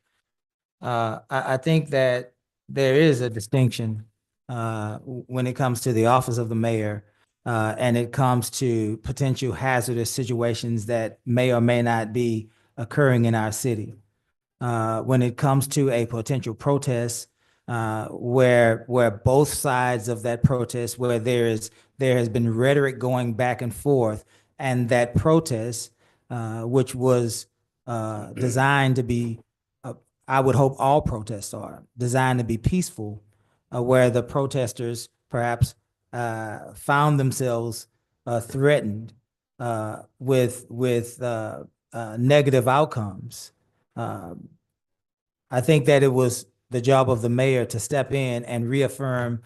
I think that there is a distinction when it comes to the office of the mayor and it comes to potential hazardous situations that may or may not be occurring in our city. When it comes to a potential protest, where both sides of that protest, where there has been rhetoric going back and forth, and that protest, which was designed to be, I would hope all protests are designed to be peaceful, where the protesters perhaps found themselves threatened with negative outcomes. I think that it was the job of the mayor to step in and reaffirm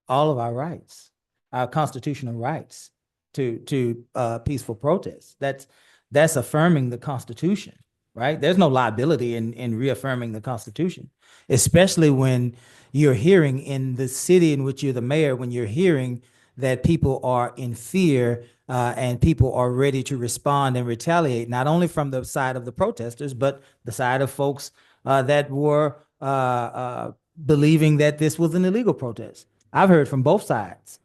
all of our rights, our constitutional rights to peaceful protests. That's affirming the Constitution, right? There's no liability in reaffirming the Constitution, especially when you're hearing in the city in which you're the mayor, when you're hearing that people are in fear and people are ready to respond and retaliate, not only from the side of the protesters, but the side of folks that were believing that this was an illegal protest. I've heard from both sides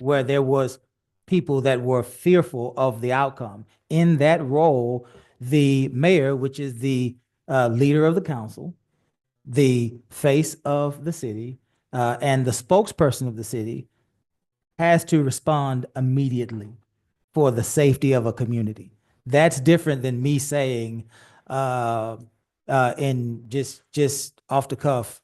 where there was people that were fearful of the outcome. In that role, the mayor, which is the leader of the council, the face of the city, and the spokesperson of the city, has to respond immediately for the safety of a community. That's different than me saying, in just off the cuff,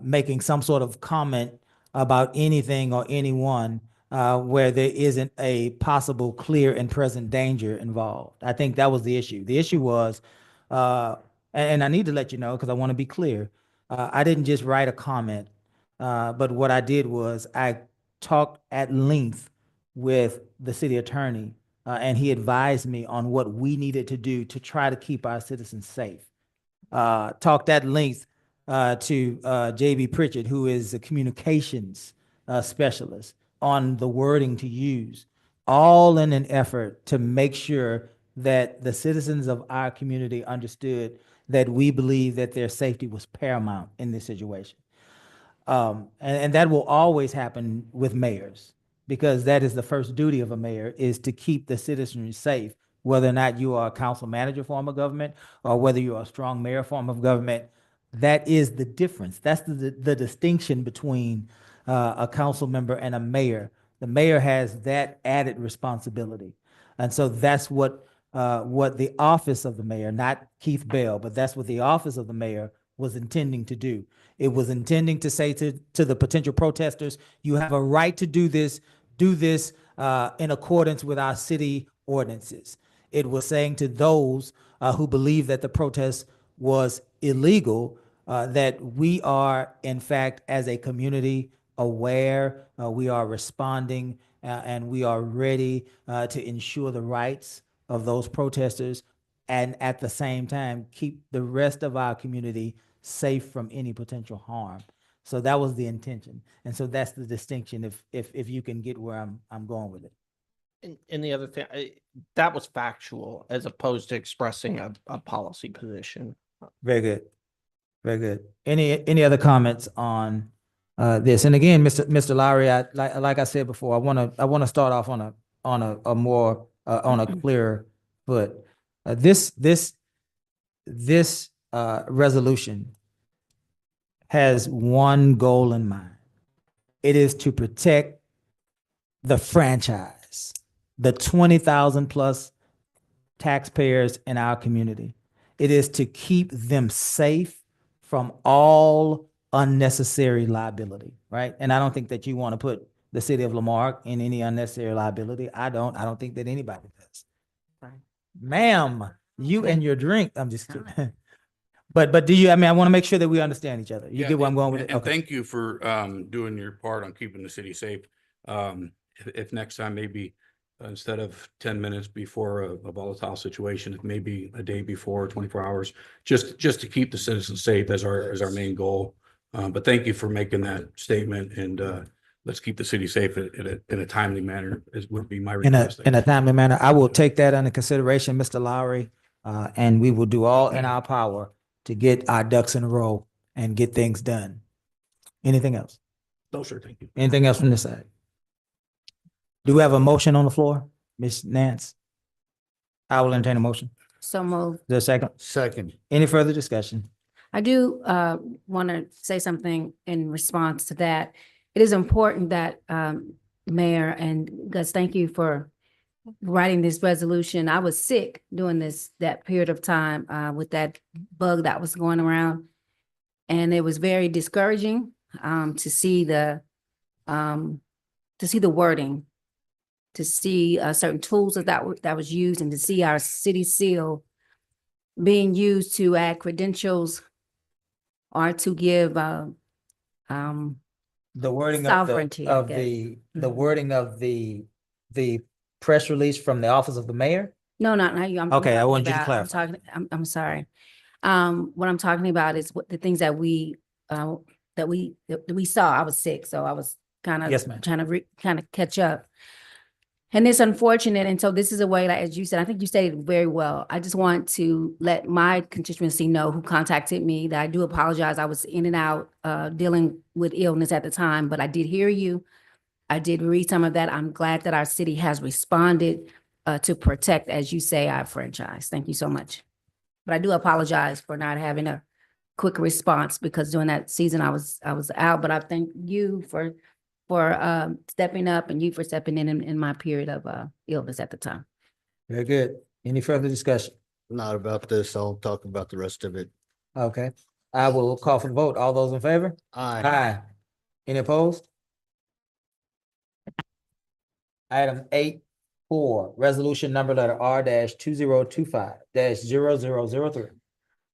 making some sort of comment about anything or anyone where there isn't a possible clear and present danger involved. I think that was the issue. The issue was, and I need to let you know because I want to be clear, I didn't just write a comment, but what I did was I talked at length with the city attorney, and he advised me on what we needed to do to try to keep our citizens safe. Talked at length to JB Pritchard, who is a communications specialist, on the wording to use, all in an effort to make sure that the citizens of our community understood that we believe that their safety was paramount in this situation. And that will always happen with mayors, because that is the first duty of a mayor, is to keep the citizenry safe, whether or not you are a council manager form of government or whether you're a strong mayor form of government. That is the difference. That's the distinction between a council member and a mayor. The mayor has that added responsibility. And so that's what the office of the mayor, not Keith Bell, but that's what the office of the mayor was intending to do. It was intending to say to the potential protesters, you have a right to do this in accordance with our city ordinances. It was saying to those who believe that the protest was illegal, that we are, in fact, as a community, aware, we are responding, and we are ready to ensure the rights of those protesters, and at the same time, keep the rest of our community safe from any potential harm. So that was the intention. And so that's the distinction, if you can get where I'm going with it. And the other thing, that was factual as opposed to expressing a policy position. Very good. Very good. Any other comments on this? And again, Mr. Lowry, like I said before, I want to start off on on a more, on a clearer foot. This resolution has one goal in mind. It is to protect the franchise, the 20,000 plus taxpayers in our community. It is to keep them safe from all unnecessary liability, right? And I don't think that you want to put the city of Lamarck in any unnecessary liability. I don't think that anybody does. Right. Ma'am, you and your drink, I'm just kidding. But do you, I mean, I want to make sure that we understand each other. You Yeah, get where I'm going with it? And Okay. thank you for doing your part on keeping the city safe. If next time, maybe instead of 10 minutes before a volatile situation, it may be a day before, 24 hours, just to keep the citizens safe as our main goal. But thank you for making that statement, and let's keep the city safe in a timely manner, as would be my request. In a timely manner. I will take that under consideration, Mr. Lowry, and we will do all in our power to get our ducks in a row and get things done. Anything else? No, sure, thank you. Anything else from this side? Do we have a motion on the floor, Ms. Nance? I will entertain a motion. So moved. Is there a second? Second. Any further discussion? I do want to say something in response to that. It is important that Mayor and Gus, thank you for writing this resolution. I was sick during that period of time with that bug that was going around. And it was very discouraging to see the wording, to see certain tools that was used, and to see our city seal being used to add credentials or to give The wording sovereignty, I of guess. the wording of the press release from the office of the mayor? No, not you. I'm Okay, I talking wanted you to about- clarify. I'm sorry. What I'm talking about is the things that we saw. I was sick, so I was kind of Yes, ma'am. trying to kind of catch up. And it's unfortunate. And so this is a way, like, as you said, I think you stated it very well. I just want to let my constituency know who contacted me that I do apologize. I was in and out dealing with illness at the time, but I did hear you. I did read some of that. I'm glad that our city has responded to protect, as you say, our franchise. Thank you so much. But I do apologize for not having a quick response, because during that season I was out. But I thank you for stepping up, and you for stepping in my period of illness at the time. Very good. Any further discussion? Not about this. I'll talk about the rest of it. Okay. I will call for the vote. All those in favor? Aye. Aye. Any opposed? Item 8.4, resolution number letter R-2025-0003.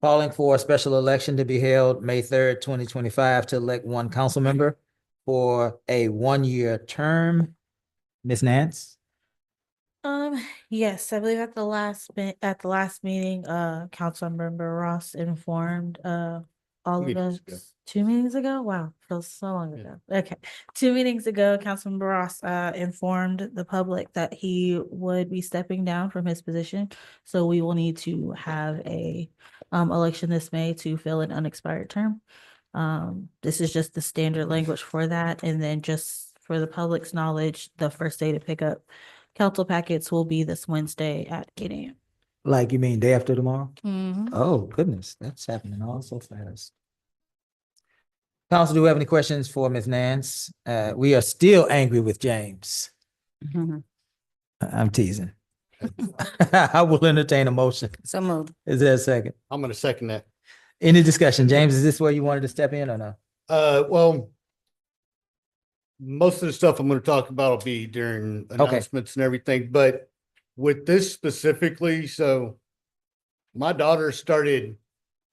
Calling for a special election to be held May 3rd, 2025, to elect one council member for a one-year term. Ms. Nance? Yes, I believe at the last meeting, Councilmember Ross informed all of Meetings us ago. 2 meetings ago. Wow, feels so long ago. Okay, 2 meetings ago, Councilmember Ross informed the public that he would be stepping down from his position. So we will need to have a election this May to fill an unexpired term. This is just the standard language for that, and then just for the public's knowledge, the first day to pick up council packets will be this Wednesday at 8 a.m. Like, you mean day after tomorrow? Mhm. Oh, goodness, that's happening all so fast. Council, do we have any questions for Ms. Nance? We are still angry with James. I'm teasing. I will entertain a motion. So moved. Is there a second? I'm gonna second that. Any discussion? James, is this where you wanted to step in or no? Well, most of the stuff I'm gonna talk about will be during announcements and everything, but with this specifically, so my daughter started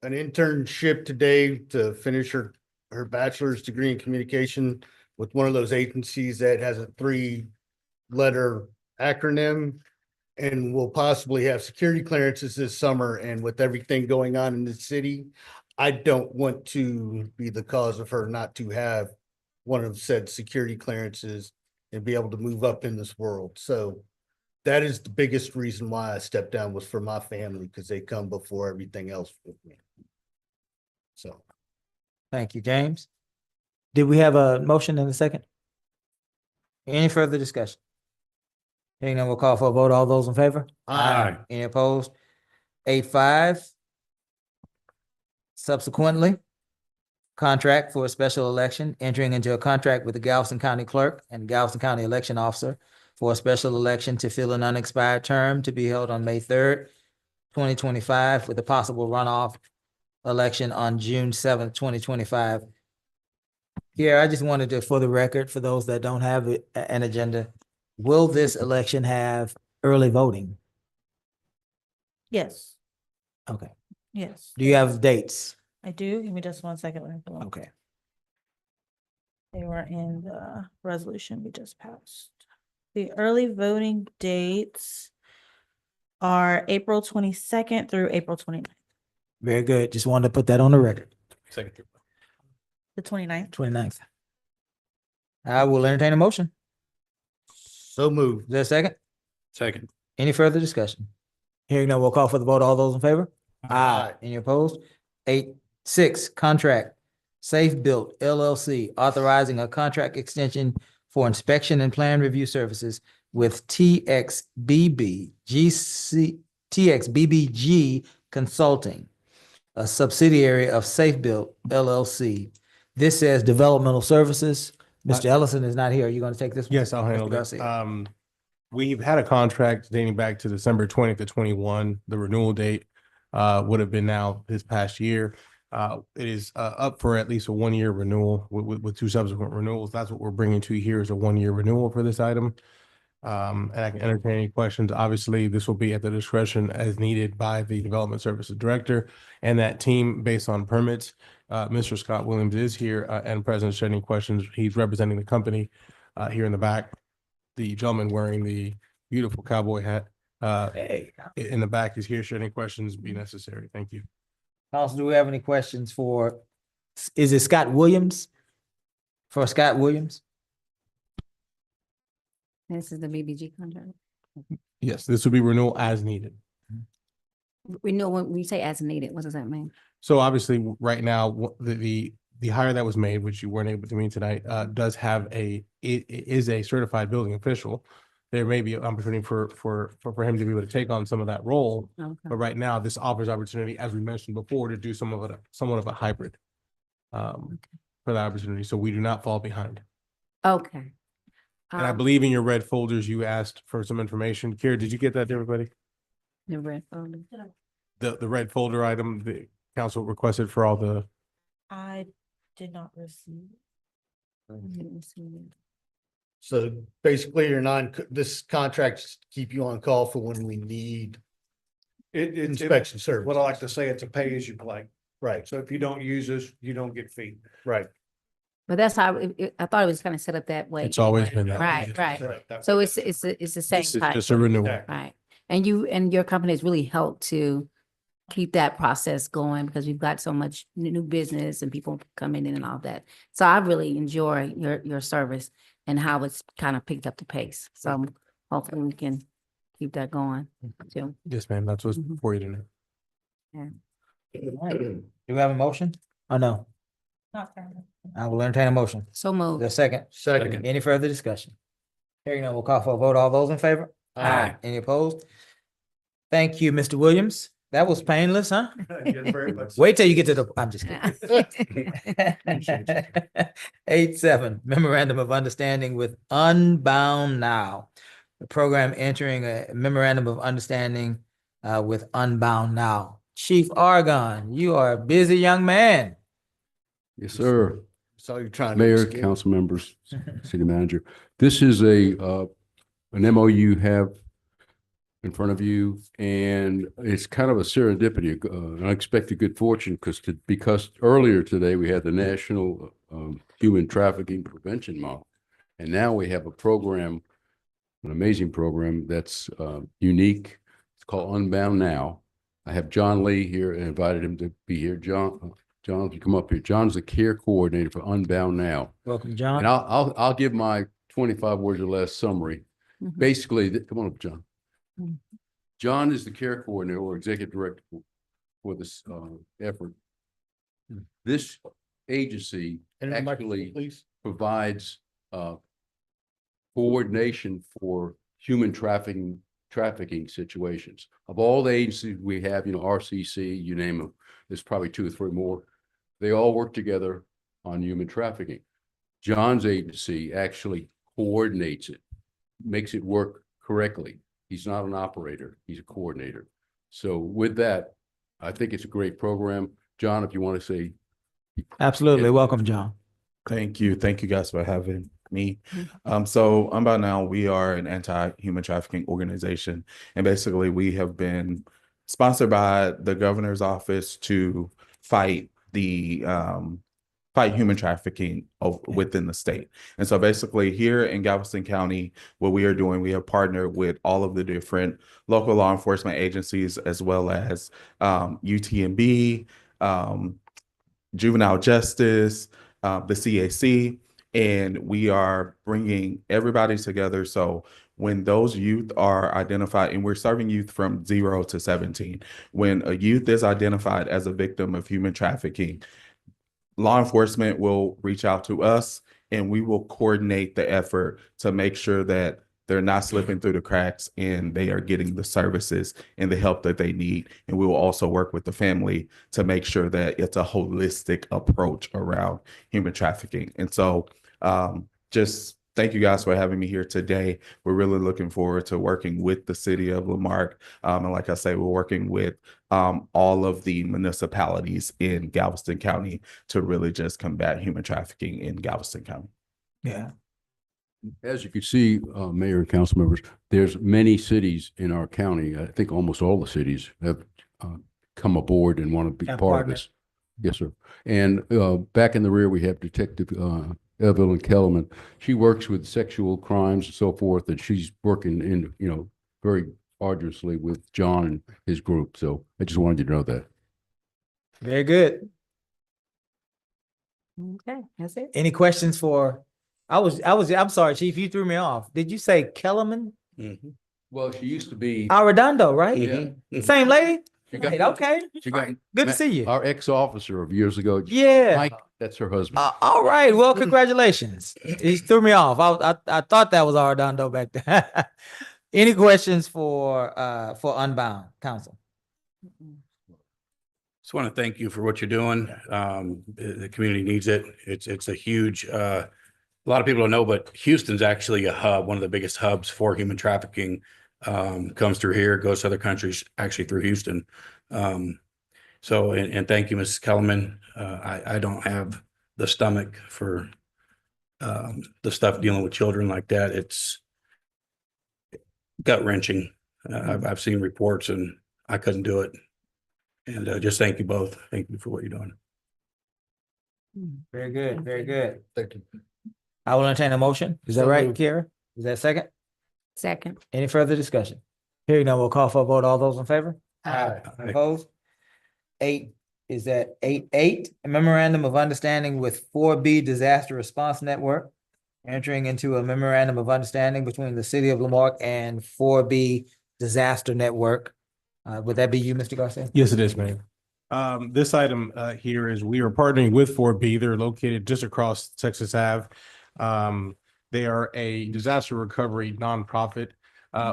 an internship today to finish her bachelor's degree in communication with one of those agencies that has a 3-letter acronym, and will possibly have security clearances this summer. And with everything going on in the city, I don't want to be the cause of her not to have one of said security clearances and be able to move up in this world. So that is the biggest reason why I stepped down, was for my family, because they come before everything else with me. So. Thank you, James. Did we have a motion in a second? Any further discussion? Hearing none, we'll call for a vote. All those in favor? Aye. Any opposed? 8-5. Subsequently, contract for a special election, entering into a contract with the Galveston County Clerk and Galveston County Election Officer for a special election to fill an unexpired term to be held on May 3rd, 2025, with a possible runoff election on June 7th, 2025. Here, I just wanted to, for the record, for those that don't have an agenda, will this election have early voting? Yes, Okay. yes. Do you have dates? I do. Give me just 1 second. Let me pull 'em. Okay. They were in the resolution we just passed. The early voting dates are April 22nd through April 29th. Very good. Just wanted to put that on the record. Second. The 29th. 29th. I will entertain a motion. So moved. Is there a second? Second. Any further discussion? Hearing none, we'll call for the vote. All those in favor? Aye. Any opposed? 8-6, contract, Safe Built LLC, authorizing a contract extension for inspection and plan review services with TXBBG Consulting, a subsidiary of Safe Built LLC. This says developmental services. Mr. Ellison is not here. Are you going to take this one? Yes, I'll handle Mr. this. Garcia. We've had a contract dating back to December 20th to 21. The renewal date would have been now this past year. It is up for at least a 1-year renewal with 2 subsequent renewals. That's what we're bringing to you here is a 1-year renewal for this item. And I can entertain any questions. Obviously, this will be at the discretion as needed by the Development Services Director and that team based on permits. Mr. Scott Williams is here and present. Should any questions, he's representing the company here in the back. The gentleman wearing the beautiful cowboy hat in the back is here. Should any questions be necessary? Thank you. Council, do we have any questions for, is it Scott Williams? For Scott Williams? This is the BBG contract. Yes, this will be renewal as needed. Renewal, when we say as needed, what does that mean? So obviously, right now, the hire that was made, which you weren't able to meet tonight, does have it is a certified building official. There may be an opportunity for him to be able to take on some of that role. Okay. But right now, this offers opportunity, as we mentioned before, to do somewhat of a hybrid for the opportunity. So we do not fall behind. Okay. And I believe in your red folders, you asked for some information. Kira, did you get that to everybody? The red folder. The red folder item the council requested for all the. I did not receive. So basically this contracts keep you on call for when we need inspection service. What I like to say, it's a pay as you play. Right, So if you don't use us, you don't get fee. right. But that's how, I thought it was kind of set up that way. It's always been that. Right, right. So it's the same This is type. just a renewal. Right. And you and your company has really helped to keep that process going because we've got so much new business and people coming in and all that. So I really enjoy your service and how it's kind of picked up the pace. So hopefully we can keep that going too. Yes, ma'am. That's what's for you tonight. Do we have a motion? Oh, no. Not currently. I will entertain a motion. So moved. The second. Second. Any further discussion? Hearing none, we'll call for a vote. All those in favor? Aye. Any opposed? Thank you, Mr. Williams. That was painless, huh? Wait till you get to the, I'm just kidding. 8-7, memorandum of understanding with Unbound Now. The program entering a memorandum of understanding with Unbound Now. Chief Argon, you are a busy young man. Yes, sir. So you're trying to. Mayor, escape. council members, city manager. This is an MOU you have in front of you, and it's kind of a serendipity, unexpected good fortune, because earlier today we had the National Human Trafficking Prevention Month, and now we have a program, an amazing program that's unique. It's called Unbound Now. I have John Lee here and invited him to be here. John, if you come up here. John's the care coordinator for Unbound Now. Welcome, John. And I'll give my 25 words or less summary. Basically, come on up, John. John is the care coordinator or executive director for this effort. This agency actually provides coordination for human trafficking situations. Of all the agencies we have, RCC, you name them, there's probably 2 or 3 more. They all work together on human trafficking. John's agency actually coordinates it, makes it work correctly. He's not an operator, he's a coordinator. So with that, I think it's a great program. John, if you want to say. Absolutely. Welcome, John. Thank you. Thank you guys for having me. So Unbound Now, we are an anti-human trafficking organization. And basically we have been sponsored by the governor's office to fight human trafficking within the state. And so basically here in Galveston County, what we are doing, we have partnered with all of the different local law enforcement agencies, as well as UTMB, juvenile justice, the CAC, and we are bringing everybody together. So when those youth are identified, and we're serving youth from 0 to 17, when a youth is identified as a victim of human trafficking, law enforcement will reach out to us and we will coordinate the effort to make sure that they're not slipping through the cracks and they are getting the services and the help that they need. And we will also work with the family to make sure that it's a holistic approach around human trafficking. And so just thank you guys for having me here today. We're really looking forward to working with the city of Lamarck. And like I say, we're working with all of the municipalities in Galveston County to really just combat human trafficking in Galveston County. Yeah. As you can see, Mayor and council members, there's many cities in our county. I think almost all the cities have come aboard and want to be part of this. Yes, sir. And back in the rear, we have Detective Evelyn Kellerman. She works with sexual crimes and so forth, and she's working in, very arduously with John and his group. So I just wanted you to know that. Very good. Okay, that's it. Any questions for, I'm sorry, Chief, you threw me off. Did you say Kellerman? Well, she used to be. Arredondo, right? Yeah. Same lady? She got- Right, okay. She got Good to see you. Our ex-officer of years ago. Yeah. Mike, that's her husband. All right. Well, congratulations. He threw me off. I thought that was Arredondo back there. Any questions for Unbound Council? Just want to thank you for what you're doing. The community needs it. It's a huge, a lot of people don't know, but Houston's actually a hub, one of the biggest hubs for human trafficking. Comes through here, goes to other countries, actually through Houston. So thank you, Mrs. Kellerman. I don't have the stomach for the stuff dealing with children like that. It's gut wrenching. I've seen reports and I couldn't do it. And just thank you both. Thank you for what you're doing. Very good. Very good. Thank you. I will entertain a motion. Is that So right, moved. Kara? Is that second? Second. Any further discussion? Hearing none, we'll call for a vote. All those in favor? Aye. Opposed? 8, is that 8-8? A memorandum of understanding with 4B Disaster Response Network. Entering into a memorandum of understanding between the city of Lamarck and 4B Disaster Network. Would that be you, Mr. Garcia? Yes, it is, Mayor. This item here is we are partnering with 4B. They're located just across Texas Ave. They are a disaster recovery nonprofit.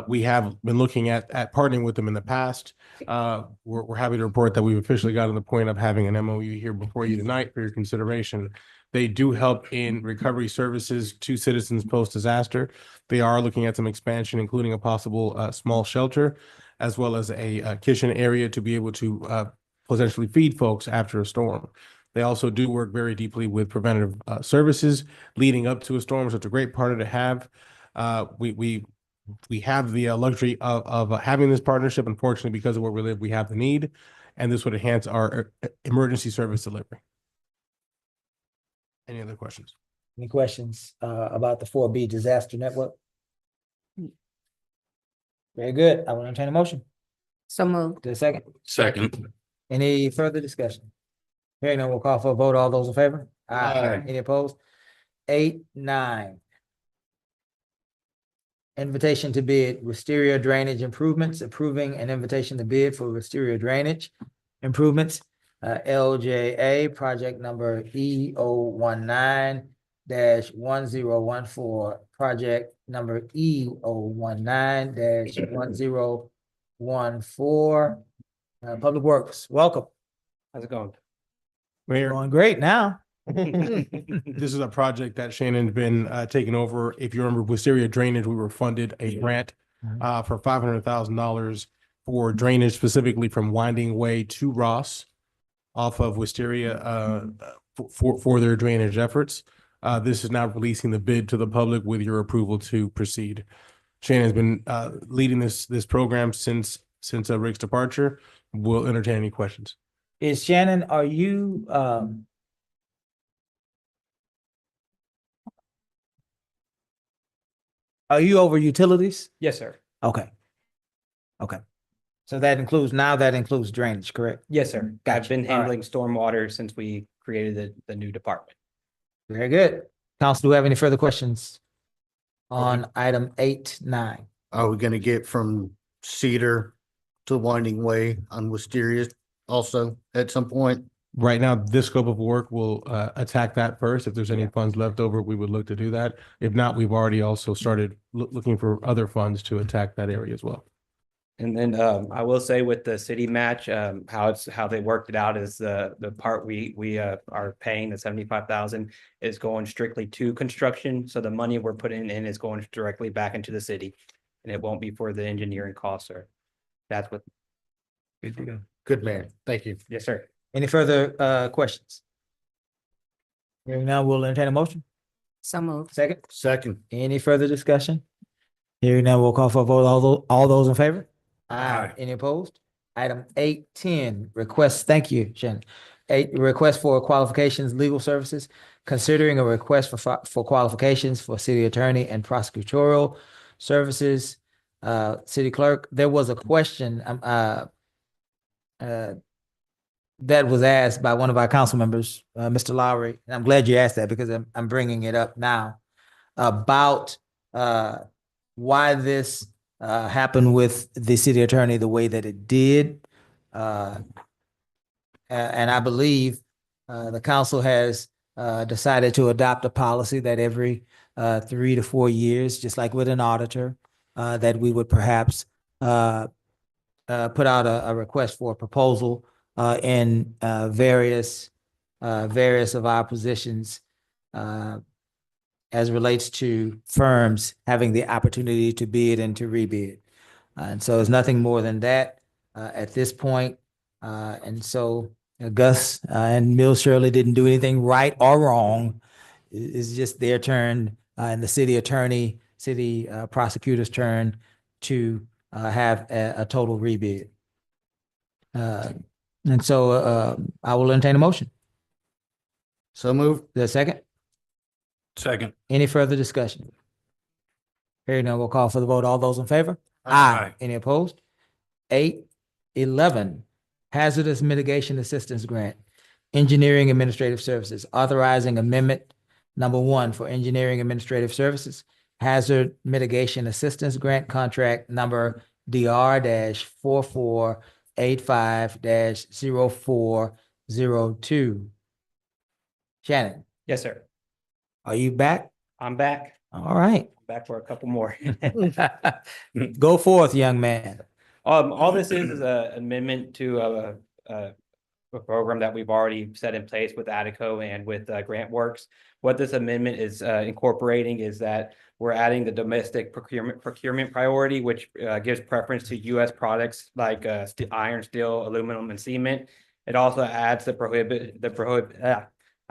We have been looking at partnering with them in the past. We're happy to report that we've officially gotten to the point of having an MOU here before you tonight for your consideration. They do help in recovery services to citizens post-disaster. They are looking at some expansion, including a possible small shelter, as well as a kitchen area to be able to potentially feed folks after a storm. They also do work very deeply with preventative services leading up to a storm, so it's a great partner to have. We have the luxury of having this partnership. Unfortunately, because of where we live, we have the need, and this would enhance our emergency service delivery. Any other questions? Any questions about the 4B Disaster Network? Very good. I will entertain a motion. So moved. To a second. Second. Any further discussion? Hearing none, we'll call for a vote. All those in favor? Aye. Any opposed? 8-9. Invitation to bid Wisteria Drainage Improvements, approving an invitation to bid for Wisteria Drainage Improvements. LJA project number E019-1014, project number E019-1014. Public Works, welcome. How's it going? Mayor, Going great now. this is a project that Shannon's been taking over. If you remember Wisteria Drainage, we were funded a grant for $500,000 for drainage specifically from Winding Way to Ross off of Wisteria for their drainage efforts. This is now releasing the bid to the public with your approval to proceed. Shannon's been leading this program since Rick's departure. We'll entertain any questions. Is Shannon, are you over utilities? Yes, sir. Okay. Okay. So that includes drainage, correct? Yes, sir. Gotcha. I've been All right. handling stormwater since we created the new department. Very good. Council, do we have any further questions on item 8-9? Are we gonna get from Cedar to Winding Way on Wisteria also at some point? Right now, this scope of work will attack that first. If there's any funds left over, we would look to do that. If not, we've already also started looking for other funds to attack that area as well. And then I will say with the city match, how they worked it out is the part we are paying, the 75,000 is going strictly to construction. So the money we're putting in is going directly back into the city, and it won't be for the engineering costs, or that's what. Good to go. Good man. Thank you. Yes, sir. Any further questions? Hearing now, we'll entertain a motion. So moved. Second. Second. Any further discussion? Hearing now, we'll call for a vote. All those in favor? Aye. Any opposed? Item 8-10, request, thank you, Shannon. 8, request for qualifications, legal services. Considering a request for qualifications for city attorney and prosecutorial services. City clerk, there was a question that was asked by one of our council members, Mr. Lowry, and I'm glad you asked that because I'm bringing it up now about why this happened with the city attorney the way that it did. And I believe the council has decided to adopt a policy that every 3 to 4 years, just like with an auditor, that we would perhaps put out a request for a proposal in various of our positions as relates to firms having the opportunity to bid and to rebid. And so it's nothing more than that at this point. And so Gus and Mills Shirley didn't do anything right or wrong. It's just their turn and the city attorney, city prosecutor's turn to have a total rebid. And so I will entertain a motion. So move. The second. Second. Any further discussion? Hearing none, we'll call for the vote. All those in favor? Aye. Any opposed? 8-11, hazardous mitigation assistance grant, engineering administrative services, authorizing amendment number 1 for engineering administrative services, hazard mitigation assistance grant contract number DR-4485-0402. Shannon. Yes, sir. Are you back? I'm back. All right. Back for a couple more. Go forth, young man. All this is an amendment to a program that we've already set in place with Attico and with GrantWorks. What this amendment is incorporating is that we're adding the domestic procurement priority, which gives preference to U.S. products like iron, steel, aluminum, and cement. It also adds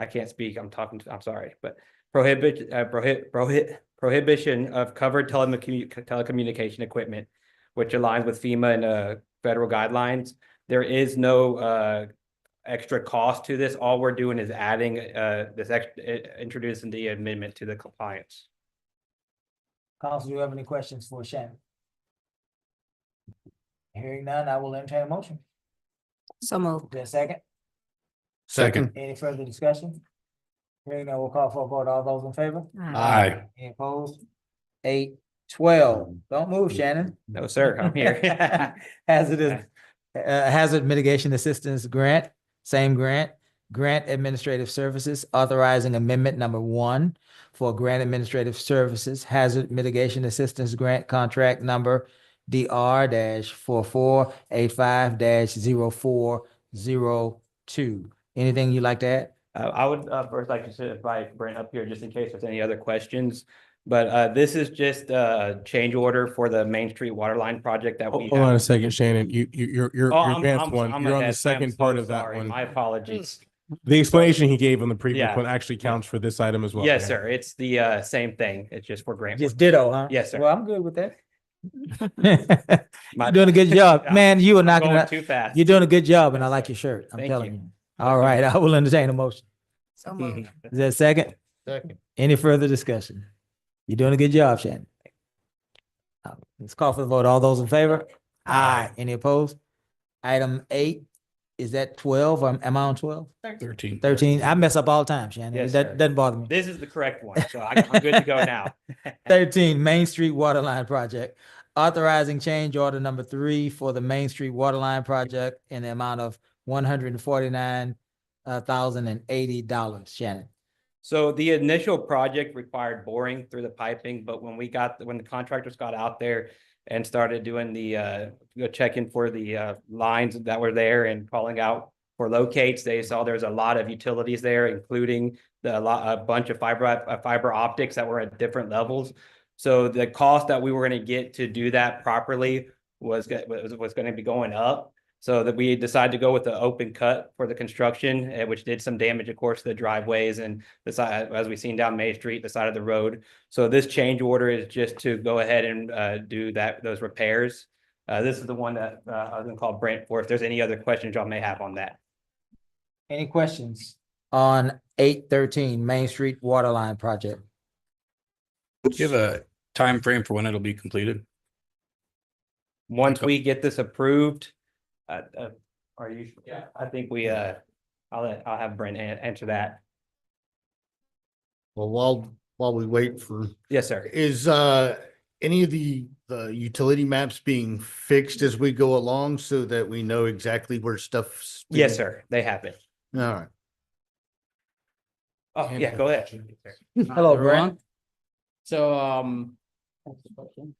I can't speak. I'm sorry, but prohibition of covered telecommunication equipment, which aligns with FEMA and federal guidelines. There is no extra cost to this. All we're doing is adding introducing the amendment to the compliance. Council, do you have any questions for Shannon? Hearing none, I will entertain a motion. So moved. Is there a second? Second. Any further discussion? Hearing none, we'll call for a vote. All those in favor? Aye. Any opposed? 8-12. Don't move, Shannon. No, sir, I'm here. Hazard mitigation assistance grant, same grant, Grant Administrative Services, authorizing amendment number 1 for Grant Administrative Services Hazard Mitigation Assistance Grant Contract number DR-4485-0402. Anything you'd like to add? I would first like to invite Brent up here just in case there's any other questions. But this is just a change order for the Main Street Waterline project that we Hold on a have. second, Shannon. You're Oh, advanced one. I'm You're on ahead. the second I'm so part of that sorry. one. My apologies. The explanation he gave on the previous Yeah. one actually counts for this item as well. Yes, Mayor. sir. It's the same thing. It's just for grant. Just work. ditto, huh? Yes, sir. Well, I'm good with that. My- You're doing a good job, man. You are I'm knocking going it out. too fast. You're doing a good job, and I Yes, like sir. your shirt. I'm Thank telling you. you. All right, I will entertain a motion. So moved. Is there a second? Second. Any further discussion? You're doing a good job, Shannon. Let's call for the vote. All those in favor? Aye. Any opposed? Item 8, is that 12 or am I on 12? 13. 13. I mess up all the time, Shannon. Yes, That sir. doesn't bother me. This is the correct one, so I'm good to go now. 13, Main Street Waterline Project. Authorizing change order number 3 for the Main Street Waterline Project in the amount of $149,080. Shannon. So the initial project required boring through the piping, but when the contractors got out there and started doing the checking for the lines that were there and calling out for locates, they saw there's a lot of utilities there, including a bunch of fiber optics that were at different levels. So the cost that we were going to get to do that properly was going to be going up. So that we decided to go with the open cut for the construction, which did some damage, of course, to the driveways and the side, as we've seen down May Street, the side of the road. So this change order is just to go ahead and do those repairs. This is the one that I was going to call Brent for. If there's any other questions y'all may have on that. Any questions on 813 Main Street Waterline Project? Do you have a time frame for when it'll be completed? Once we get this approved, are you? Yeah, I think we. I'll have Brent answer that. Well, while we wait for, Yes, sir. is any of the utility maps being fixed as we go along so that we know exactly where stuff's? Yes, sir. They have it. All right. Oh, yeah, go ahead. Hello, Brent. So,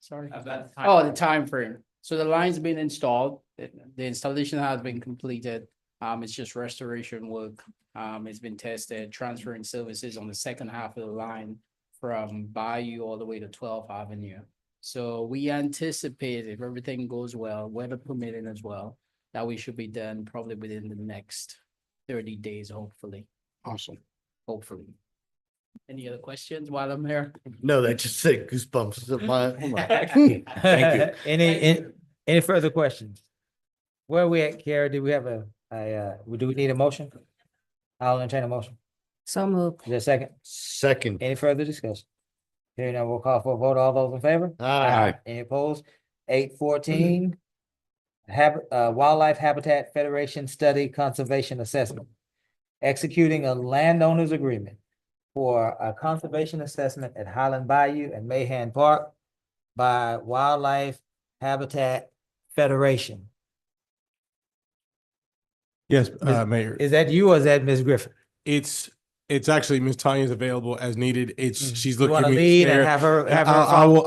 sorry. The time frame. So the line's been installed. The installation has been completed. It's just restoration work. It's been tested, transferring services on the second half of the line from Bayou all the way to 12th Avenue. So we anticipate, if everything goes well, weather permitting as well, that we should be done probably within the next 30 days, hopefully. Awesome. Hopefully. Any other questions while I'm here? No, that just said goosebumps. Thank you. Any further questions? Where are we at, Kara? Do we have do we need a motion? I'll entertain a motion. So moved. Is there a second? Second. Any further discussion? Hearing none, we'll call for a vote. All those in favor? Aye. Any opposed? 814, Wildlife Habitat Federation Study Conservation Assessment. Executing a landowner's agreement for a conservation assessment at Highland Bayou and Mahan Park by Wildlife Habitat Federation. Yes, Mayor. Is that you or is that Ms. Griffin? It's actually Ms. Tanya's available as needed. She's You looking wanna at me. lead and stare. have her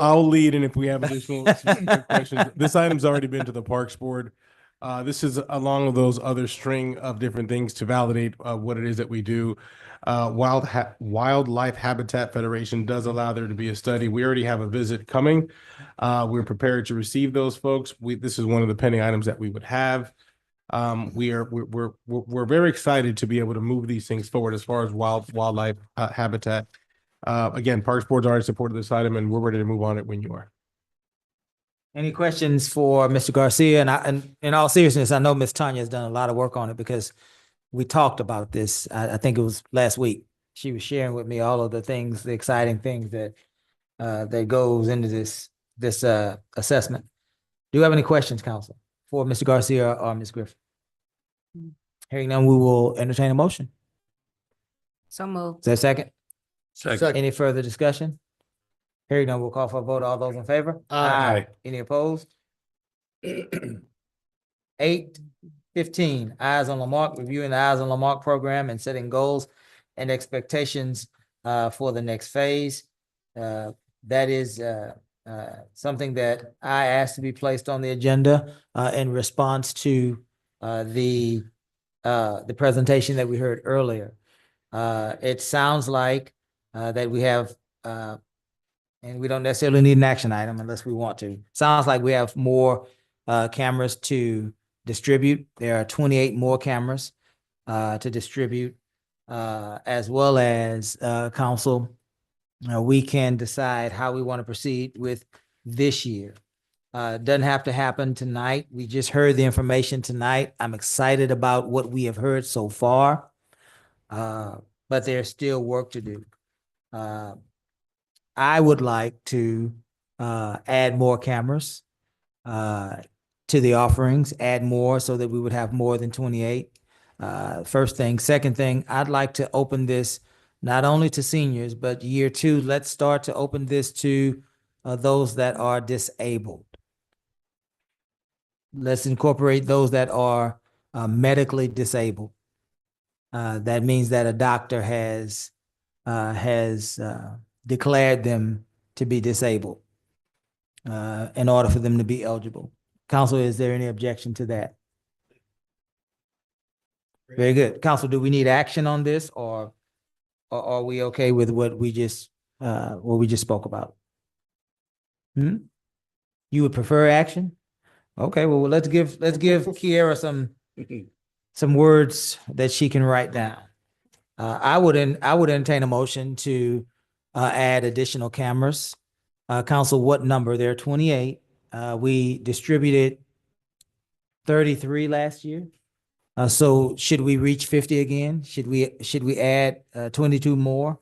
I'll lead, and if we have additional specific questions, this item's already been to the Parks Board. This is along with those other string of different things to validate what it is that we do. Wildlife Habitat Federation does allow there to be a study. We already have a visit coming. We're prepared to receive those folks. This is one of the pending items that we would have. We're very excited to be able to move these things forward as far as wildlife habitat. Again, Parks Board's already supported this item, and we're ready to move on it when you are. Any questions for Mr. Garcia? And in all seriousness, I know Ms. Tanya has done a lot of work on it because we talked about this. I think it was last week. She was sharing with me all of the things, the exciting things that that goes into this assessment. Do you have any questions, council, for Mr. Garcia or Ms. Griffin? Hearing none, we will entertain a motion. So moved. Is there a second? Second. Any further discussion? Hearing none, we'll call for a vote. All those in favor? Aye. Any opposed? 8, 15, Eyes on Lamarck, reviewing the Eyes on Lamarck program and setting goals and expectations for the next phase. That is something that I asked to be placed on the agenda in response to the presentation that we heard earlier. It sounds like that we have and we don't necessarily need an action item unless we want to. Sounds like we have more cameras to distribute. There are 28 more cameras to distribute, as well as council. We can decide how we want to proceed with this year. Doesn't have to happen tonight. We just heard the information tonight. I'm excited about what we have heard so far, but there's still work to do. I would like to add more cameras to the offerings, add more so that we would have more than 28. First thing. Second thing, I'd like to open this not only to seniors, but year 2, let's start to open this to those that are disabled. Let's incorporate those that are medically disabled. That means that a doctor has declared them to be disabled in order for them to be eligible. Council, is there any objection to that? Very good. Council, do we need action on this, or are we okay with what we just spoke about? You would prefer action? Okay, well, let's give Kiera some words that she can write down. I would entertain a motion to add additional cameras. Council, what number? There are 28. We distributed 33 last year. So should we reach 50 again? Should we add 22 more?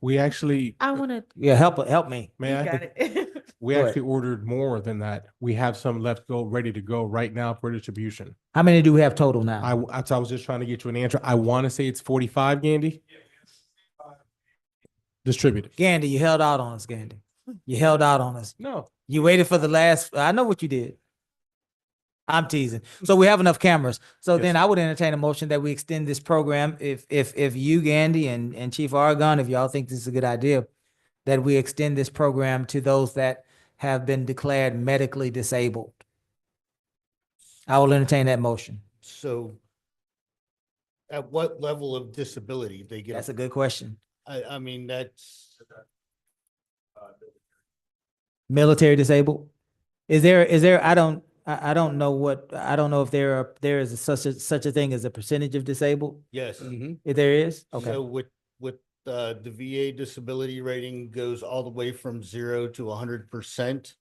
We actually, I want to. Yeah, help me. may I? Got it. We Go ahead. actually ordered more than that. We have some left ready to go right now for distribution. How many do we have total now? I was just trying to get you an answer. I want to say it's 45, Gandy. Distributed. Gandy, you held out on us, Gandy. You held out on us. No. You waited for the last, I know what you did. I'm teasing. So we have enough cameras. So then I would entertain a motion that we extend this program. If you, Gandy, and Chief Argon, if y'all think this is a good idea, that we extend this program to those that have been declared medically disabled. I will entertain that motion. So at what level of disability they get? That's a good question. I mean, that's. Military disabled? Is there, I don't know if there is such a thing as a percentage of disabled? Yes. If there is? Okay. So with the VA disability rating goes all the way from 0 to 100%,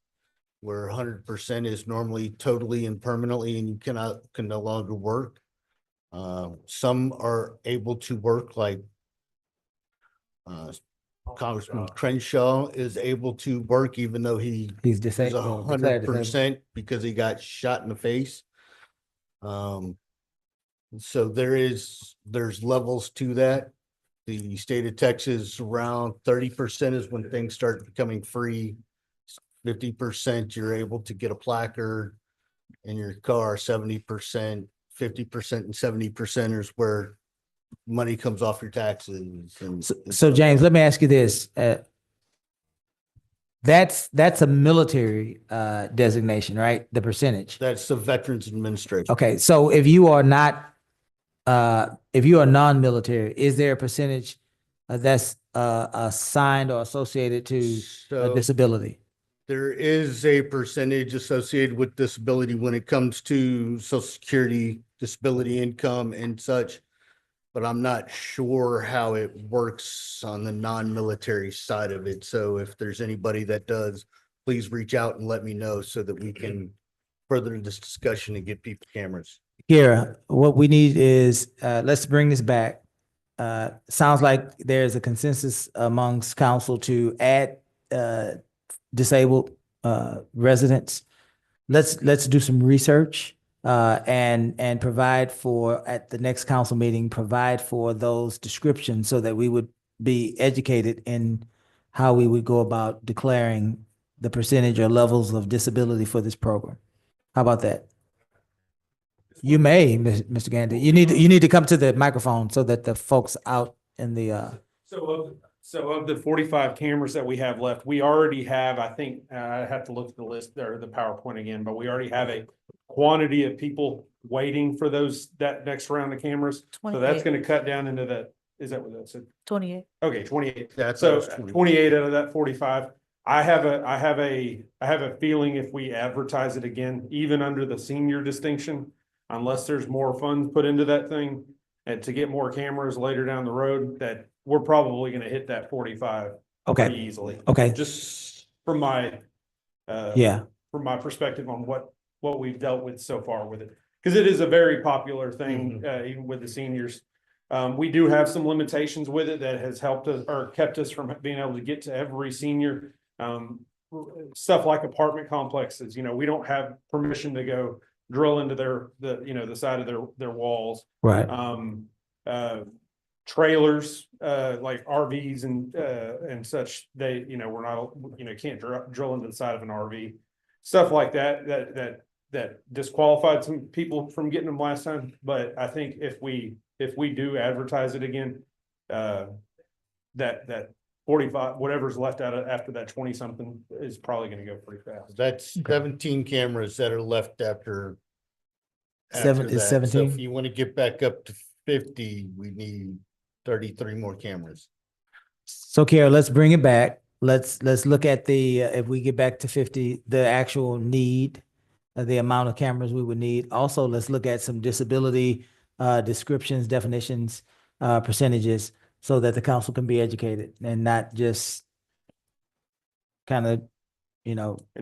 where 100% is normally totally and permanently, and you can no longer work. Some are able to work, like Congressman Crenshaw is able to work even though he's disabled, 100% because he got shot in the face. So there's levels to that. The state of Texas, around 30% is when things start becoming free. 50% you're able to get a placard in your car. 70%, 50%, and 70% is where money comes off your taxes. And So James, let me ask you this. That's a military designation, right? The percentage. That's the Veterans Administration. Okay, so if you are non-military, is there a percentage that's assigned or associated to a So disability? there is a percentage associated with disability when it comes to Social Security, disability income and such. But I'm not sure how it works on the non-military side of it. So if there's anybody that does, please reach out and let me know so that we can further this discussion and get people cameras. Kira, what we need is, let's bring this back. Sounds like there's a consensus amongst council to add disabled residents. Let's do some research and provide for, at the next council meeting, provide for those descriptions so that we would be educated in how we would go about declaring the percentage or levels of disability for this program. How about that? You may, Mr. Gandy. You need to come to the microphone so that the folks out in the, So of the 45 cameras that we have left, we already have, I think, I have to look at the list or the PowerPoint again, but we already have a quantity of people waiting for that next round of cameras. So that's 28. going to cut down into that. Is that what that said? 28. Okay, 28. That's So 28. 28 out of that 45. I have a feeling if we advertise it again, even under the senior distinction, unless there's more funds put into that thing and to get more cameras later down the road, that we're probably going to hit that 45 Okay. pretty easily. Okay. Just from my yeah, from my perspective on what we've dealt with so far with it, because it is a very popular thing, even with the seniors. We do have some limitations with it that has helped us or kept us from being able to get to every senior. Stuff like apartment complexes, we don't have permission to go drill into the side of their walls. right. Trailers, like RVs and such, we're not, can't drill into the side of an RV. Stuff like that disqualified some people from getting them last time. But I think if we do advertise it again, that 45, whatever's left out of after that 20 something is probably going to go pretty fast. That's 17 cameras that are left after. Seven after is that. So 17? if you want to get back up to 50, we need 33 more cameras. So Kara, let's bring it back. Let's look at the, if we get back to 50, the actual need, the amount of cameras we would need. Also, let's look at some disability descriptions, definitions, percentages, so that the council can be educated and not just kind of,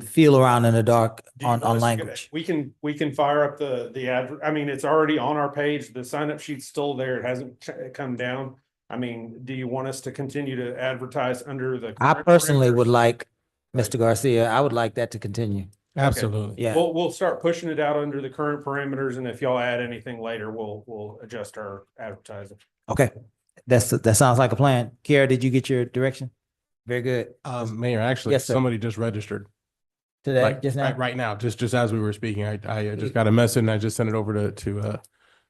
feel around in the dark on language. We can fire up the ad. I mean, it's already on our page. The sign up sheet's still there. It hasn't come down. I mean, do you want us to continue to advertise under the? I current personally parameters? would like, Mr. Garcia, I would like that to continue. Absolutely. Yeah. We'll start pushing it out under the current parameters, and if y'all add anything later, we'll adjust our advertising. Okay. That sounds like a plan. Kara, did you get your direction? Very good. Mayor, actually, Yes, sir. somebody just registered. Today, Like, just now? right now, just as we were speaking, I just got a message and I just sent it over to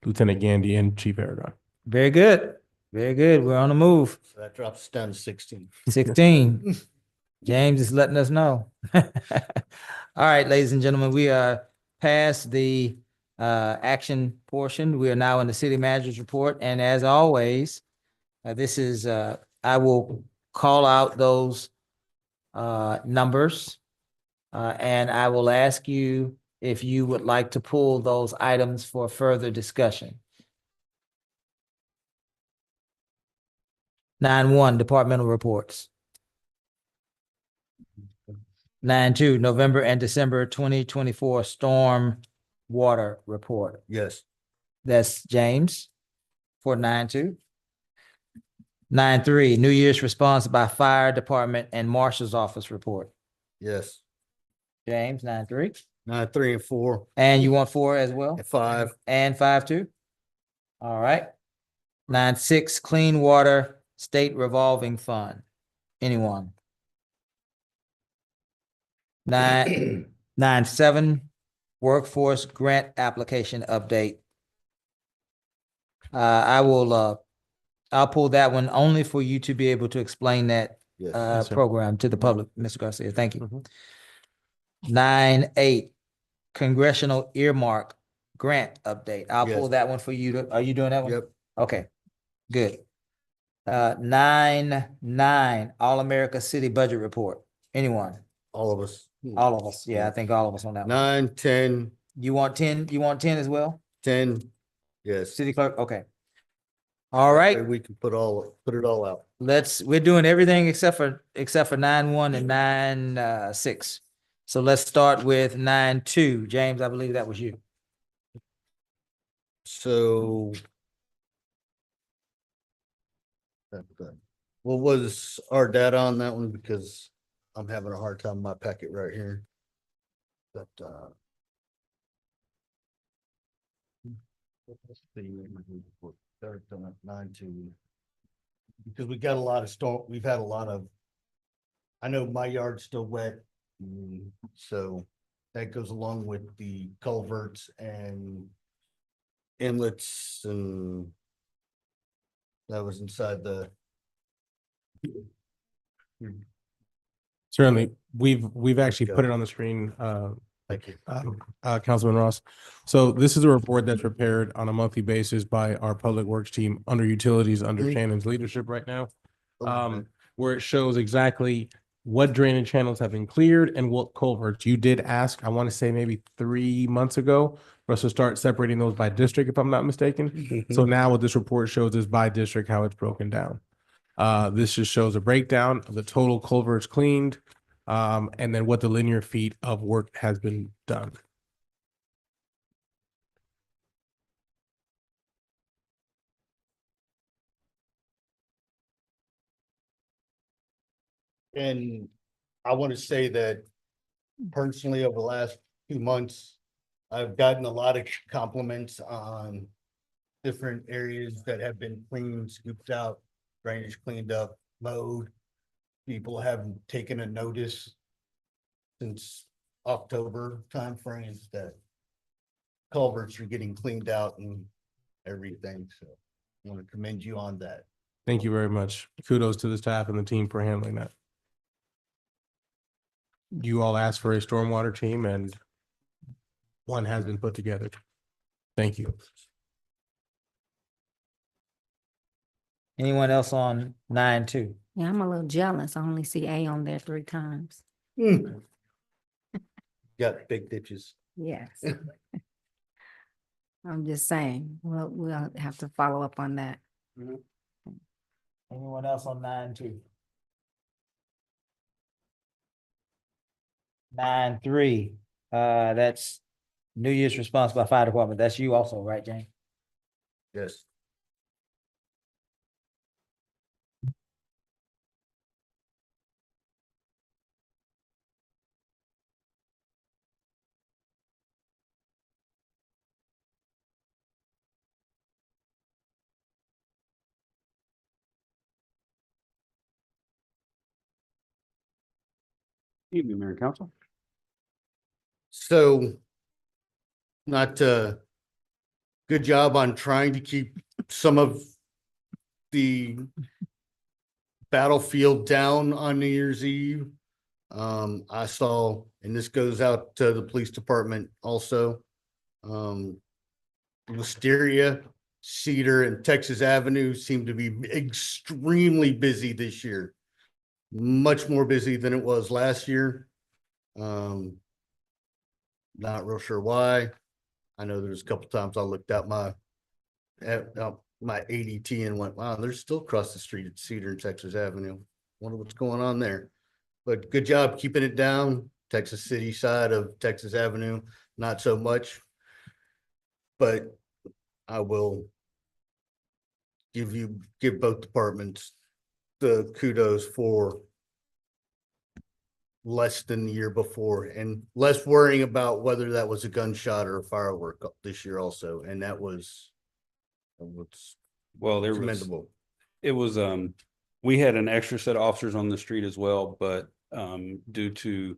Lieutenant Gandy and Chief Aragon. Very good. Very good. We're on the move. So that drops us down to 16. 16. James is letting us know. All right, ladies and gentlemen, we are past the action portion. We are now in the city manager's report. And as always, this is, I will call out those numbers. And I will ask you if you would like to pull those items for further discussion. 9-1, departmental reports. 9-2, November and December 2024 storm water report. Yes. That's James for 9-2. 9-3, New Year's response by fire department and marshal's office report. Yes. James, 9-3. 9, 3, and 4. And you want 4 as well? And 5. And 5-2. All right. 9-6, clean water state revolving fund. Anyone? 9-7, workforce grant application update. I'll pull that one only for you to be able to explain that Yes. Yes, sir. program to the public, Mr. Garcia. Thank you. 9-8, congressional earmark grant update. I'll pull Yes. that one for you. Are you doing that one? Yep. Okay, good. 9-9, All America City Budget Report. Anyone? All of us. All of us. Yeah, I think all of us on that one. 9, 10, You want 10? You want 10 as well? 10. Yes. City clerk? Okay. All right. We can put it all out. We're doing everything except for 9-1 and 9-6. So let's start with 9-2. James, I believe that was you. So. What was our data on that one? Because I'm having a hard time in my packet right here. But, let's see, 9-2. Because we got a lot of we've had a lot of, I know my yard's still wet. So that goes along with the culverts and inlets and that was inside the. Certainly, we've actually put it on the screen, Thank you. Councilman Ross. So this is a report that's prepared on a monthly basis by our Public Works team under utilities, under Shannon's leadership right now. Where it shows exactly what drainage channels have been cleared and what culverts. You did ask, I want to say maybe 3 months ago, for us to start separating those by district, if I'm not mistaken. So now what this report shows is by district, how it's broken down. This just shows a breakdown of the total culverts cleaned, and then what the linear feet of work has been done. And I want to say that personally, over the last few months, I've gotten a lot of compliments on different areas that have been cleaned, scooped out, drainage cleaned up, mowed. People haven't taken a notice since October timeframes that culverts are getting cleaned out and everything. So I want to commend you on that. Thank you very much. Kudos to the staff and the team for handling that. You all asked for a stormwater team and one has been put together. Thank you. Anyone else on 9-2? Yeah, I'm a little jealous. I only see A on there 3 times. Got big ditches. Yes. I'm just saying, we'll have to follow up on that. Anyone else on 9-2? 9-3, that's New Year's response by fire department. That's you also, right, Jane? Yes. Evening, Mayor and Council. So good job on trying to keep some of the battlefield down on New Year's Eve. I saw, and this goes out to the police department also. Wisteria, Cedar, and Texas Avenue seem to be extremely busy this year. Much more busy than it was last year. Not real sure why. I know there's a couple times I looked at my ADT and went, wow, they're still across the street at Cedar and Texas Avenue. Wonder what's going on there. But good job keeping it down. Texas City side of Texas Avenue, not so much. But I will give both departments the kudos for less than the year before and less worrying about whether that was a gunshot or a firework this year also. And that was well, commendable. It was, we had an extra set of officers on the street as well, but due to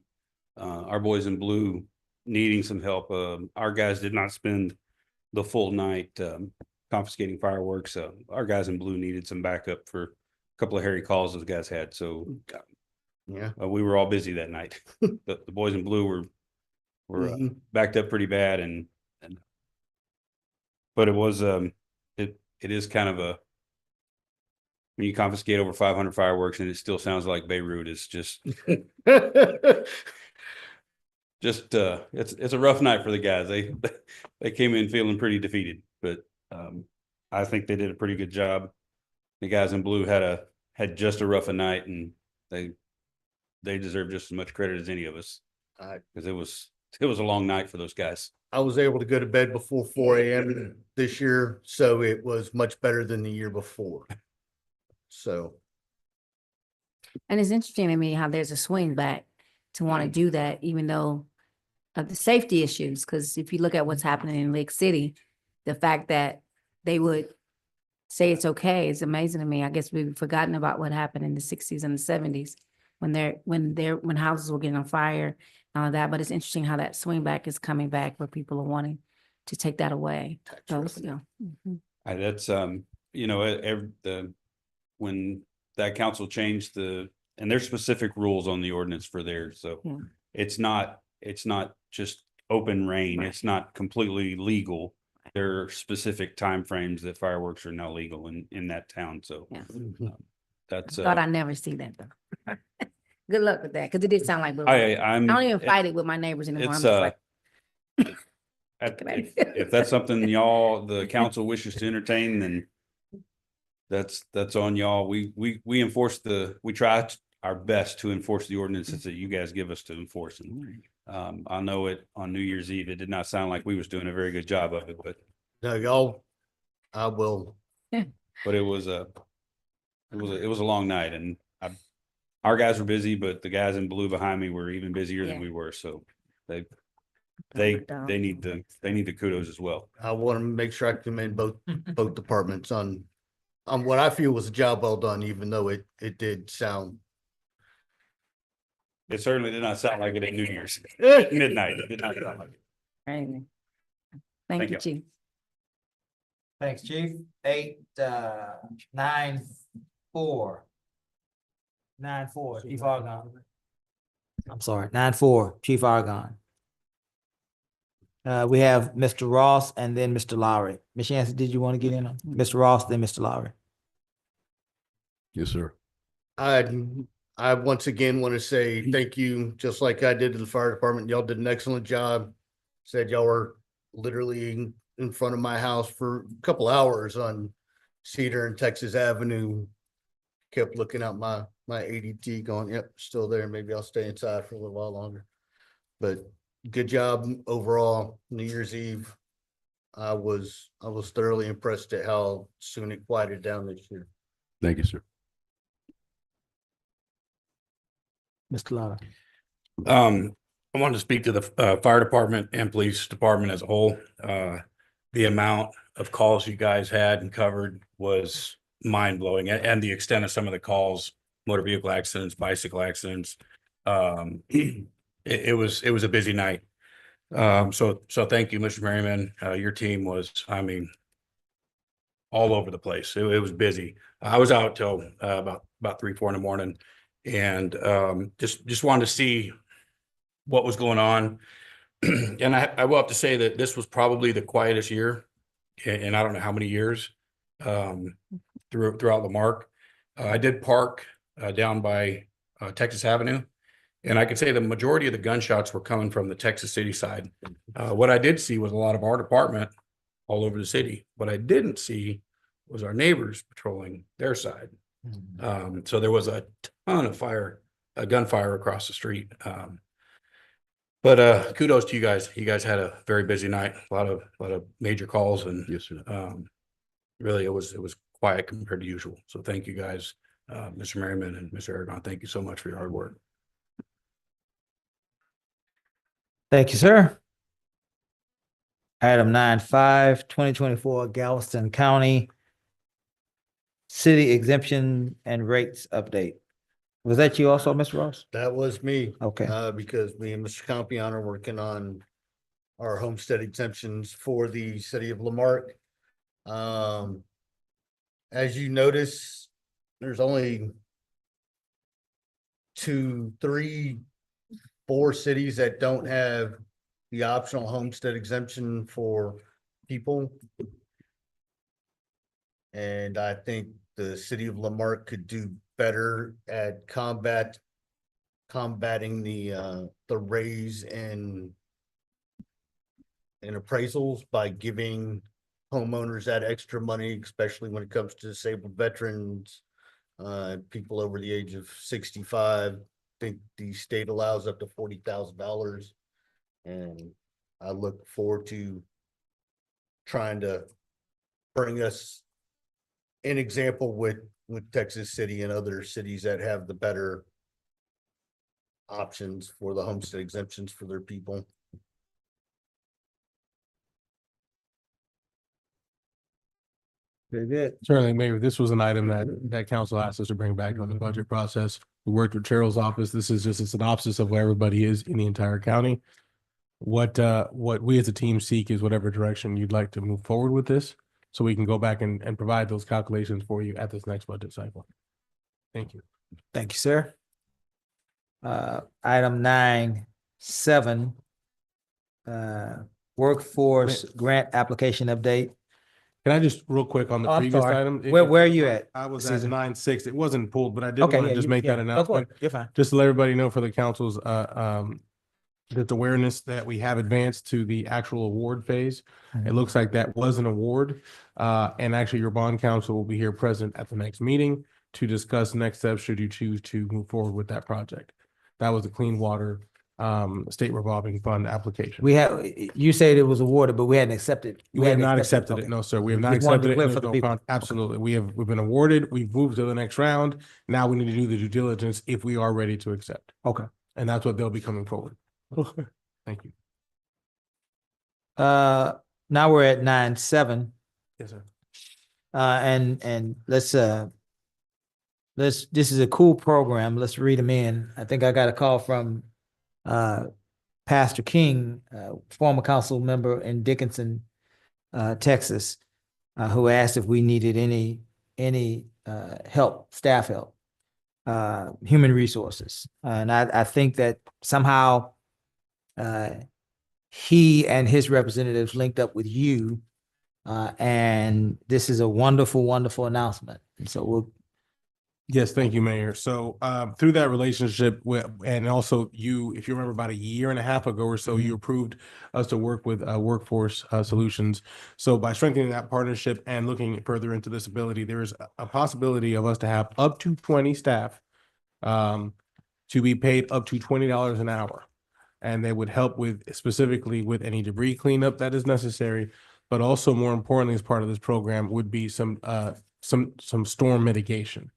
our boys in blue needing some help, our guys did not spend the full night confiscating fireworks. Our guys in blue needed some backup for a couple of hairy calls those guys had. So yeah, we were all busy that night. But the boys in blue were backed up pretty bad, and but it was it is kind of a, when you confiscate over 500 fireworks and it still sounds like Beirut, is just it's a rough night for the guys. They came in feeling pretty defeated, but I think they did a pretty good job. The guys in blue had just a rough a night, and they deserve just as much credit as any of us, because it was a long night for those guys. I was able to go to bed before 4 a.m. this year, so it was much better than the year before. So. And it's interesting to me how there's a swing back to want to do that, even though of the safety issues. Because if you look at what's happening in Lake City, the fact that they would say it's okay is amazing to me. I guess we've forgotten about what happened in the 60s and the 70s when houses were getting on fire and all that. But it's interesting how that swing back is coming back, where people are wanting to take that away. Those, yeah. Mhm. That's, you know, when that council changed and there's specific rules on the ordinance for theirs, so Yeah. it's not just open reign. It's not completely legal. There are specific timeframes that fireworks are now legal in that town, so. Yeah. That's, Thought I'd never see that though. Good luck with that, because it did sound like. I I'm. don't even fight it with my neighbors anymore. I'm It's, just like, if that's something the council wishes to entertain, then that's on y'all. We enforce we try our best to enforce the ordinances that you guys give us to enforce. And I know it on New Year's Eve, it did not sound like we was doing a very good job of it, but. No, y'all, I will. But it was a long night, and our guys were busy, but the guys in blue behind me were even busier than we were. So they need the kudos as well. I want to make sure I commend both departments on what I feel was a job well done, even though it did sound. It certainly did not sound like it at New Year's midnight. It did not sound like it. Amen. Thank you, Chief. Thanks, Chief. 894. 94, Chief Argon. I'm sorry, 94, Chief Argon. We have Mr. Ross and then Mr. Lowry. Ms. Yancey, did you want to get in on Mr. Ross, then Mr. Lowry? Yes, sir. I once again want to say thank you, just like I did to the fire department. Y'all did an excellent job. Said y'all were literally in front of my house for a couple hours on Cedar and Texas Avenue. Kept looking out my ADT going, yep, still there. Maybe I'll stay inside for a little while longer. But good job overall. New Year's Eve, I was thoroughly impressed at how soon it quieted down this year. Thank you, sir. Mr. Lowry. I wanted to speak to the fire department and police department as a whole. The amount of calls you guys had and covered was mind blowing, and the extent of some of the calls, motor vehicle accidents, bicycle accidents. It was a busy night. So thank you, Mr. Merriman. Your team was, I mean, all over the place. It was busy. I was out till about 3, 4 in the morning, and just wanted to see what was going on. And I will have to say that this was probably the quietest year, and I don't know how many years throughout Lamarque. I did park down by Texas Avenue, and I could say the majority of the gunshots were coming from the Texas City side. What I did see was a lot of our department all over the city. What I didn't see was our neighbors patrolling their side. So there was a ton of gunfire across the street. But kudos to you guys. You guys had a very busy night, a lot of major calls, and yes, sir. Really it was quiet compared to usual. So thank you guys, Mr. Merriman and Mr. Aragon. Thank you so much for your hard work. Thank you, sir. Item 9.5, 2024 Galveston County City Exemption and Rates Update. Was that you also, Mr. Ross? That was me. Okay. Because me and Mr. Compion are working on our homestead exemptions for the city of Lamarque. As you notice, there's only 2, 3, 4 cities that don't have the optional homestead exemption for people. And I think the city of Lamarque could do better at combating the raise in appraisals by giving homeowners that extra money, especially when it comes to disabled veterans, people over the age of 65. I think the state allows up to $40,000, and I look forward to trying to bring us an example with Texas City and other cities that have the better options for the homestead exemptions for their people. Very good. Certainly, Mayor, this was an item that council asked us to bring back on the budget process. We worked with Cheryl's office. This is just a synopsis of where everybody is in the entire county. what we as a team seek is whatever direction you'd like to move forward with this, so we can go back and provide those calculations for you at this next budget cycle. Thank you. Thank you, sir. Item 9.7, workforce grant application update. Can I just real quick on the Oh, I'm previous sorry. item? Where are you at? I was Caesar? at 9.6. It wasn't pulled, but I did Okay, want to yeah, just you- make yeah, that go for it. announcement. You're fine. Just to let everybody know for the council's just awareness that we have advanced to the actual award phase. It looks like that was an award. And actually your bond counsel will be here present at the next meeting to discuss next steps should you choose to move forward with that project. That was a clean water state revolving fund application. We have, you said it was awarded, but we hadn't accepted. We have hadn't not accepted it. okay. No, sir. We have not Just wanted to accepted it. clear There's for the no people. absolutely. We've been awarded. We've moved to the next round. Now we need to do the due diligence if we are ready to accept. Okay. And that's what they'll be coming forward. Thank you. Now we're at 9.7. Yes, sir. And this is a cool program. Let's read them in. I think I got a call from Pastor King, former council member in Dickinson, Texas, who asked if we needed any help, staff help, human resources. And I think that somehow he and his representatives linked up with you. And this is a wonderful, wonderful announcement. And so we'll. Yes, thank you, Mayor. So through that relationship and also you, if you remember about a year and a half ago or so, you approved us to work with Workforce Solutions. So by strengthening that partnership and looking further into this ability, there is a possibility of us to have up to 20 staff to be paid up to $20 an hour. And they would help with specifically with any debris cleanup that is necessary, but also more importantly, as part of this program would be some storm mitigation.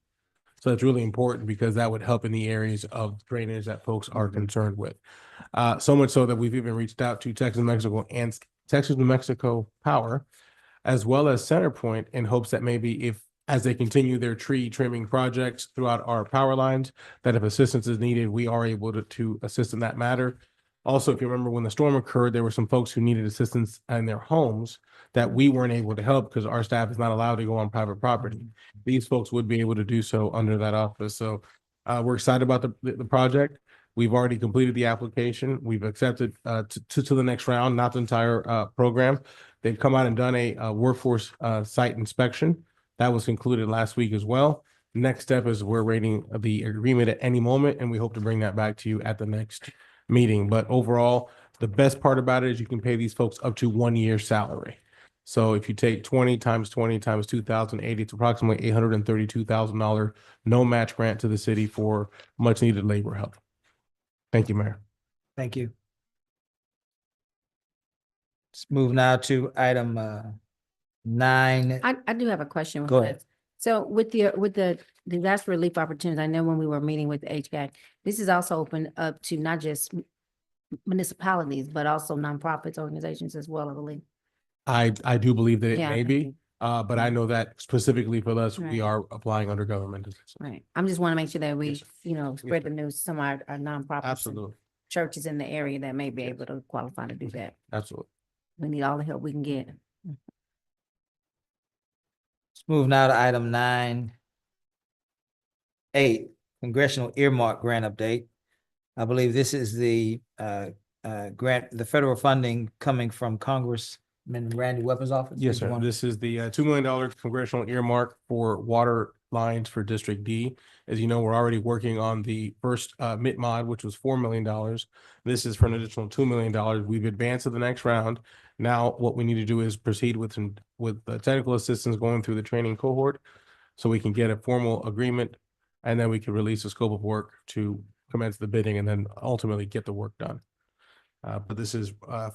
So that's really important because that would help in the areas of drainage that folks are concerned with. So much so that we've even reached out to Texas, New Mexico and Texas, New Mexico Power, as well as Centerpoint in hopes that maybe as they continue their tree trimming projects throughout our power lines, that if assistance is needed, we are able to assist in that matter. Also, if you remember when the storm occurred, there were some folks who needed assistance in their homes that we weren't able to help because our staff is not allowed to go on private property. These folks would be able to do so under that office. So we're excited about the project. We've already completed the application. We've accepted to the next round, not the entire program. They've come out and done a workforce site inspection. That was concluded last week as well. Next step is we're rating the agreement at any moment, and we hope to bring that back to you at the next meeting. But overall, the best part about it is you can pay these folks up to 1 year's salary. So if you take 20 times 2,080, it's approximately $832,000 no match grant to the city for much needed labor help. Thank you, Mayor. Thank you. Let's move now to item 9. I do have a question. with Go this. ahead. So with the disaster relief opportunities, I know when we were meeting with the HVAC, this is also open up to not just municipalities, but also nonprofits, organizations as well, I believe. I do believe that it Yeah, may thank be, you. but I know that specifically for us, we Right. are applying under government. Right. I'm just want to make sure that we, Yes, sir. spread the news to some of our nonprofits. and Absolutely. churches in the area that may be able to qualify to do that. Absolutely. We need all the help we can get. Let's move now to item 9.8, congressional earmark grant update. I believe this is the grant, the federal funding coming from Congressman Randy Weapons' office. Yes, He's the sir. one- This is the $2 million congressional earmark for water lines for District D. As you know, we're already working on the first MIT-MOD, which was $4 million. This is for an additional $2 million. We've advanced to the next round. Now, what we need to do is proceed with technical assistance going through the training cohort so we can get a formal agreement, and then we can release a scope of work to commence the bidding and then ultimately get the work done. But this is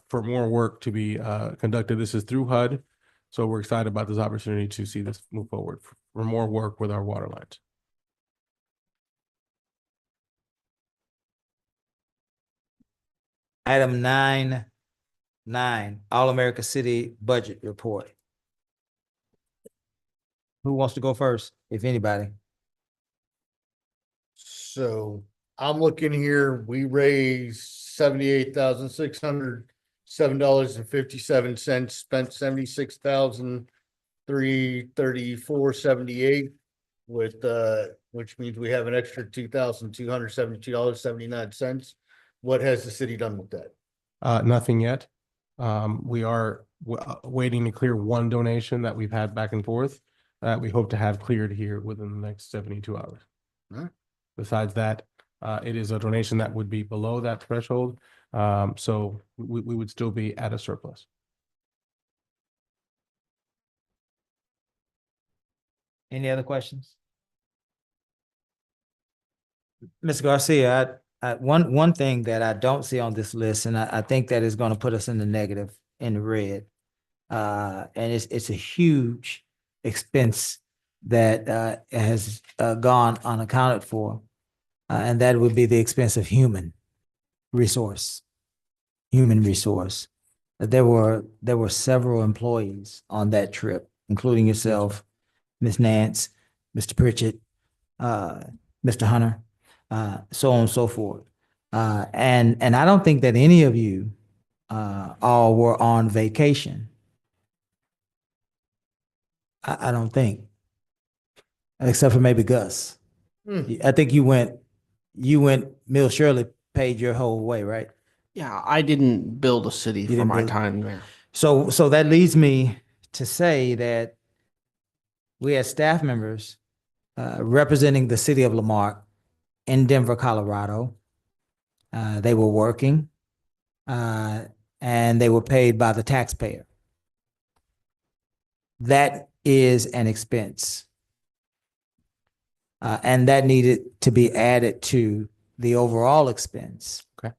for more work to be conducted. This is through HUD. So we're excited about this opportunity to see this move forward for more work with our water lines. Item 9.9, All America City Budget Report. Who wants to go first, if anybody? So I'm looking here, we raised $78,607.57, spent $76,334.78 with, which means we have an extra $2,272.79. What has the city done with that? Nothing yet. We are waiting to clear one donation that we've had back and forth that we hope to have cleared here within the next 72 hours. Alright. Besides that, it is a donation that would be below that threshold. So we would still be at a surplus. Any other questions? Ms. Garcia, one thing that I don't see on this list, and I think that is going to put us in the negative, in the red. And it's a huge expense that has gone unaccounted for. And that would be the expense of human resource. There were several employees on that trip, including yourself, Ms. Nance, Mr. Pritchett, Mr. Hunter, so on and so forth. And I don't think that any of you all were on vacation. I don't think, except for maybe Gus. I think you went, Mill Shirley paid your whole way, right? Yeah, I didn't build a city for my time there. So that leads me to say that we had staff members representing the city of Lamarck in Denver, Colorado. They were working and they were paid by the taxpayer. That is an expense. And that needed to be added to the overall expense. Okay.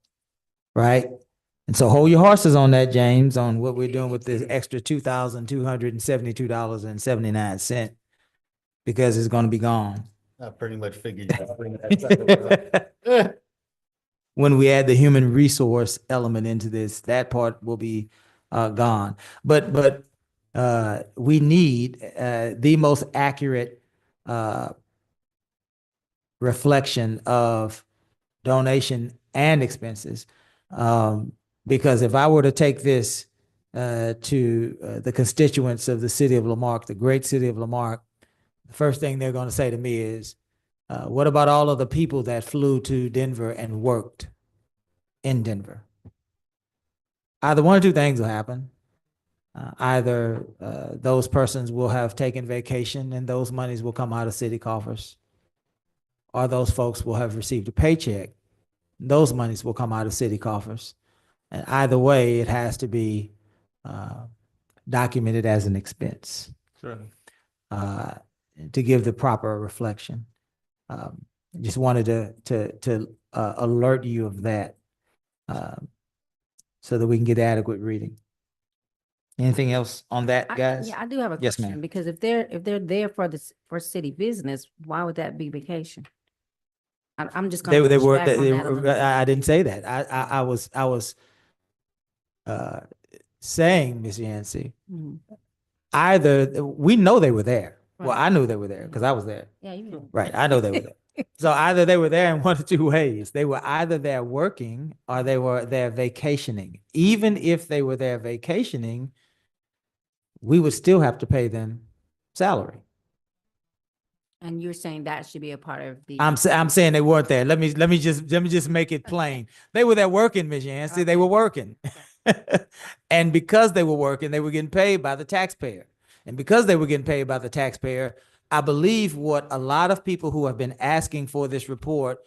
Right? And so hold your horses on that, James, on what we're doing with this extra $2,272.79, because it's going to be gone. I pretty much figured. When we add the human resource element into this, that part will be gone. But we need the most accurate reflection of donation and expenses. Because if I were to take this to the constituents of the city of Lamarck, the great city of Lamarck, the first thing they're going to say to me is, what about all of the people that flew to Denver and worked in Denver? Either one or two things will happen. Either those persons will have taken vacation and those monies will come out of city coffers, or those folks will have received a paycheck. Those monies will come out of city coffers. And either way, it has to be documented as an expense. Certainly. To give the proper reflection. Just wanted to alert you of that so that we can get adequate reading. Anything else on that, guys? Yeah, I do have a Yes, question, ma'am. because if they're there for city business, why would that be vacation? I'm just They gonna. were push back on that a little bit. I didn't say that. I was saying, Ms. Yancey, Mhm. either we know they were there. Well, Right. I knew they were there because I was there. Yeah, you know. Right, I know they were there. So either they were there in one of two ways. They were either there working or they were there vacationing. Even if they were there vacationing, we would still have to pay them salary. And you're saying that should be a part of the. I'm saying they weren't there. Let me just make it plain. They were there working, Ms. Yancey. They were working. And because they were working, they were getting paid by the taxpayer. And because they were getting paid by the taxpayer, I believe what a lot of people who have been asking for this report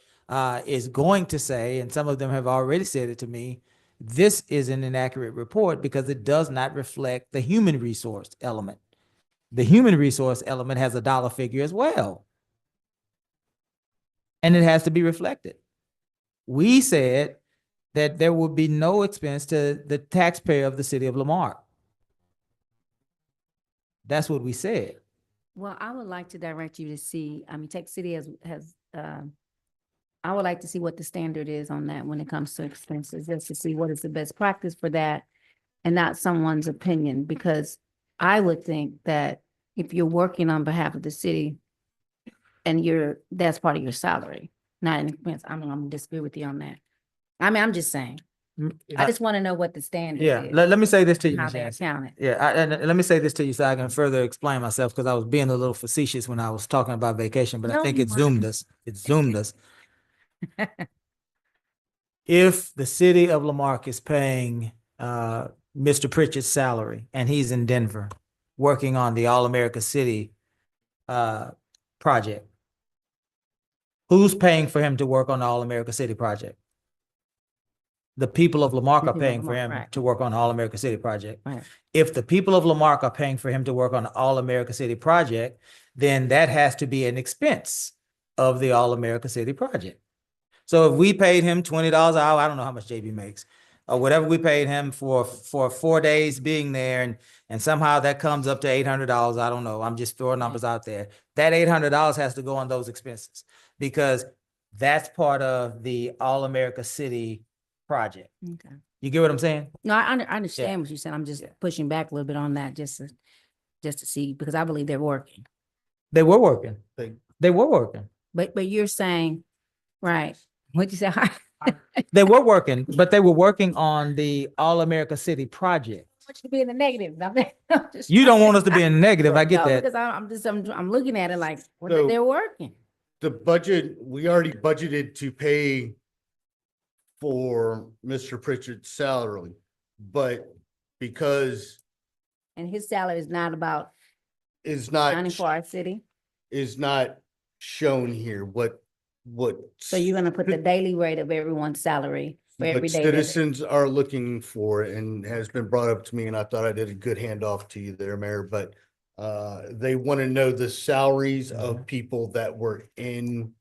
is going to say, and some of them have already said it to me, this is an inaccurate report because it does not reflect the human resource element. The human resource element has a dollar figure as well. And it has to be reflected. We said that there would be no expense to the taxpayer of the city of Lamarck. That's what we said. Well, I would like to direct you to see, Tech City I would like to see what the standard is on that when it comes to expenses, just to see what is the best practice for that and not someone's opinion, because I would think that if you're working on behalf of the city and that's part of your salary, not an expense, I'm gonna disagree with you on that. I mean, I'm just saying, I just want to know what the standard Yeah, is. let me say this to you, How Ms. they Yancey. count it. Yeah, and let me say this to you so I can further explain myself, because I was being a little facetious when I was talking about vacation, but I No, think you it weren't. zoomed us. It zoomed us. If the city of Lamarck is paying Mr. Pritchard's salary and he's in Denver working on the All-America City project, who's paying for him to work on the All-America City project? The people of Lamarck The are people of paying for Lamarck, him right. to work on the All-America City project. Right. If the people of Lamarck are paying for him to work on the All-America City project, then that has to be an expense of the All-America City project. So if we paid him $20 an hour, I don't know how much JB makes, or whatever we paid him for 4 days being there, and somehow that comes up to $800, I don't know, I'm just throwing numbers out there. That $800 has to go on those expenses, because that's part of the All-America City project. Okay. You get what I'm saying? No, I understand what you said. I'm just pushing back a little bit on that just to see, because I believe they're working. They were working. They were working. But you're saying, right, what'd you say? They were working, but they were working on the All-America City project. I want you to be in the negative. I'm just You don't trying- want us to be in the negative, I get No, that. because I'm looking at it like, So- they're working. The budget, we already budgeted to pay for Mr. Pritchard's salary, but because And his salary is not about is counting not, for our city. is not shown here, what So you're gonna put the daily rate of everyone's salary for every what day. that they- citizens are looking for, and has been brought up to me, and I thought I did a good handoff to you there, Mayor, but they want to know the salaries of people that were in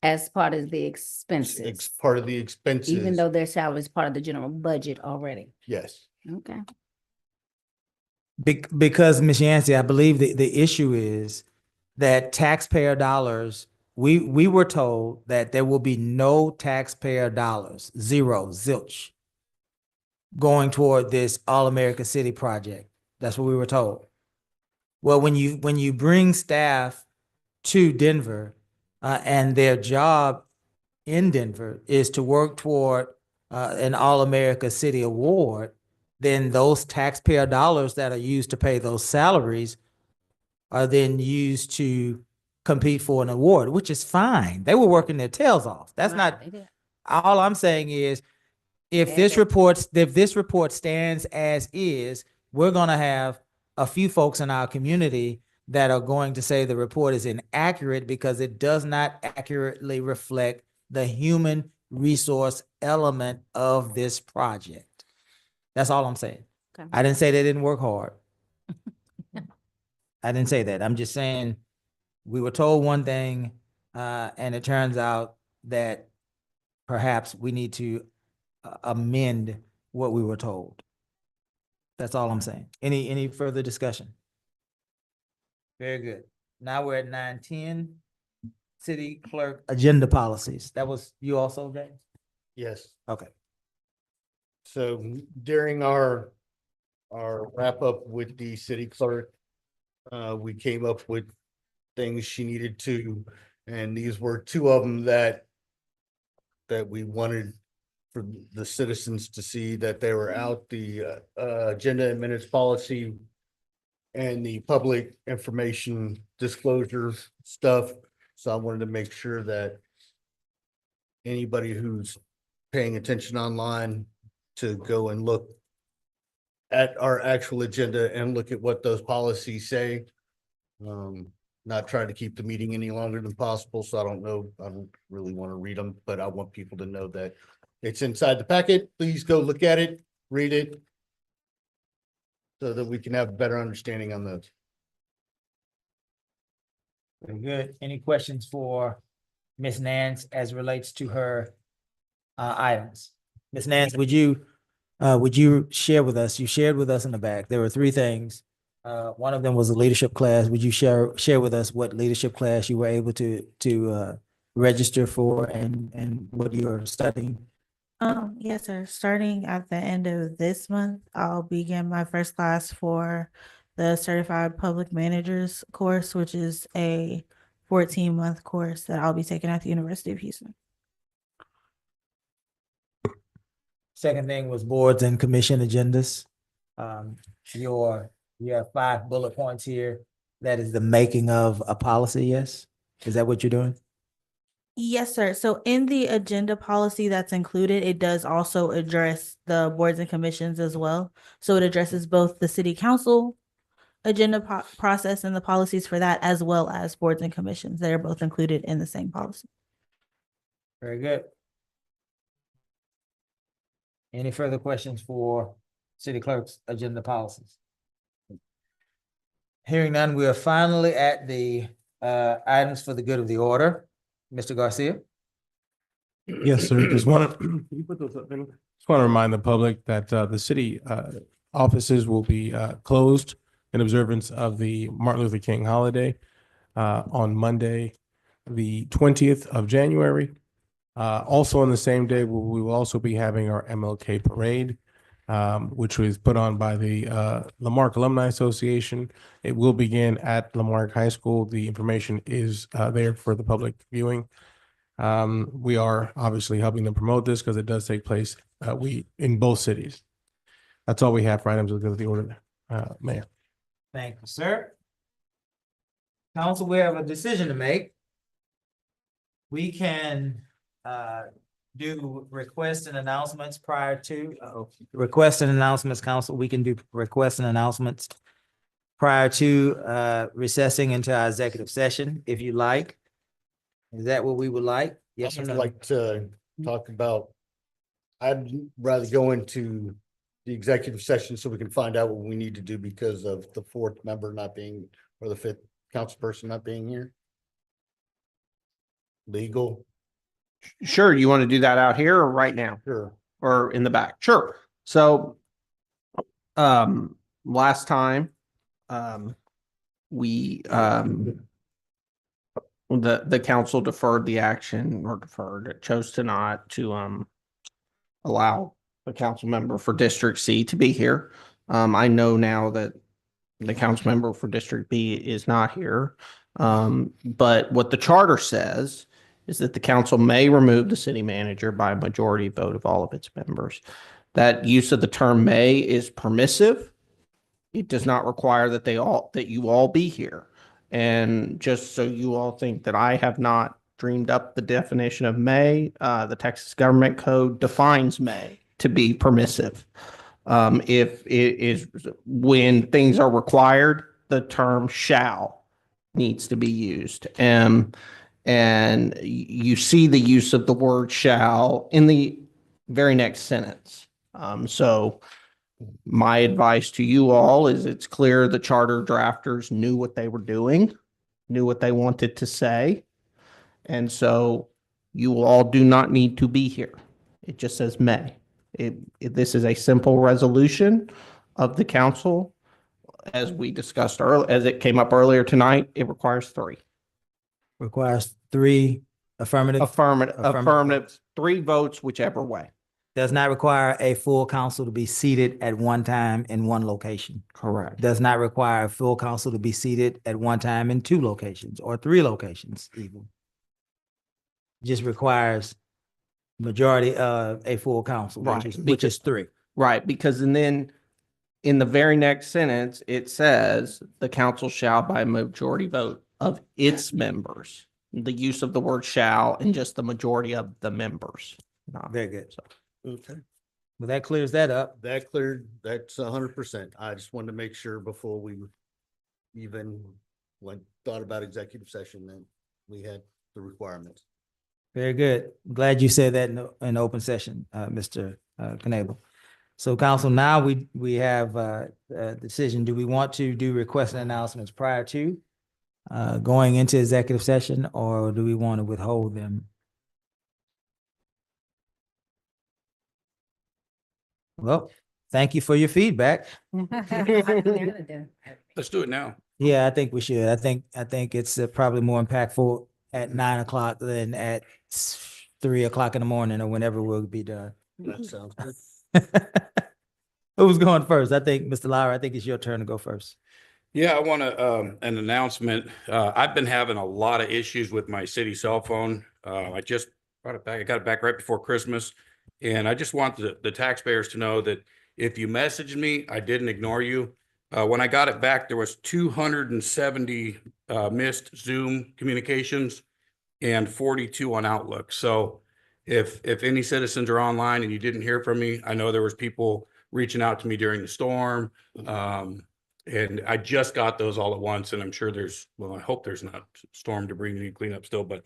As part of the expenses, part of the expenses. even though their salary is part of the general budget already. Yes. Okay. Because, Ms. Yancey, I believe the issue is that taxpayer dollars, we were told that there will be no taxpayer dollars, zero, zilch, going toward this All-America City project. That's what we were told. Well, when you bring staff to Denver, and their job in Denver is to work toward an All-America City award, then those taxpayer dollars that are used to pay those salaries are then used to compete for an award, which is fine. They were working their tails off. That's not, all I'm saying is, if this report stands as is, we're gonna have a few folks in our community that are going to say the report is inaccurate because it does not accurately reflect the human resource element of this project. That's all I'm saying. Okay. I didn't say they didn't work hard. I didn't say that. I'm just saying we were told one thing, and it turns out that perhaps we need to amend what we were told. That's all I'm saying. Any further discussion? Very good. Now we're at 9:10. City clerk agenda policies. That was you also, James? Yes. Okay. So during our wrap up with the city clerk, we came up with things she needed to, and these were two of them that we wanted for the citizens to see that they were out, the agenda and minutes policy and the public information disclosure stuff. So I wanted to make sure that anybody who's paying attention online to go and look at our actual agenda and look at what those policies say. Not trying to keep the meeting any longer than possible, so I don't really want to read them, but I want people to know that it's inside the packet. Please go look at it, read it, so that we can have a better understanding on those. Very good. Any questions for Ms. Nance as relates to her items? Ms. Nance, would you share with us? You shared with us in the back. There were 3 things. One of them was a leadership class. Would you share with us what leadership class you were able to register for and what you're studying? Yes, sir. Starting at the end of this month, I'll begin my first class for the Certified Public Managers course, which is a 14-month course that I'll be taking at the University of Houston. Second thing was boards and commission agendas. You have 5 bullet points here. That is the making of a policy, yes? Is that what you're doing? Yes, sir. So in the agenda policy that's included, it does also address the boards and commissions as well. So it addresses both the city council agenda process and the policies for that, as well as boards and commissions. They're both included in the same policy. Very good. Any further questions for city clerk's agenda policies? Hearing none, we are finally at the items for the good of the order. Mr. Garcia? Yes, sir. Just want to, can you put those up, Vinny? Just want to remind the public that the city offices will be closed in observance of the Martin Luther King holiday on Monday, the 20th of January. Also on the same day, we will also be having our MLK parade, which was put on by the Marque Alumni Association. It will begin at Marque High School. The information is there for the public viewing. We are obviously helping them promote this because it does take place in both cities. That's all we have for items of the order, Mayor. Thank you, sir. Council, we have a decision to make. We can do requests and announcements prior to requests and announcements, council. We can do requests and announcements prior to recessing into our executive session, if you like. Is that what we would like? Yes or I'd no? like to talk about, I'd rather go into the executive session so we can find out what we need to do because of the 4th member not being, or the 5th council person not being here. Legal. Sure, you want to do that out here or right now? Sure. Or in the back? Sure. So, last time, we, the council deferred the action or chose to not to, allow the council member for District C to be here. I know now that the council member for District B is not here. But what the charter says is that the council may remove the city manager by a majority vote of all of its members. That use of the term may is permissive. It does not require that you all be here. And just so you all think that I have not dreamed up the definition of may, the Texas Government Code defines may to be permissive. If it is when things are required, the term shall needs to be used. And you see the use of the word shall in the very next sentence. So my advice to you all is it's clear the charter drafters knew what they were doing, knew what they wanted to say. And so you all do not need to be here. It just says may. This is a simple resolution of the council. As we discussed earlier, as it came up earlier tonight, it requires 3. Requires 3 affirmative. 3 votes, whichever way. Does not require a full council to be seated at one time in one location. Correct. Does not require a full council to be seated at one time in 2 locations or 3 locations even. Just requires majority of a full council, which is 3. Right, because and then in the very next sentence, it says the council shall by majority vote of its members. The use of the word shall and just the majority of the members. Very good. So. Okay. Well, that clears that up. That cleared, that's 100%. I just wanted to make sure before we even thought about executive session that we had the requirements. Very good. Glad you said that in open session, Mr. Knable. So council, now we have a decision. Do we want to do requests and announcements prior to going into executive session, or do we want to withhold them? Well, thank you for your feedback. Let's do it now. Yeah, I think we should. I think it's probably more impactful at 9 o'clock than at 3 o'clock in the morning or whenever we'll be done. That sounds good. Who's going first? I think, Mr. Lauer, I think it's your turn to go first. Yeah, I want to, an announcement. I've been having a lot of issues with my city cell phone. I just brought it back. I got it back right before Christmas. And I just want the taxpayers to know that if you messaged me, I didn't ignore you. When I got it back, there was 270 missed Zoom communications and 42 on Outlook. So if any citizens are online and you didn't hear from me, I know there was people reaching out to me during the storm. And I just got those all at once, and I'm sure well, I hope there's not storm debris to clean up still, but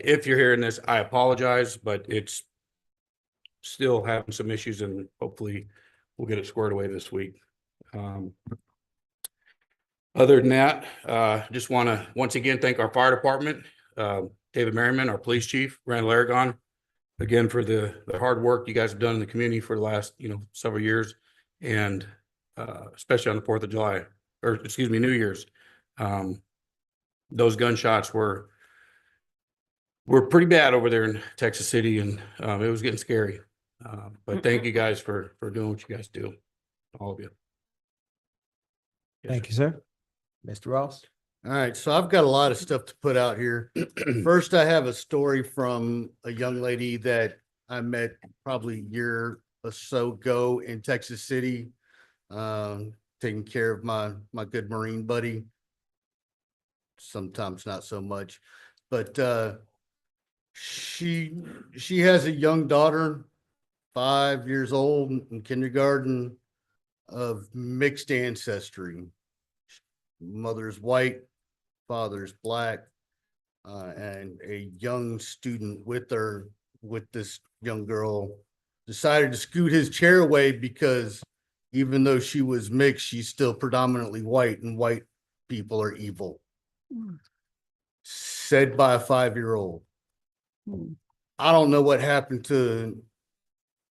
if you're hearing this, I apologize, but it's still having some issues, and hopefully we'll get it squared away this week. Other than that, just want to once again thank our fire department, David Merriman, our police chief, Randall Aragon, again for the hard work you guys have done in the community for the last several years, and especially on the 4th of July, or excuse me, New Year's. Those gunshots were pretty bad over there in Texas City, and it was getting scary. But thank you guys for doing what you guys do, all of you. Thank you, sir. Mr. Ross? All right, so I've got a lot of stuff to put out here. First, I have a story from a young lady that I met probably a year or so ago in Texas City, taking care of my good Marine buddy. Sometimes not so much, but she has a young daughter, 5 years old, in kindergarten, of mixed ancestry. Mother's white, father's black, and a young student with this young girl decided to scoot his chair away because even though she was mixed, she's still predominantly white, and white people are evil. Said by a 5-year-old. I don't know what happened to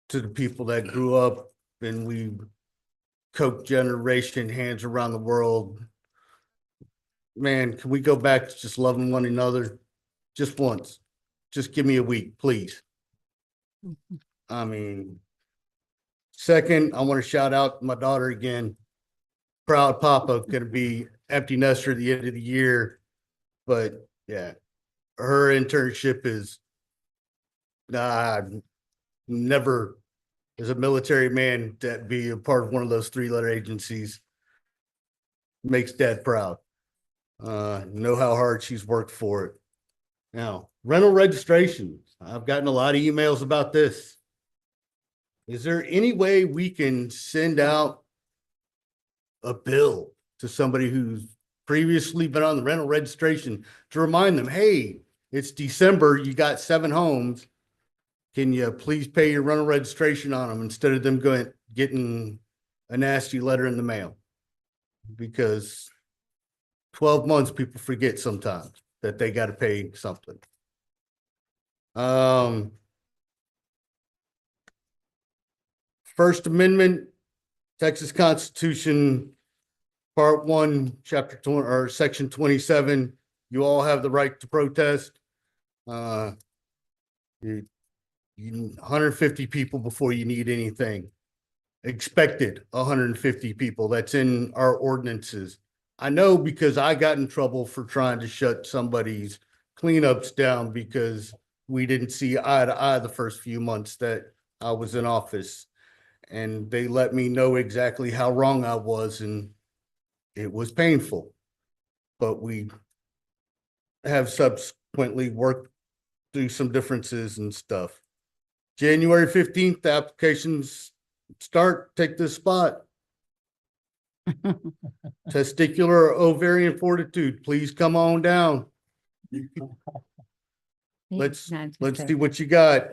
the people that grew up and we Coke generation, hands around the world. Man, can we go back to just loving one another just once? Just give me a week, please. I mean, second, I want to shout out my daughter again. Proud papa, gonna be empty nester at the end of the year. But yeah, her internship is never as a military man to be a part of one of those 3-letter agencies. Makes dad proud. Know how hard she's worked for it. Now, rental registrations. I've gotten a lot of emails about this. Is there any way we can send out a bill to somebody who's previously been on the rental registration to remind them, hey, it's December, you got 7 homes. Can you please pay your rental registration on them instead of them getting a nasty letter in the mail? Because 12 months, people forget sometimes that they got to pay something. First Amendment, Texas Constitution, Part 1, Chapter 20, or Section 27. You all have the right to protest. 150 people before you need anything. Expected 150 people. That's in our ordinances. I know because I got in trouble for trying to shut somebody's cleanups down because we didn't see eye to eye the first few months that I was in office. And they let me know exactly how wrong I was, and it was painful. But we have subsequently worked through some differences and stuff. January 15th, the applications start. Take this spot. Testicular or ovarian fortitude, please come on down. Let's see what you got.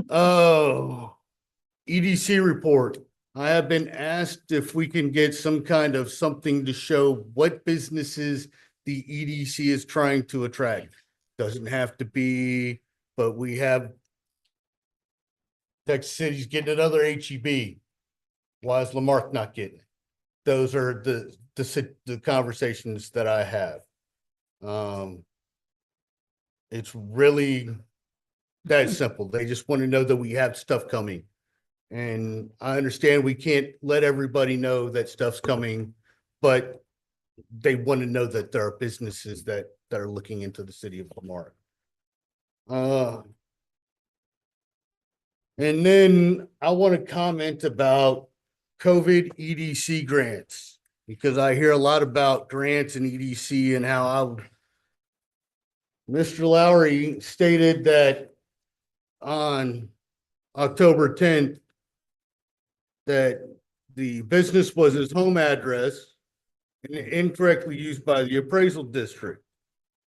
Oh, EDC report. I have been asked if we can get some kind of something to show what businesses the EDC is trying to attract. Doesn't have to be, but we have Texas City's getting another HEB. Why is Lamarque not getting it? Those are the conversations that I have. It's really that simple. They just want to know that we have stuff coming. And I understand we can't let everybody know that stuff's coming, but they want to know that there are businesses that are looking into the city of Lamarque. And then I want to comment about COVID EDC grants, because I hear a lot about grants and EDC and how Mr. Lowry stated that on October 10th, that the business was his home address and incorrectly used by the appraisal district.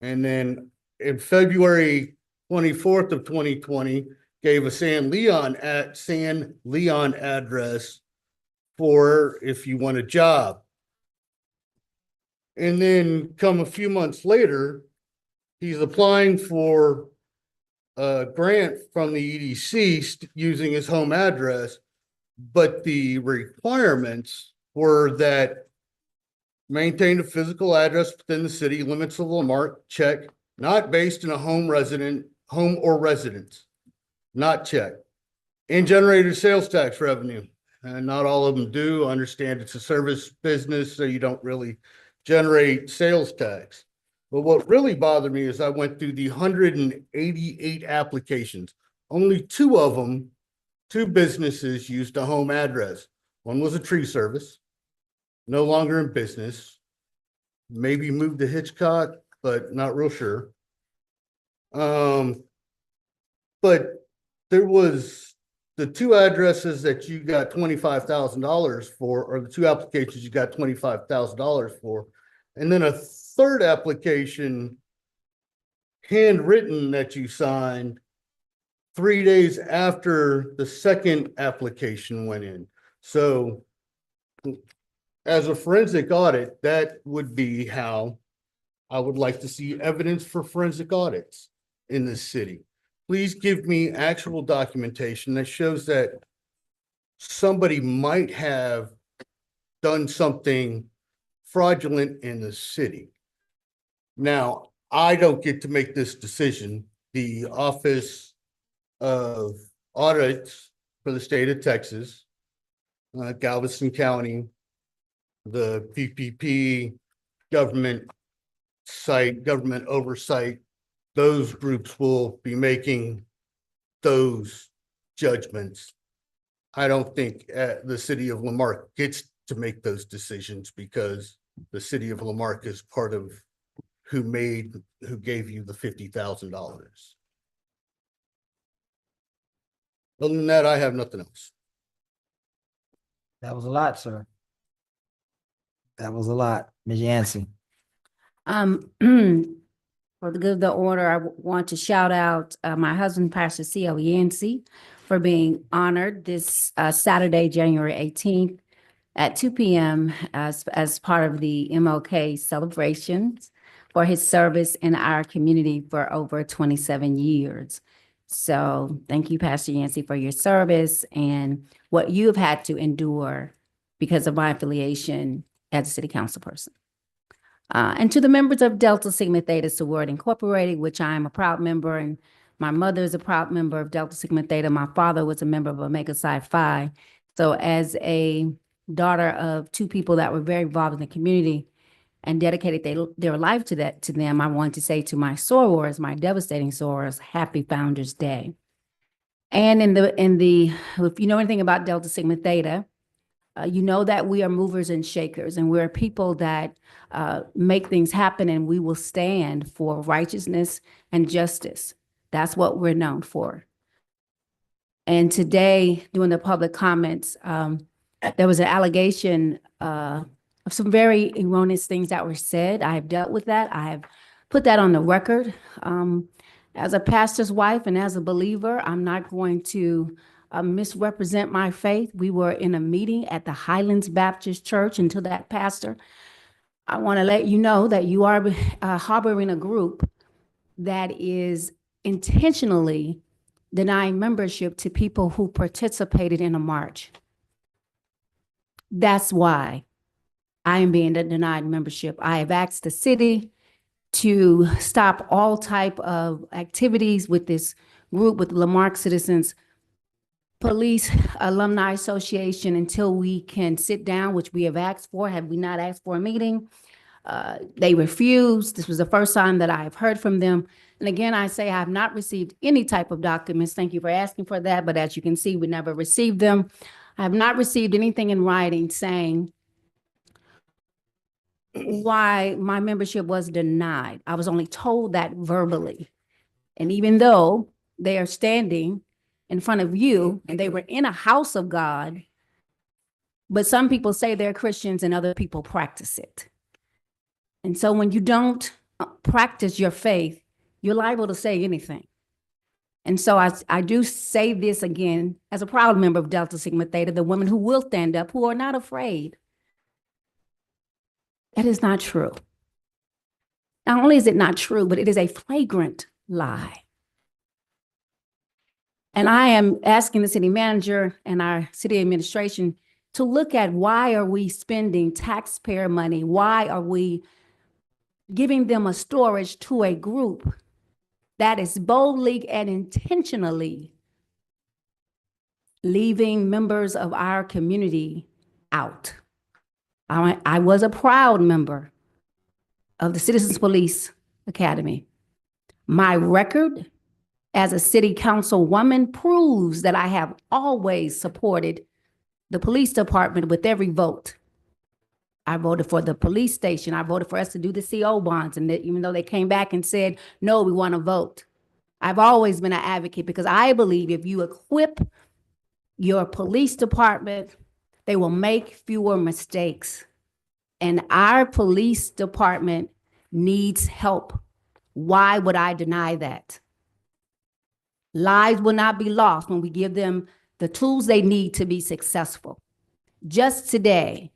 And then in February 24th of 2020, gave a San Leon address for if you want a job. And then come a few months later, he's applying for a grant from the EDC using his home address, but the requirements were that maintain a physical address within the city limits of Lamarck, check, not based in a home or residence, not check, and generated sales tax revenue. And not all of them do. Understand it's a service business, so you don't really generate sales tax. But what really bothered me is I went through the 188 applications. Only two of them, two businesses used a home address. One was a tree service, no longer in business, maybe moved to Hitchcock, but not real sure. But there was the two addresses that you got $25,000 for, or the two applications you got $25,000 for, and then a third application handwritten that you signed 3 days after the second application went in. So as a forensic audit, that would be how I would like to see evidence for forensic audits in this city. Please give me actual documentation that shows that somebody might have done something fraudulent in the city. Now, I don't get to make this decision. The Office of Audits for the state of Texas, Galveston County, the PPP, government oversight, those groups will be making those judgments. I don't think the city of Lamarck gets to make those decisions, because the city of Lamarck is part of who gave you the $50,000. Other than that, I have nothing else. That was a lot, sir. That was a lot. Ms. Yancey. For the good of the order, I want to shout out my husband, Pastor C.L. Yancey, for being honored this Saturday, January 18th at 2 p.m. as part of the MLK celebrations for his service in our community for over 27 years. So thank you, Pastor Yancey, for your service and what you've had to endure because of my affiliation as a city council person. And to the members of Delta Sigma Theta Sorority Incorporated, which I am a proud member, and my mother is a proud member of Delta Sigma Theta. My father was a member of Omega Psi Phi. So as a daughter of two people that were very involved in the community and dedicated their life to them, I want to say to my sorors, my devastating sorors, happy Founders Day. And if you know anything about Delta Sigma Theta, you know that we are movers and shakers, and we're people that make things happen, and we will stand for righteousness and justice. That's what we're known for. And today, during the public comments, there was an allegation of some very erroneous things that were said. I have dealt with that. I have put that on the record. As a pastor's wife and as a believer, I'm not going to misrepresent my faith. We were in a meeting at the Highlands Baptist Church, and to that pastor, I want to let you know that you are harboring a group that is intentionally denying membership to people who participated in a march. That's why I am being denied membership. I have asked the city to stop all type of activities with this group, with Lamarck Citizens Police Alumni Association, until we can sit down, which we have asked for. Have we not asked for a meeting? They refused. This was the first time that I have heard from them. And again, I say I have not received any type of documents. Thank you for asking for that. But as you can see, we never received them. I have not received anything in writing saying why my membership was denied. I was only told that verbally. And even though they are standing in front of you and they were in a house of God, but some people say they're Christians and other people practice it. And so when you don't practice your faith, you're liable to say anything. And so I do say this again, as a proud member of Delta Sigma Theta, the women who will stand up, who are not afraid. That is not true. Not only is it not true, but it is a flagrant lie. And I am asking the city manager and our city administration to look at why are we spending taxpayer money? Why are we giving them a storage to a group that is boldly and intentionally leaving members of our community out? I was a proud member of the Citizens Police Academy. My record as a city council woman proves that I have always supported the police department with every vote. I voted for the police station. I voted for us to do the CO bonds. And even though they came back and said, no, we want to vote. I've always been an advocate because I believe if you equip your police department, they will make fewer mistakes. And our police department needs help. Why would I deny that? Lives will not be lost when we give them the tools they need to be successful. Just today,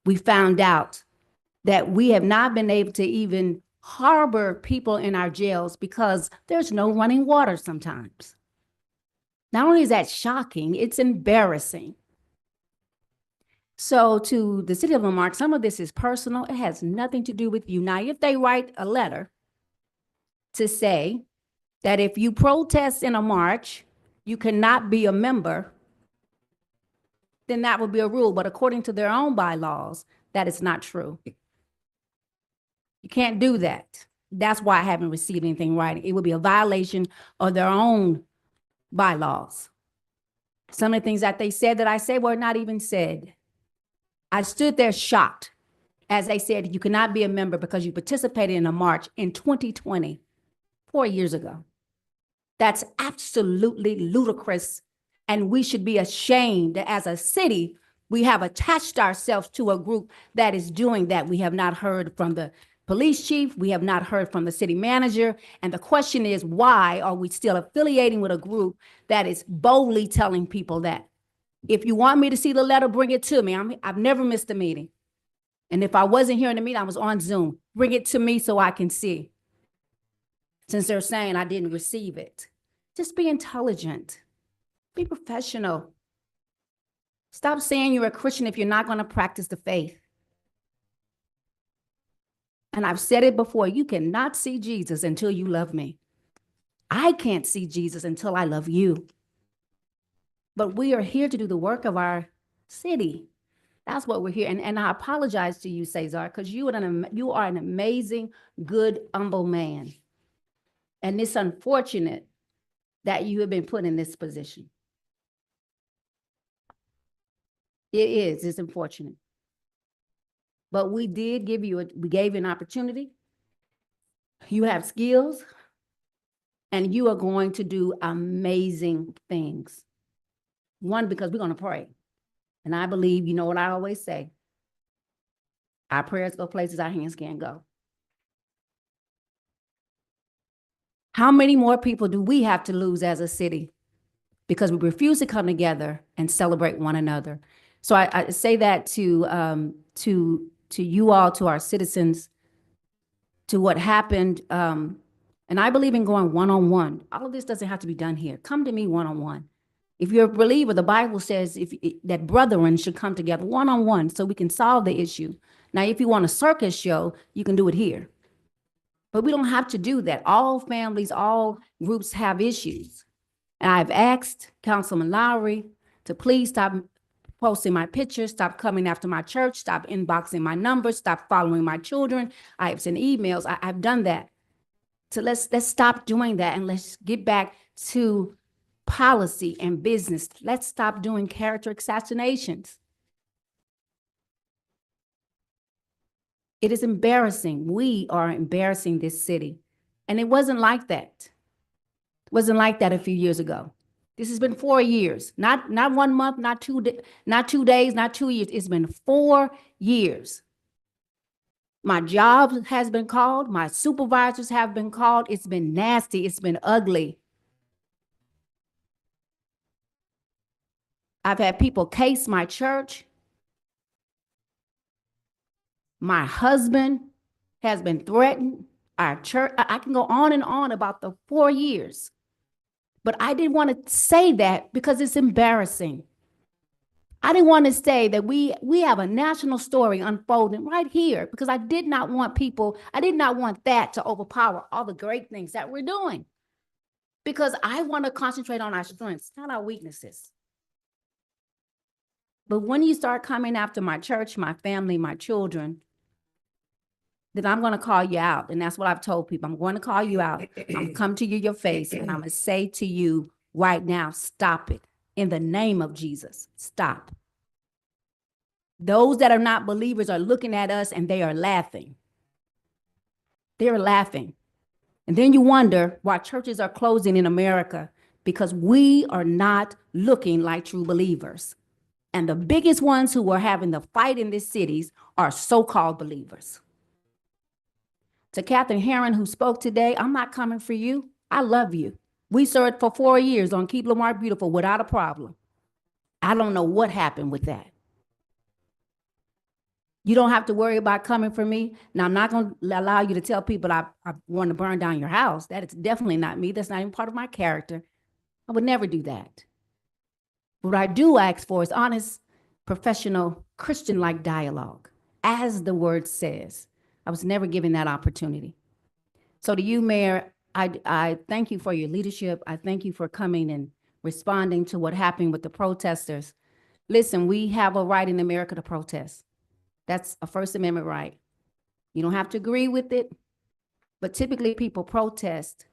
we found out that we have not been able to even harbor people in our jails because there's no running water sometimes. Not only is that shocking, it's embarrassing. So to the city of Lamarck, some of this is personal. It has nothing to do with you. Now, if they write a letter to say that if you protest in a march, you cannot be a member, then that would be a rule. But according to their own bylaws, that is not true. You can't do that. That's why I haven't received anything writing. It would be a violation of their own bylaws. Some of the things that they said that I said were not even said. I stood there shocked as they said, you cannot be a member because you participated in a march in 2020, 4 years ago. That's absolutely ludicrous. And we should be ashamed that as a city, we have attached ourselves to a group that is doing that. We have not heard from the police chief. We have not heard from the city manager. And the question is, why are we still affiliating with a group that is boldly telling people that? If you want me to see the letter, bring it to me. I've never missed a meeting. And if I wasn't here in the meeting, I was on Zoom. Bring it to me so I can see. Since they're saying I didn't receive it. Just be intelligent. Be professional. Stop saying you're a Christian if you're not going to practice the faith. And I've said it before, you cannot see Jesus until you love me. I can't see Jesus until I love you. But we are here to do the work of our city. That's what we're here. And I apologize to you, Cesar, because you are an amazing, good, humble man. And it's unfortunate that you have been put in this position. It's unfortunate. But we did give you, we gave you an opportunity. You have skills, and you are going to do amazing things. One, because we're going to pray. And I believe, you know what I always say, our prayers go places our hands can't go. How many more people do we have to lose as a city because we refuse to come together and celebrate one another? So I say that to you all, to our citizens, to what happened. And I believe in going one-on-one. All of this doesn't have to be done here. Come to me one-on-one. If you're a believer, the Bible says that brethren should come together one-on-one so we can solve the issue. Now, if you want a circus show, you can do it here. But we don't have to do that. All families, all groups have issues. And I've asked Councilman Lowry to please stop posting my pictures, stop coming after my church, stop inboxing my numbers, stop following my children. I have sent emails. I've done that. So let's stop doing that and let's get back to policy and business. Let's stop doing character assassinations. It is embarrassing. We are embarrassing this city. And it wasn't like that. It wasn't like that a few years ago. This has been 4 years, not 1 month, not 2 days, not 2 years. It's been 4 years. My job has been called. My supervisors have been called. It's been nasty. It's been ugly. I've had people case my church. My husband has been threatened. Our church, I can go on and on about the 4 years. But I didn't want to say that because it's embarrassing. I didn't want to say that we have a national story unfolding right here because I did not want that to overpower all the great things that we're doing. Because I want to concentrate on our strengths, not our weaknesses. But when you start coming after my church, my family, my children, then I'm going to call you out. And that's what I've told people. I'm going to call you out. I'm going to come to you, your face, and I'm going to say to you right now, stop it. In the name of Jesus, stop. Those that are not believers are looking at us and they are laughing. They're laughing. And then you wonder why churches are closing in America because we are not looking like true believers. And the biggest ones who are having the fight in these cities are so-called believers. To Catherine Herron, who spoke today, I'm not coming for you. I love you. We served for 4 years on Keep Lamar Beautiful without a problem. I don't know what happened with that. You don't have to worry about coming for me. Now, I'm not going to allow you to tell people I want to burn down your house. That is definitely not me. That's not even part of my character. I would never do that. What I do ask for is honest, professional, Christian-like dialogue, as the word says. I was never given that opportunity. So to you, Mayor, I thank you for your leadership. I thank you for coming and responding to what happened with the protesters. Listen, we have a right in America to protest. That's a First Amendment right. You don't have to agree with it, but typically people protest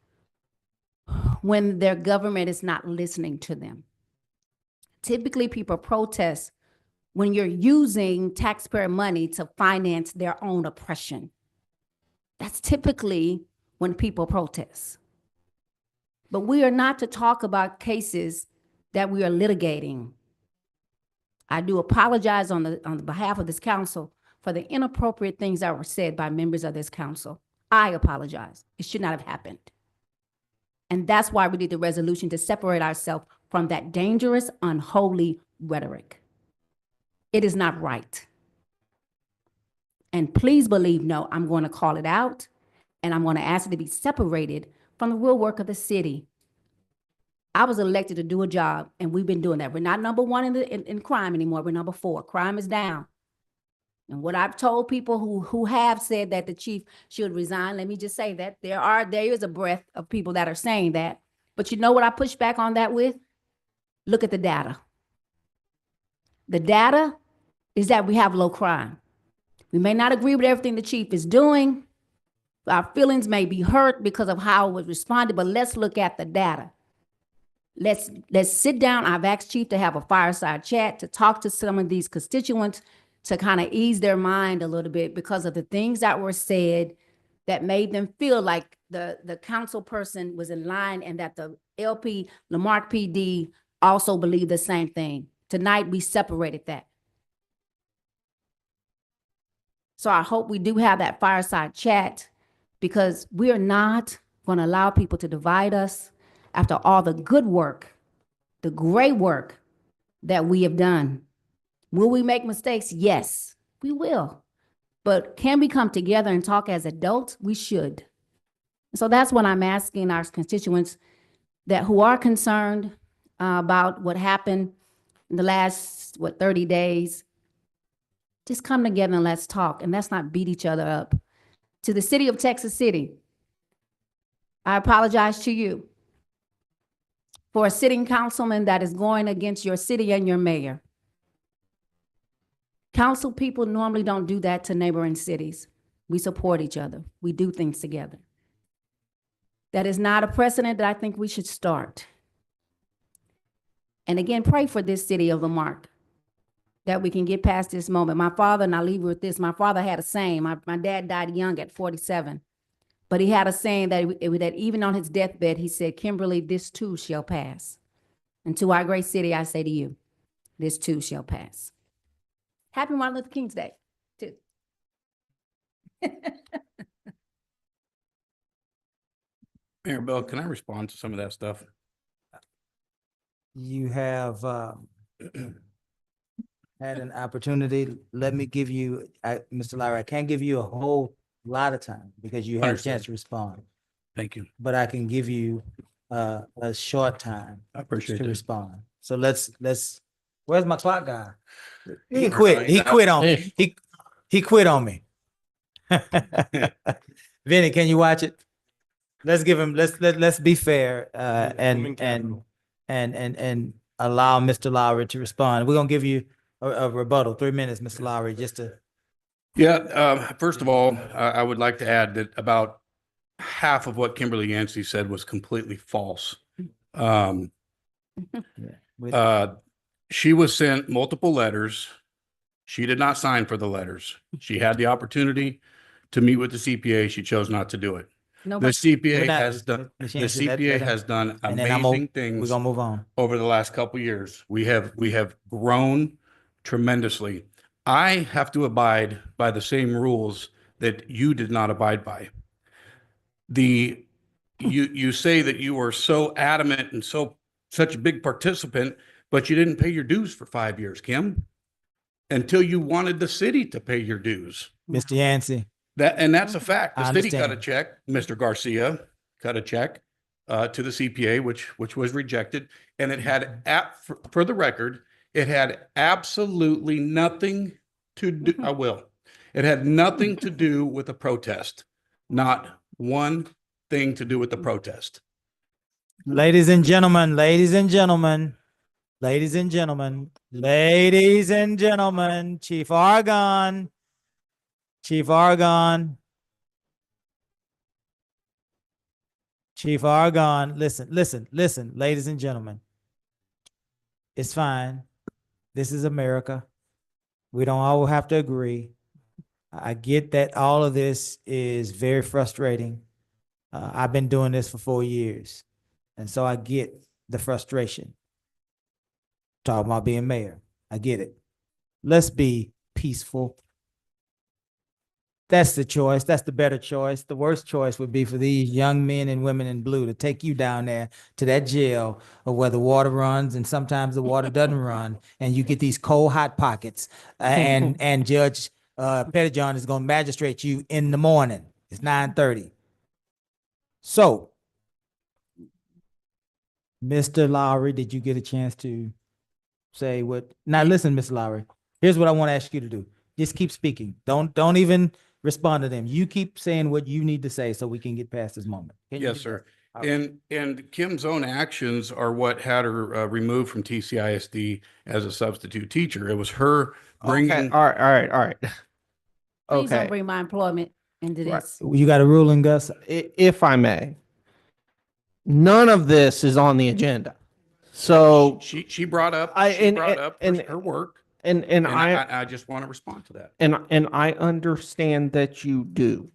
when their government is not listening to them. Typically people protest when you're using taxpayer money to finance their own oppression. That's typically when people protest. But we are not to talk about cases that we are litigating. I do apologize on the behalf of this council for the inappropriate things that were said by members of this council. I apologize. It should not have happened. And that's why we did the resolution to separate ourselves from that dangerous, unholy rhetoric. It is not right. And please believe, no, I'm going to call it out and I'm going to ask it to be separated from the real work of the city. I was elected to do a job and we've been doing that. We're not number one in crime anymore. We're number 4. Crime is down. And what I've told people who have said that the chief should resign, let me just say that there is a breadth of people that are saying that. But you know what I push back on that with? Look at the data. The data is that we have low crime. We may not agree with everything the chief is doing. Our feelings may be hurt because of how it was responded, but let's look at the data. Let's sit down. I've asked Chief to have a fireside chat to talk to some of these constituents to kind of ease their mind a little bit because of the things that were said that made them feel like the council person was in line and that the LP, Marque PD, also believed the same thing. Tonight, we separated that. So I hope we do have that fireside chat because we are not going to allow people to divide us after all the good work, the great work that we have done. Will we make mistakes? Yes, we will. But can we come together and talk as adults? We should. So that's what I'm asking our constituents who are concerned about what happened in the last, 30 days. Just come together and let's talk, and let's not beat each other up. To the city of Texas City, I apologize to you for a sitting councilman that is going against your city and your mayor. Council people normally don't do that to neighboring cities. We support each other. We do things together. That is not a precedent that I think we should start. And again, pray for this city of Lamarque, that we can get past this moment. My father, and I'll leave you with this, my father had a saying, my dad died young at 47, but he had a saying that even on his deathbed, he said, Kimberly, this too shall pass. And to our great city, I say to you, this too shall pass. Happy Martin Luther King's Day, too. Mayor Bell, can I respond to some of that stuff? You have had an opportunity. Let me give you, Mr. Lowry, I can't give you a whole lot of time because you had a Understood. chance to respond, Thank you. but I can give you a short time I appreciate to that. respond. So let's, where's my clock guy? He quit. He quit on me. He quit on me. Vinny, can you watch it? Let's give him, let's be fair, and allow Mr. Lowry to respond. We're gonna give you a rebuttal, 3 minutes, Mr. Lowry, just to. Yeah, first of all, I would like to add that about half of what Kimberly Yancey said was completely false. She was sent multiple letters. She did not sign for the letters. She had the opportunity to meet with the CPA. She chose not to do it. The CPA has done amazing things. We're gonna move on. Over the last couple of years. We have grown tremendously. I have to abide by the same rules that you did not abide by. You say that you were so adamant and such a big participant, but you didn't pay your dues for 5 years, Kim, until you wanted the city to pay your dues. Mr. Yancey. That's a fact. The I city cut a understand. check, Mr. Garcia cut a check to the CPA, which was rejected. And it had, for the record, it had absolutely nothing to do, it had nothing to do with the protest. Not one thing to do with the protest. Ladies and gentlemen, ladies and gentlemen, ladies and gentlemen, ladies and gentlemen, Chief Argon, Chief Argon. Chief Argon, listen, ladies and gentlemen. It's fine. This is America. We don't all have to agree. I get that all of this is very frustrating. I've been doing this for 4 years, and so I get the frustration. Talking about being mayor. I get it. Let's be peaceful. That's the choice. That's the better choice. The worst choice would be for these young men and women in blue to take you down there to that jail or where the water runs and sometimes the water doesn't run, and you get these cold hot pockets. And Judge Pettijohn is going to magistrate you in the morning. It's 9:30. So, Mr. Lowry, did you get a chance to say what? Now listen, Mr. Lowry. Here's what I want to ask you to do. Just keep speaking. Don't even respond to them. You keep saying what you need to say so we can get past this moment. Can you Yes, do sir. that? And Kim's own actions are what had her removed from TCISD as a substitute teacher. It was her bringing. Okay, all right. Please Okay. don't bring my employment into this. You got a ruling, Gus? If I may, none of this is on the agenda. So She brought up her work. And I just want to respond to that. And I understand that you do.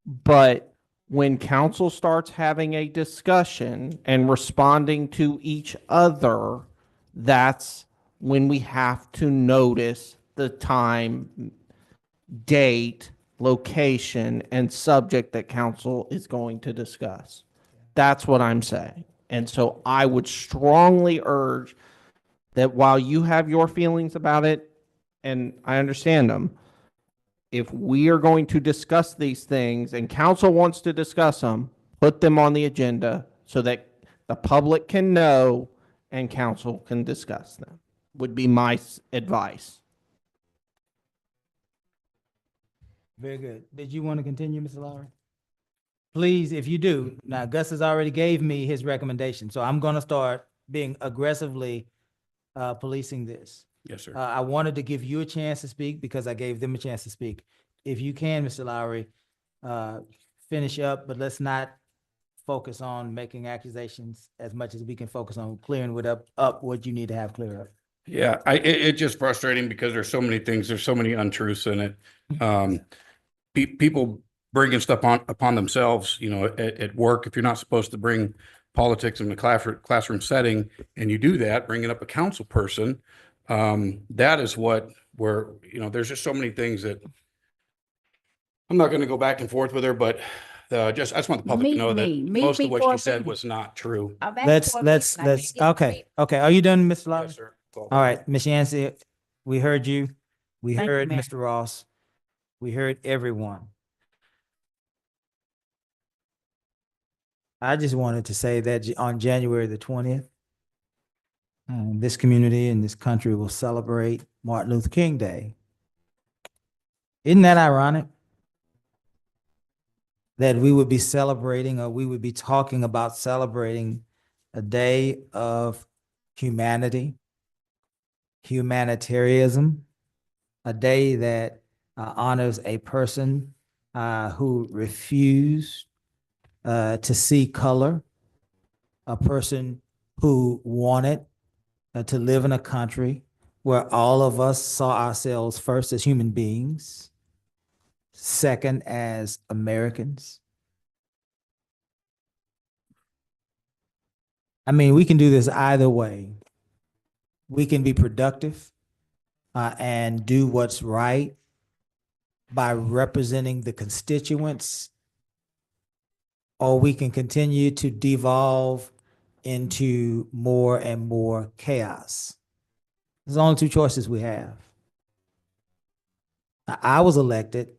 But when council starts having a discussion and responding to each other, that's when we have to notice the time, date, location, and subject that council is going to discuss. That's what I'm saying. And so I would strongly urge that while you have your feelings about it, and I understand them, if we are going to discuss these things and council wants to discuss them, put them on the agenda so that the public can know and council can discuss them, would be my advice. Very good. Did you want to continue, Mr. Lowry? Please, if you do. Now, Gus has already gave me his recommendation, so I'm going to start being aggressively policing this. Yes, sir. I wanted to give you a chance to speak because I gave them a chance to speak. If you can, Mr. Lowry, finish up, but let's not focus on making accusations as much as we can focus on clearing up what you need to have clear up. Yeah, it's just frustrating because there's so many things, there's so many untruths in it. People bringing stuff upon themselves, you know, at work, if you're not supposed to bring politics in the classroom setting, and you do that, bringing up a council person, that is where, you know, there's just so many things that I'm not going to go back and forth with her, but I just want the public to know that most of what she said was not true. Let's, okay, okay. Are you done, Mr. Lowry? Yes, sir. All right, Ms. Yancey, we heard you. We Thank you, heard Mayor. Mr. Ross. We heard everyone. I just wanted to say that on January the 20th, this community and this country will celebrate Martin Luther King Day. Isn't that ironic? That we would be celebrating, or we would be talking about celebrating a day of humanity, humanitarianism, a day that honors a person who refused to see color, a person who wanted to live in a country where all of us saw ourselves first as human beings, second as Americans. I mean, we can do this either way. We can be productive and do what's right by representing the constituents, or we can continue to devolve into more and more chaos. There's only two choices we have. I was elected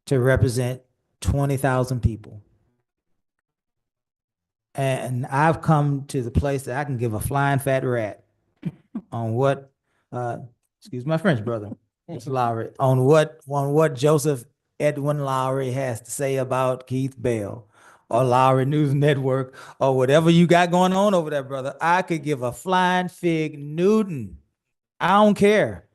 to represent 20,000 people. And I've come to the place that I can give a flying fat rat on what, excuse my French, brother, Mr. Lowry, on what Joseph Edwin Lowry has to say about Keith Bell or Lowry News Network or whatever you got going on over there, brother. I could give a flying fig Newton. I don't care.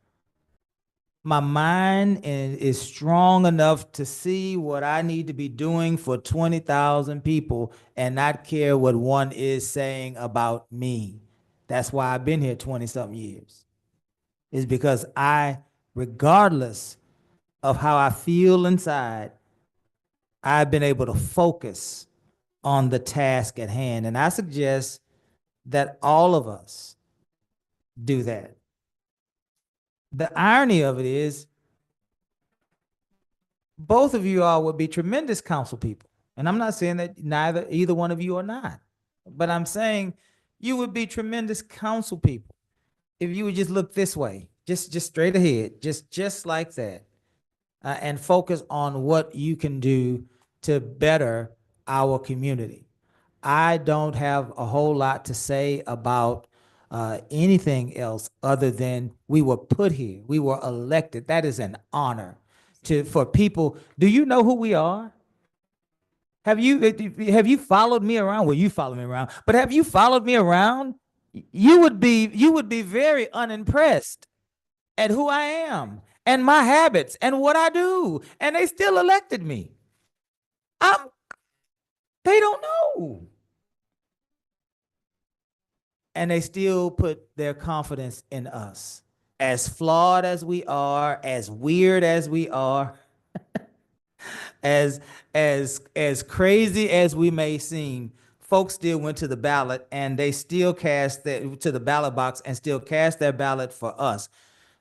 My mind is strong enough to see what I need to be doing for 20,000 people and not care what one is saying about me. That's why I've been here 20-something years. Is because regardless of how I feel inside, I've been able to focus on the task at hand. And I suggest that all of us do that. The irony of it is, both of you all would be tremendous council people. And I'm not saying that either one of you are not, but I'm saying you would be tremendous council people if you would just look this way, just straight ahead, just like that, and focus on what you can do to better our community. I don't have a whole lot to say about anything else other than we were put here. We were elected. That is an honor for people. Do you know who we are? Have you followed me around? Well, you follow me around, but have you followed me around? You would be very unimpressed at who I am and my habits and what I do, and they still elected me. They don't know. And they still put their confidence in us. As flawed as we are, as weird as we are, as crazy as we may seem, folks still went to the ballot and they still to the ballot box and still cast their ballot for us.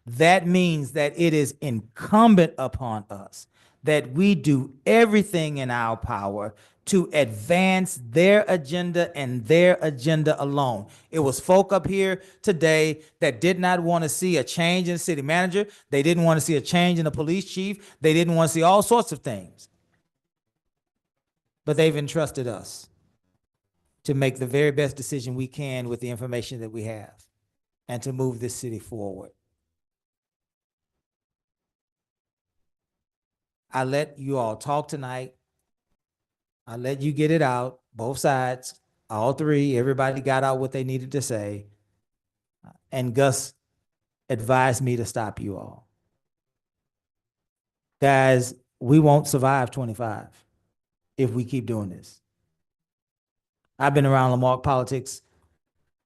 That means that it is incumbent upon us that we do everything in our power to advance their agenda and their agenda alone. It was folk up here today that did not want to see a change in city manager. They didn't want to see a change in the police chief. They didn't want to see all sorts of things. But they've entrusted us to make the very best decision we can with the information that we have and to move this city forward. I let you all talk tonight. I let you get it out, both sides, all three, everybody got out what they needed to say. And Gus advised me to stop you all. Guys, we won't survive 25 if we keep doing this. I've been around Lamarck politics.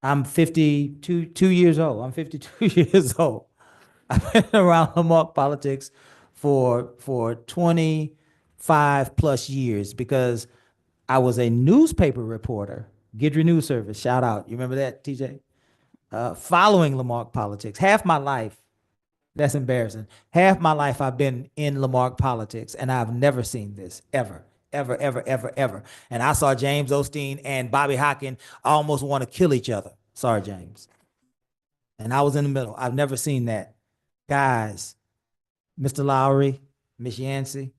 I'm 52 years old. I'm 52 years old. I've been around Lamarck politics for 25 plus years because I was a newspaper reporter, Gidry News Service, shout out. You remember that, TJ? Following Lamarck politics. Half my life, that's embarrassing. Half my life I've been in Lamarck politics, and I've never seen this, ever. Ever. And I saw James Osteen and Bobby Hockin almost want to kill each other. Sorry, James. And I was in the middle. I've never seen that. Guys, Mr. Lowry, Ms. Yancey,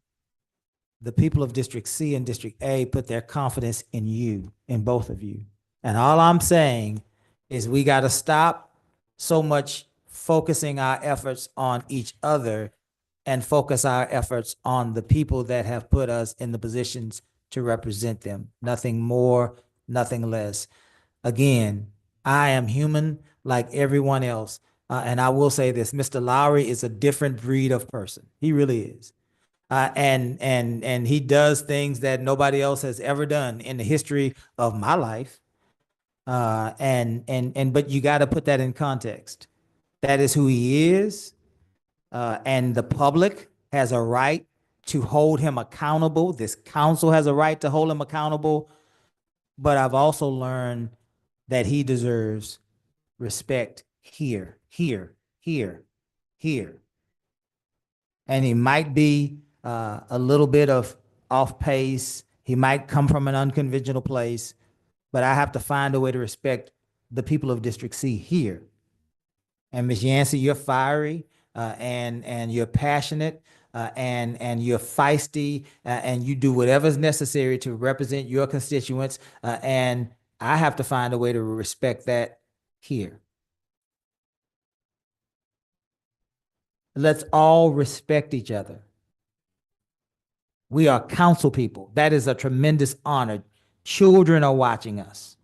the people of District C and District A put their confidence in you, in both of you. And all I'm saying is we got to stop so much focusing our efforts on each other and focus our efforts on the people that have put us in the positions to represent them. Nothing more, nothing less. Again, I am human like everyone else. And I will say this, Mr. Lowry is a different breed of person. He really is. And he does things that nobody else has ever done in the history of my life. But you got to put that in context. That is who he is. And the public has a right to hold him accountable. This council has a right to hold him accountable. But I've also learned that he deserves respect here. And he might be a little bit of off pace. He might come from an unconventional place, but I have to find a way to respect the people of District C here. And Ms. Yancey, you're fiery and you're passionate and you're feisty and you do whatever's necessary to represent your constituents. And I have to find a way to respect that here. Let's all respect each other. We are council people. That is a tremendous honor. Children are watching us.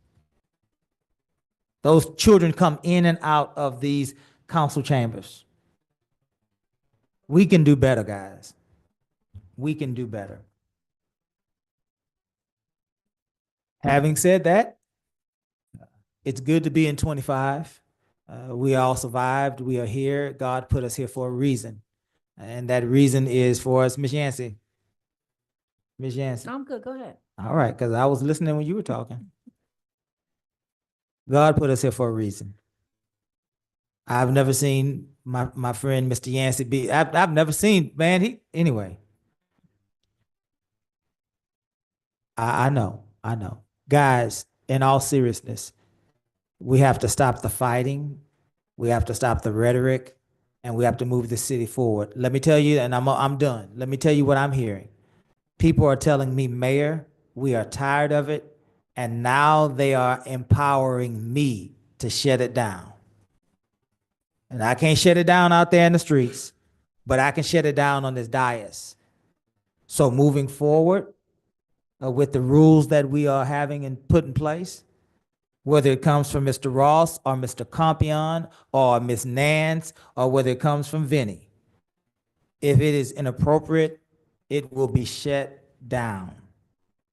Those children come in and out of these council chambers. We can do better, guys. We can do better. Having said that, it's good to be in 25. We all survived. We are here. God put us here for a reason. And that reason is for us, Ms. Yancey. Ms. Yancey. I'm good, go ahead. All right, because I was listening when you were talking. God put us here for a reason. I've never seen my friend Mr. Yancey be, I've never seen, man, anyway. I know. Guys, in all seriousness, we have to stop the fighting. We have to stop the rhetoric, and we have to move the city forward. Let me tell you, and I'm done. Let me tell you what I'm hearing. People are telling me, Mayor, we are tired of it, and now they are empowering me to shut it down. And I can't shut it down out there in the streets, but I can shut it down on this dais. So moving forward with the rules that we are having and put in place, whether it comes from Mr. Ross or Mr. Compion or Ms. Nance, or whether it comes from Vinny, if it is inappropriate, it will be shut down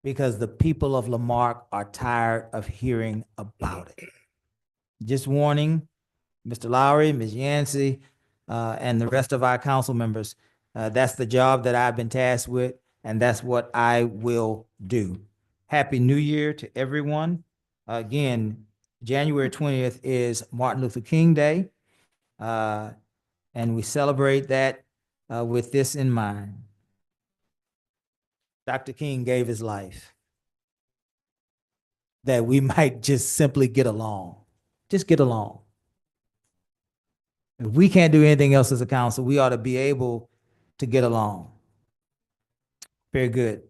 because the people of Lamarck are tired of hearing about it. Just warning, Mr. Lowry, Ms. Yancey, and the rest of our council members, that's the job that I've been tasked with, and that's what I will do. Happy New Year to everyone. Again, January 20th is Martin Luther King Day, and we celebrate that with this in mind. Dr. King gave his life that we might just simply get along. Just get along. If we can't do anything else as a council, we ought to be able to get along. Very good.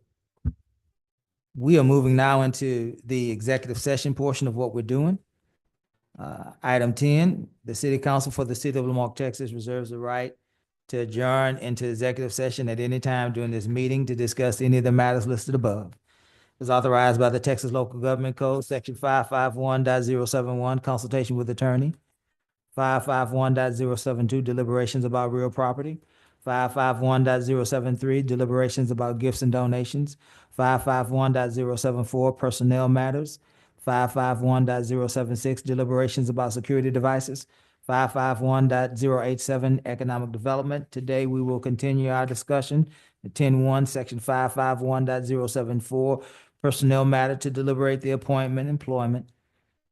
We are moving now into the executive session portion of what we're doing. Item 10, the City Council for the City of Lamarck, Texas reserves the right to adjourn into executive session at any time during this meeting to discuss any of the matters listed above. Is authorized by the Texas Local Government Code, Section 551.071, consultation with attorney. 551.072 deliberations about real property. 551.073 deliberations about gifts and donations. 551.074 personnel matters. 551.076 deliberations about security devices. 551.087 economic development. Today, we will continue our discussion at 10.1, section 551.074 personnel matter to deliberate the appointment, employment,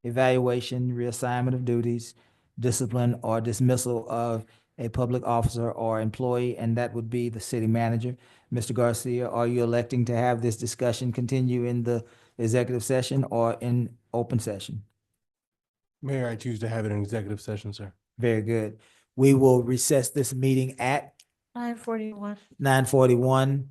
evaluation, reassignment of duties, discipline, or dismissal of a public officer or employee, and that would be the city manager. Mr. Garcia, are you electing to have this discussion continue in the executive session or in open session? Mayor, I choose to have it in executive session, sir. Very good. We will recess this meeting at 9:41. 9:41.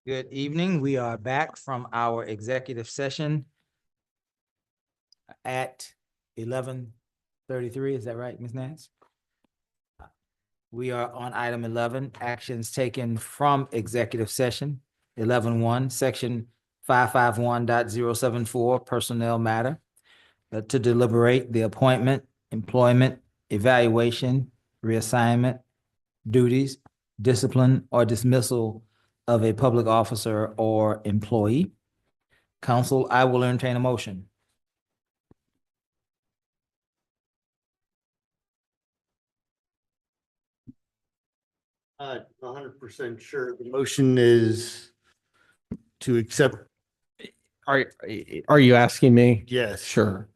Good evening. We are back from our executive session at 11:33. Is that right, Ms. Nance? We are on item 11, actions taken from executive session. 11:1, section 551.074, personnel matter. To deliberate the appointment, employment, evaluation, reassignment, duties, discipline, or dismissal of a public officer or employee. Council, I will entertain a motion. Not 100% sure. The motion is to accept. Are you asking me? Yes. Sure.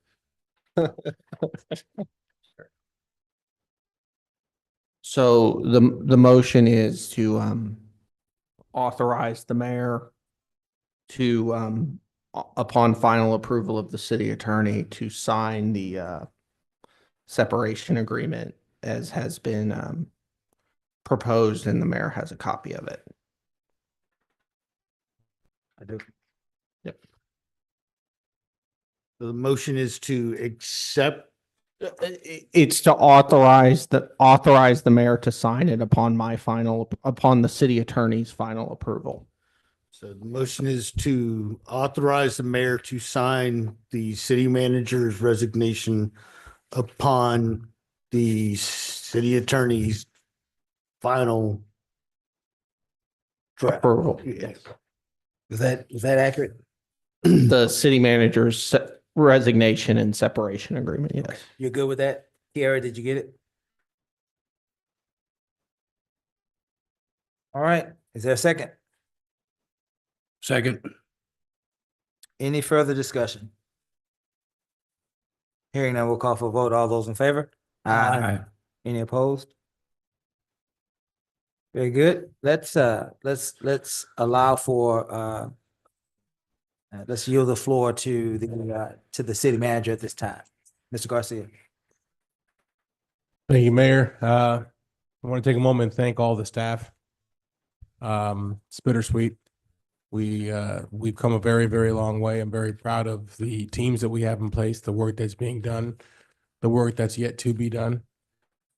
So the motion is to authorize the mayor to upon final approval of the city attorney to sign the separation agreement as has been proposed, and the mayor has a copy of it. I do. Yep. The motion is to accept. It's to authorize the mayor to sign it upon the city attorney's final approval. So the motion is to authorize the mayor to sign the city manager's resignation upon the city attorney's final draft. Approval. Yes. Was that accurate? The city manager's resignation and separation agreement, yes. You're good with that? Kiara, did you get it? All right, is there a second? Second. Any further discussion? Hearing none, we'll call for a vote. All those in favor? Aye. Any opposed? Very good. Let's allow for let's yield the floor to the city manager at this time. Mr. Garcia. Thank you, Mayor. I want to take a moment and thank all the staff. It's bittersweet. We've come a very, very long way. I'm very proud of the teams that we have in place, the work that's being done, the work that's yet to be done.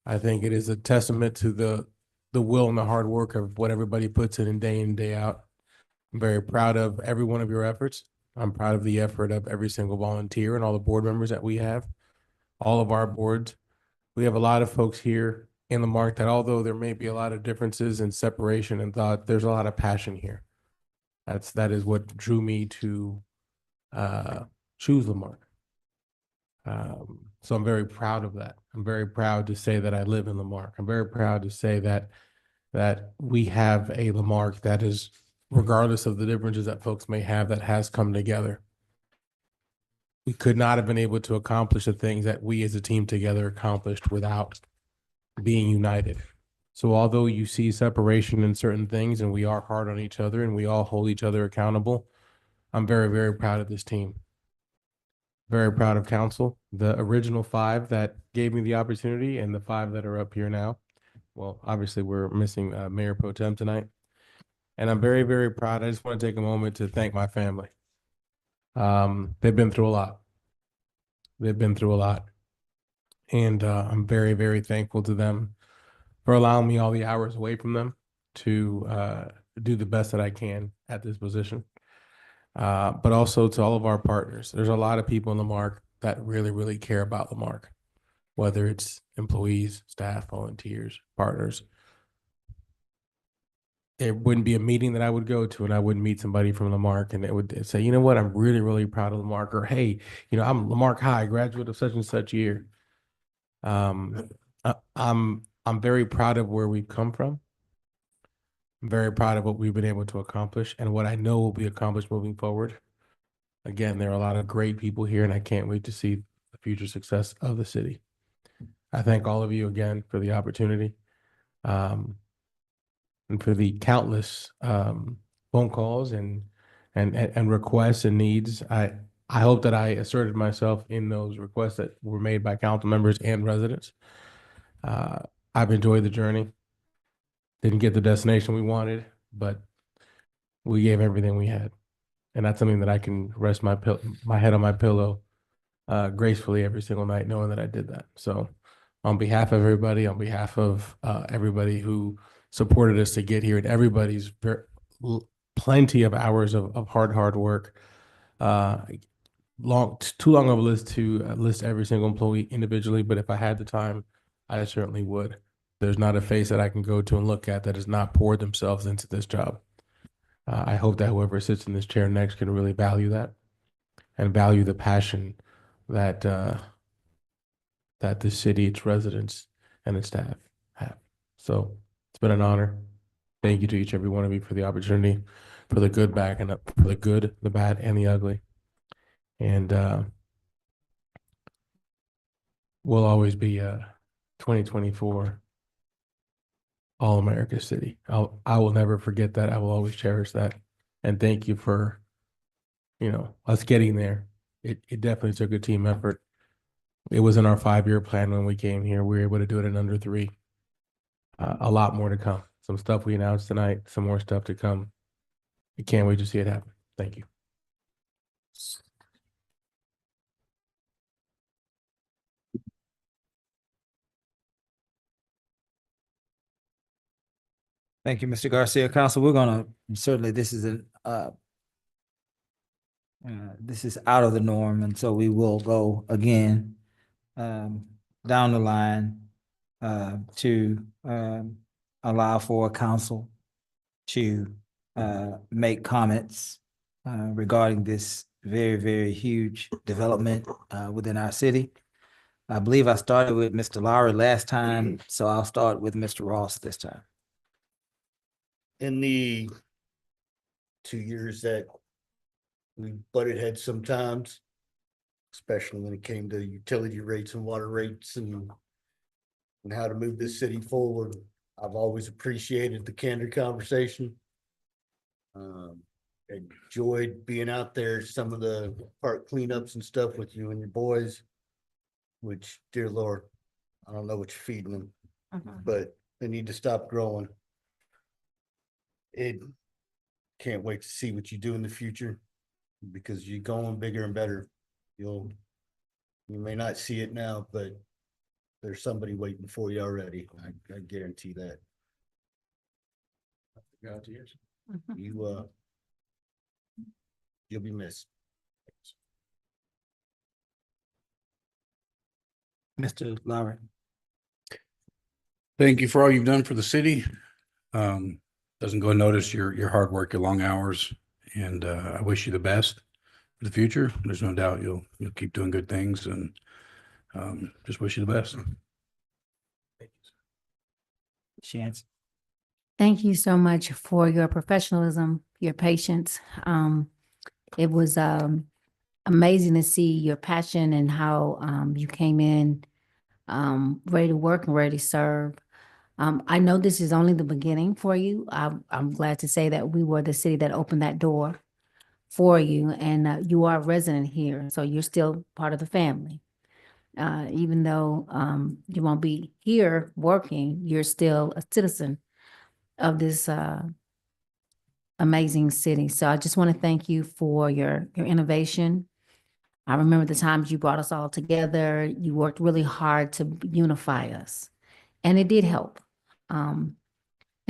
I think it is a testament to the will and the hard work of what everybody puts in day in, day out. I'm very proud of every one of your efforts. I'm proud of the effort of every single volunteer and all the board members that we have, all of our boards. We have a lot of folks here in the Marque that, although there may be a lot of differences in separation and thought, there's a lot of passion here. That is what drew me to choose the Marque. So I'm very proud of that. I'm very proud to say that I live in the Marque. I'm very proud to say that we have a Marque that is, regardless of the differences that folks may have, that has come together. We could not have been able to accomplish the things that we as a team together accomplished without being united. So although you see separation in certain things and we are hard on each other and we all hold each other accountable, I'm very, very proud of this team. Very proud of council, the original 5 that gave me the opportunity and the 5 that are up here now. Well, obviously we're missing Mayor Pro Tem tonight. And I'm very, very proud. I just want to take a moment to thank my family. They've been through a lot. And I'm very, very thankful to them for allowing me all the hours away from them to do the best that I can at this position. But also to all of our partners. There's a lot of people in the Marque that really, really care about the Marque, whether it's employees, staff, volunteers, partners. It wouldn't be a meeting that I would go to and I wouldn't meet somebody from the Marque and it would say, you know what, I'm really, really proud of the Marque, or hey, I'm Marque High, graduate of such and such year. I'm very proud of where we've come from. I'm very proud of what we've been able to accomplish and what I know will be accomplished moving forward. Again, there are a lot of great people here and I can't wait to see the future success of the city. I thank all of you again for the opportunity. And for the countless phone calls and requests and needs. I hope that I asserted myself in those requests that were made by council members and residents. I've enjoyed the journey. Didn't get the destination we wanted, but we gave everything we had. And that's something that I can rest my head on my pillow gracefully every single night, knowing that I did that. So on behalf of everybody, on behalf of everybody who supported us to get here, and everybody's plenty of hours of hard work. Too long of a list to list every single employee individually, but if I had the time, I certainly would. There's not a face that I can go to and look at that has not poured themselves into this job. I hope that whoever sits in this chair next can really value that and value the passion that that the city, its residents, and its staff have. So it's been an honor. Thank you to each every one of you for the opportunity, for the good, back and up, for the good, the bad, and the ugly. And we'll always be 2024 All America City. I will never forget that. I will always cherish that. And thank you for, us getting there. It definitely took a team effort. It was in our 5-year plan when we came here. We were able to do it in under 3. A lot more to come. Some stuff we announced tonight, some more stuff to come. I can't wait to see it happen. Thank you. Thank you, Mr. Garcia. Council, we're gonna, certainly this is this is out of the norm, and so we will go again down the line to allow for council to make comments regarding this very, very huge development within our city. I believe I started with Mr. Lowry last time, so I'll start with Mr. Ross this time. In the 2 years that we butted heads sometimes, especially when it came to utility rates and water rates and how to move this city forward, I've always appreciated the candid conversation. Enjoyed being out there, some of the park cleanups and stuff with you and your boys, which, dear Lord, I don't know what you're feeding them, but they need to stop growing. It can't wait to see what you do in the future, because you're going bigger and better. You may not see it now, but there's somebody waiting for you already. I guarantee that. You'll be missed. Mr. Lowry. Thank you for all you've done for the city. Doesn't go unnoticed your hard work, your long hours, and I wish you the best for the future. There's no doubt you'll keep doing good things, and just wish you the best. Chance. Thank you so much for your professionalism, your patience. It was amazing to see your passion and how you came in ready to work and ready to serve. I know this is only the beginning for you. I'm glad to say that we were the city that opened that door for you, and you are a resident here, so you're still part of the family. Even though you won't be here working, you're still a citizen of this amazing city. So I just want to thank you for your innovation. I remember the times you brought us all together. You worked really hard to unify us, and it did help. And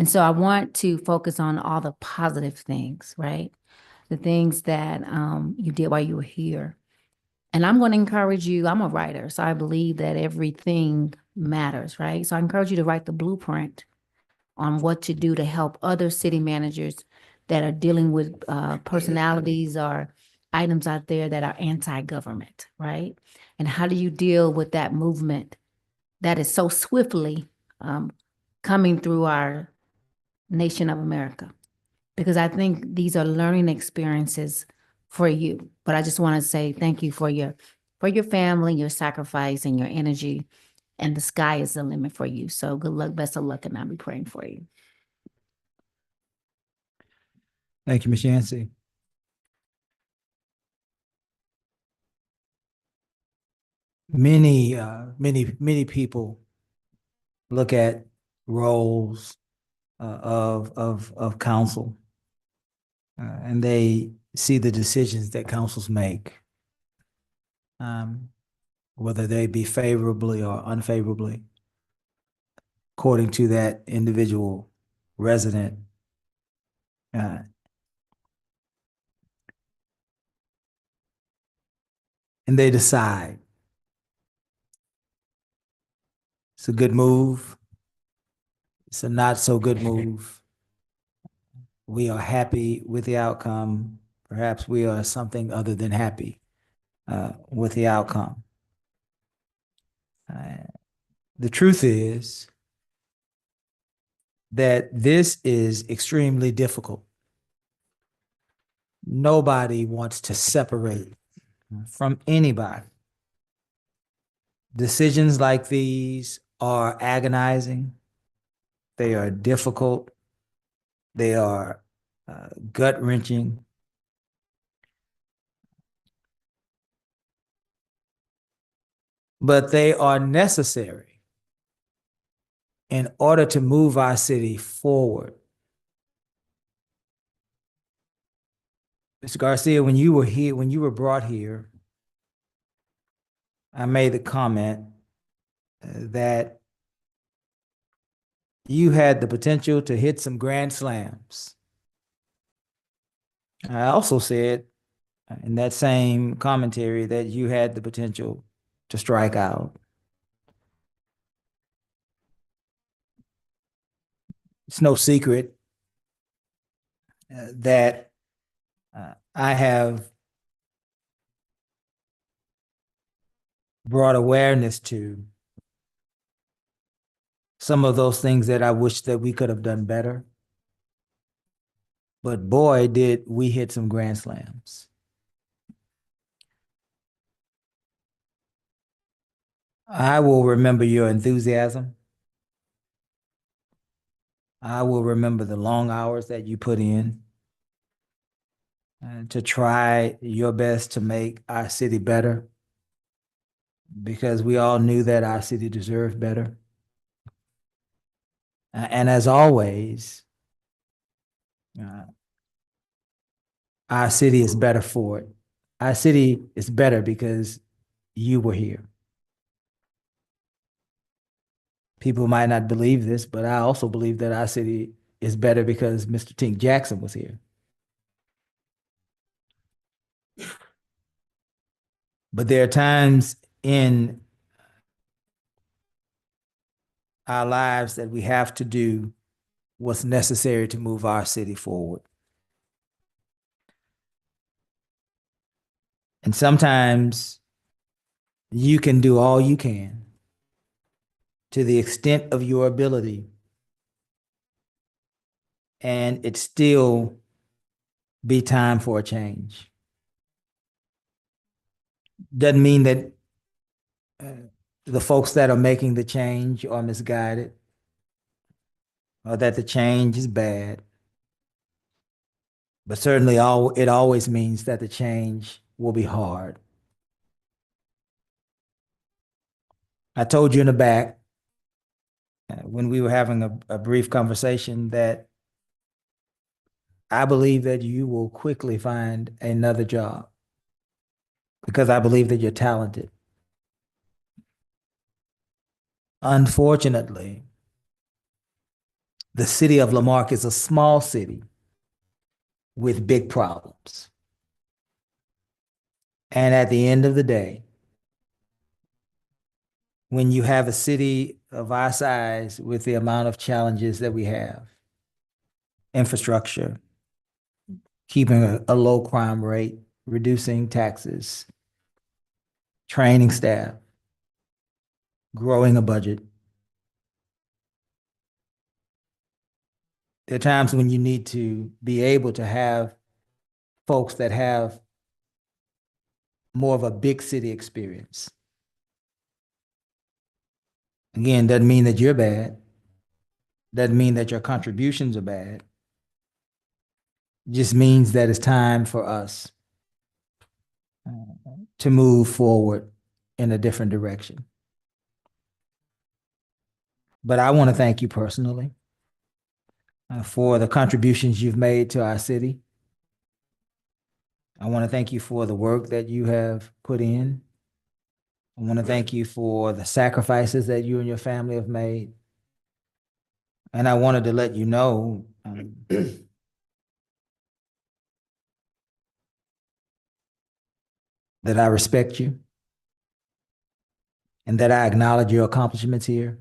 so I want to focus on all the positive things, right? The things that you did while you were here. And I'm going to encourage you. I'm a writer, so I believe that everything matters, right? So I encourage you to write the blueprint on what to do to help other city managers that are dealing with personalities or items out there that are anti-government, right? And how do you deal with that movement that is so swiftly coming through our nation of America? Because I think these are learning experiences for you. But I just want to say thank you for your family, your sacrifice, and your energy. And the sky is the limit for you. So good luck, best of luck, and I'll be praying for you. Thank you, Ms. Yancey. Many people look at roles of council and they see the decisions that councils make, whether they be favorably or unfavorably, according to that individual resident. Uh, and they decide. It's a good move. It's a not so good move. We are happy with the outcome. Perhaps we are something other than happy with the outcome. The truth is that this is extremely difficult. Nobody wants to separate from anybody. Decisions like these are agonizing. They are difficult. They are gut-wrenching. But they are necessary in order to move our city forward. Mr. Garcia, when you were here, when you were brought here, I made the comment that you had the potential to hit some grand slams. I also said in that same commentary that you had the potential to strike out. It's no secret that I have brought awareness to some of those things that I wish that we could have done better. But boy, did we hit some grand slams. I will remember your enthusiasm. I will remember the long hours that you put in to try your best to make our city better, because we all knew that our city deserved better. And as always, our city is better for it. Our city is better because you were here. People might not believe this, but I also believe that our city is better because Mr. Tink Jackson was here. But there are times in our lives that we have to do what's necessary to move our city forward. And sometimes you can do all you can to the extent of your ability, and it still be time for a change. Doesn't mean that the folks that are making the change are misguided or that the change is bad. But certainly it always means that the change will be hard. I told you in the back when we were having a brief conversation that I believe that you will quickly find another job because I believe that you're talented. Unfortunately, the city of Lamarque is a small city with big problems. And at the end of the day, when you have a city of our size with the amount of challenges that we have, infrastructure, keeping a low crime rate, reducing taxes, training staff, growing a budget, there are times when you need to be able to have folks that have more of a big city experience. Again, doesn't mean that you're bad. Doesn't mean that your contributions are bad. It just means that it's time for us to move forward in a different direction. But I want to thank you personally for the contributions you've made to our city. I want to thank you for the work that you have put in. I want to thank you for the sacrifices that you and your family have made. And I wanted to let you know that I respect you and that I acknowledge your accomplishments here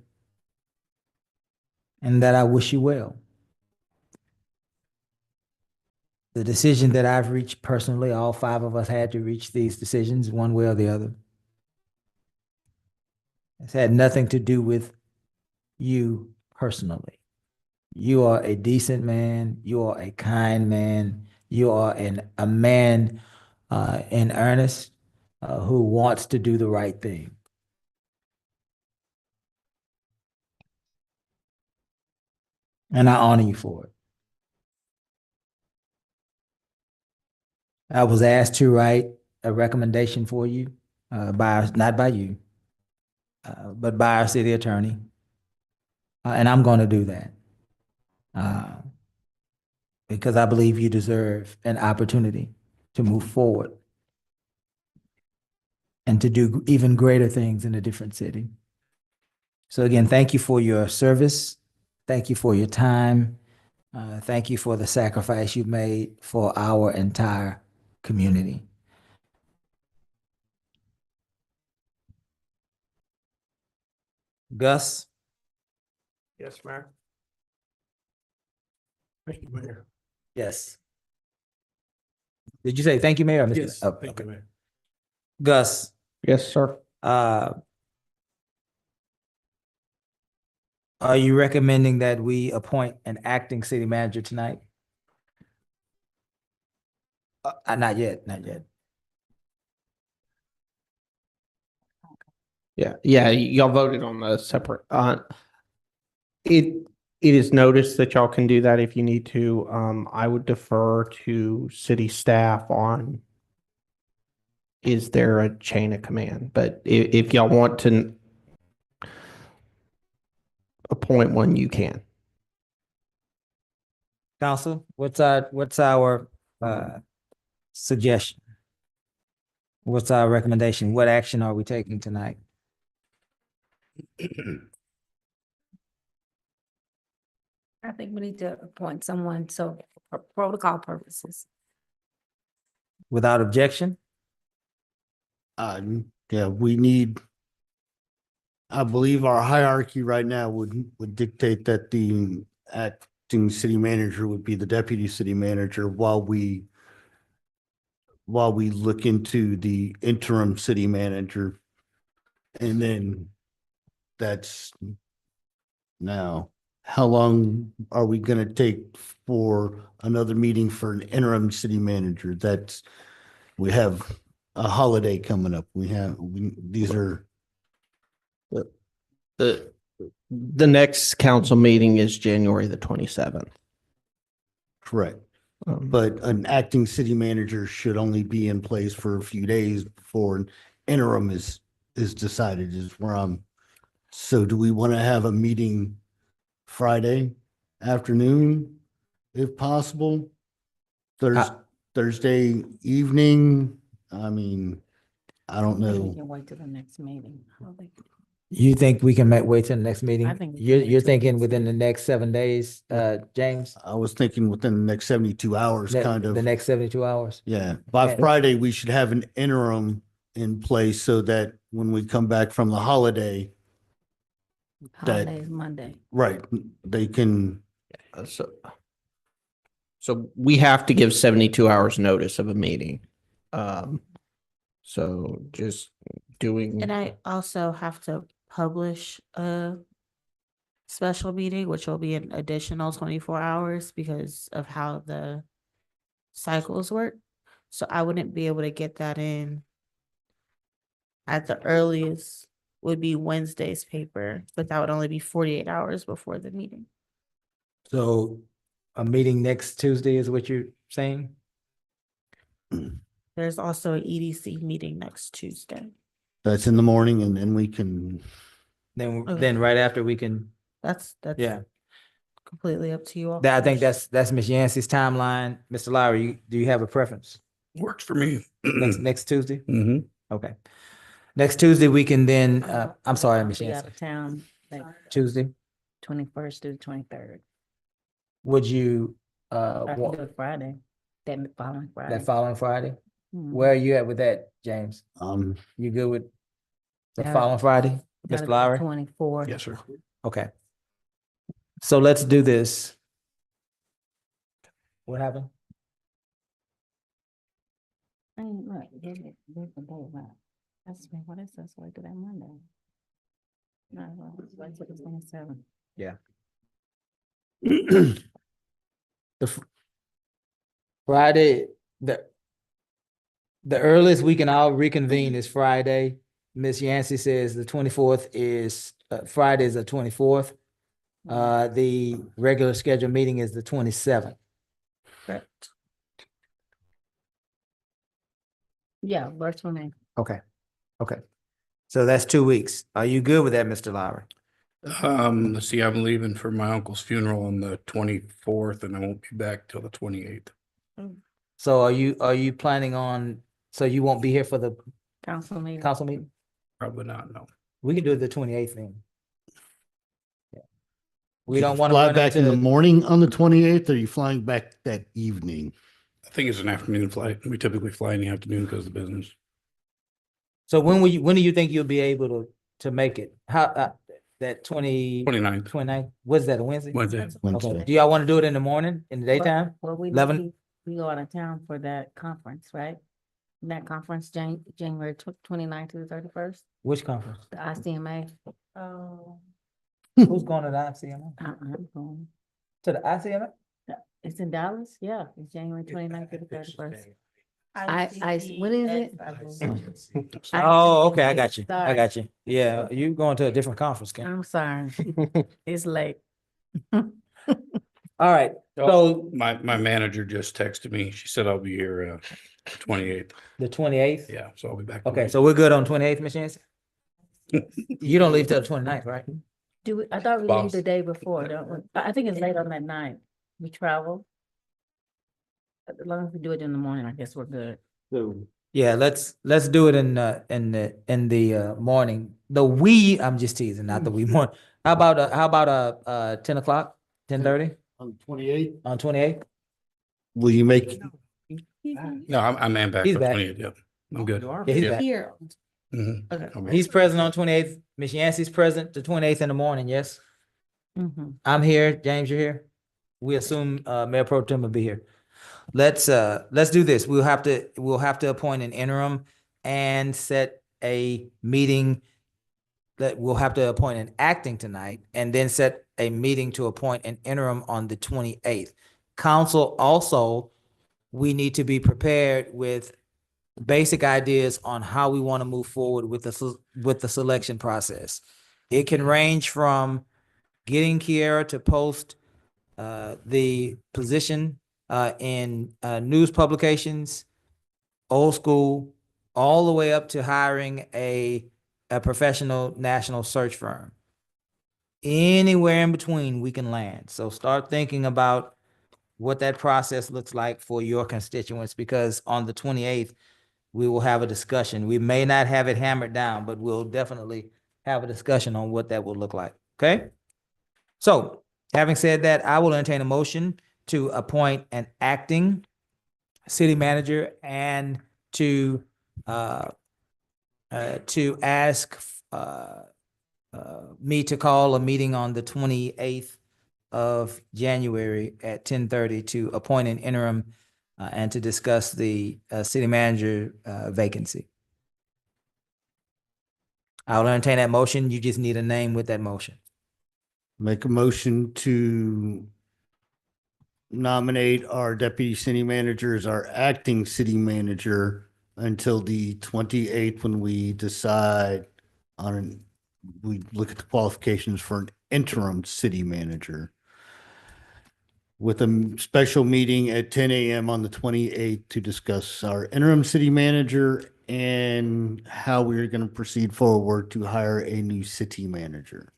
and that I wish you well. The decision that I've reached personally, all 5 of us had to reach these decisions one way or the other. It's had nothing to do with you personally. You are a decent man. You are a kind man. You are a man in earnest who wants to do the right thing. And I honor you for it. I was asked to write a recommendation for you, not by you, but by our city attorney. And I'm going to do that because I believe you deserve an opportunity to move forward and to do even greater things in a different city. So again, thank you for your service. Thank you for your time. Thank you for the sacrifice you made for our entire community. Gus? Yes, Mayor. Thank you, Mayor. Yes. Did you say thank you, Mayor? or Mr. Yes, Oh, thank okay. you, Mayor. Gus, Yes, sir. are you recommending that we appoint an acting city manager tonight? Not yet, not yet. Yeah, y'all voted on the separate, it is noticed that y'all can do that if you need to. I would defer to city staff on is there a chain of command, but if y'all want to appoint one, you can. Council, what's our suggestion? What's our recommendation? What action are we taking tonight? I think we need to appoint someone, so for protocol purposes. Without objection? Yeah, we need, I believe our hierarchy right now would dictate that the acting city manager would be the deputy city manager while we look into the interim city manager. And then that's now, how long are we gonna take for another meeting for an interim city manager? We have a holiday coming up. These are. The next council meeting is January the 27th. Correct. But an acting city manager should only be in place for a few days before an interim is decided is where I'm. So do we want to have a meeting Friday afternoon, if possible? Thursday evening? I mean, I don't We know. can wait till the next meeting. You think we can wait till the next meeting? I think we can You're wait till you're the thinking next within the next 7 days, James? I was thinking within the next 72 hours, kind of. The next 72 hours? Yeah, by And- Friday, we should have an interim in place so that when we come back from the holiday, Holiday is Monday. right, they can, So we have to give 72 hours notice of a meeting. So just doing. And I also have to publish a special meeting, which will be an additional 24 hours because of how the cycles work. So I wouldn't be able to get that in at the earliest would be Wednesday's paper, but that would only be 48 hours before the meeting. So a meeting next Tuesday is what you're saying? There's also an EDC meeting next Tuesday. that's in the morning and then we can, Then right after we can, That's yeah. completely up to you all. I think that's Ms. Yancey's timeline. Mr. Lowry, do you have a preference? Works for me. Next Tuesday? Hmm. Okay. Next Tuesday, we can then, I'm sorry, I'll Ms. be out Yancey. of town, like Tuesday, 21st through the 23rd. would you, I can do want it Friday, that following Friday. that following Friday? Mhm. Where are you at with that, James? You good with the That'll- following Friday, that'll Mr. be Lowry? 24th. Yes, sir. Okay. So let's do this. What happened? I ain't look, there's the day, wow. That's, what is this, wait till that Monday? No, well, it's wait till the 27th. Yeah. The Friday, the earliest we can all reconvene is Friday. Ms. Yancey says the 24th is, Friday is the 24th. The regular scheduled meeting is the 27th. Correct. Yeah, works for me. Okay, okay. So that's 2 weeks. Are you good with that, Mr. Lowry? Let's see, I'm leaving for my uncle's funeral on the 24th and I won't be back till the 28th. So are you planning on, so you won't be here for the Council meeting. council meeting? Probably not, no. We can do it the 28th then. Yeah. We Do you don't want to fly run back in the into, morning on the 28th, or are you flying back that evening? I think it's an afternoon flight. We typically fly in the afternoon because of the business. so when do you think you'll be able to make it? How, that 29th. 29th, what's that, a Wednesday? Wednesday. Okay, Wednesday. do y'all want to do it in the morning, in the daytime? Well, we 11? go out of town for that conference, right? That conference, January 29th to the 31st, Which conference? the ICMA. Oh. Who's going to the ICMA? I'm going. To the ICMA? It's in Dallas, yeah, it's January 29th to the 31st. What is it? Oh, okay, I got you. I Sorry. got you. Yeah, you going to a different conference, Kim. I'm sorry, it's late. All right, so My manager just texted me. She said I'll be here 28th. the 28th? Yeah, so I'll be back. Okay, so we're good on 28th, Ms. Yancey? You don't leave till the 29th, right? I thought we leave Boss. the day before, don't we? I think it's late on that night. We travel. As long as we do it in the morning, I guess we're good. Yeah, let's do it in the morning. I'm just teasing, not the we morning. How about 10 o'clock, 10:30 On the 28th, on 28th? will you make, No, I'm back He's for back. 28th. Yep. I'm good. Yeah, he's Yeah. back. Here. Mhm. Okay. I'll be- He's present on 28th. Ms. Yancey's present the 28th in the morning, yes? Mm-hmm. I'm here. James, you're here? We assume Mayor Pro Tem will be here. Let's do this. We'll have to appoint an interim and set a meeting that we'll have to appoint an acting tonight and then set a meeting to appoint an interim on the 28th. Council also, we need to be prepared with basic ideas on how we want to move forward with the selection process. It can range from getting Kiera to post the position in news publications, old school, all the way up to hiring a professional national search firm. Anywhere in between we can land. So start thinking about what that process looks like for your constituents, because on the 28th, we will have a discussion. We may not have it hammered down, but we'll definitely have a discussion on what that will look like. Okay? So having said that, I will entertain a motion to appoint an acting city manager and to ask me to call a meeting on the 28th of January at 10:30 to appoint an interim and to discuss the city manager vacancy. I'll entertain that motion. You just need a name with that motion. make a motion to nominate our deputy city manager as our acting city manager until the 28th, when we decide on, we look at the qualifications for an interim city manager, with a special meeting at 10 a.m. on the 28th to discuss our interim city manager and how we're going to proceed forward to hire a new city manager.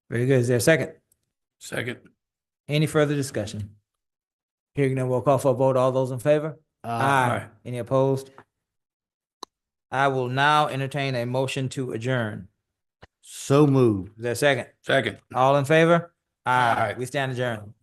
Very good. Is there a second? Second. Any further discussion? Hearing none, we'll call for a vote. All those in favor? Aye. Any opposed? I will now entertain a motion to adjourn. So moved. Is there a second? Second. All in favor? Aye. We stand adjourned.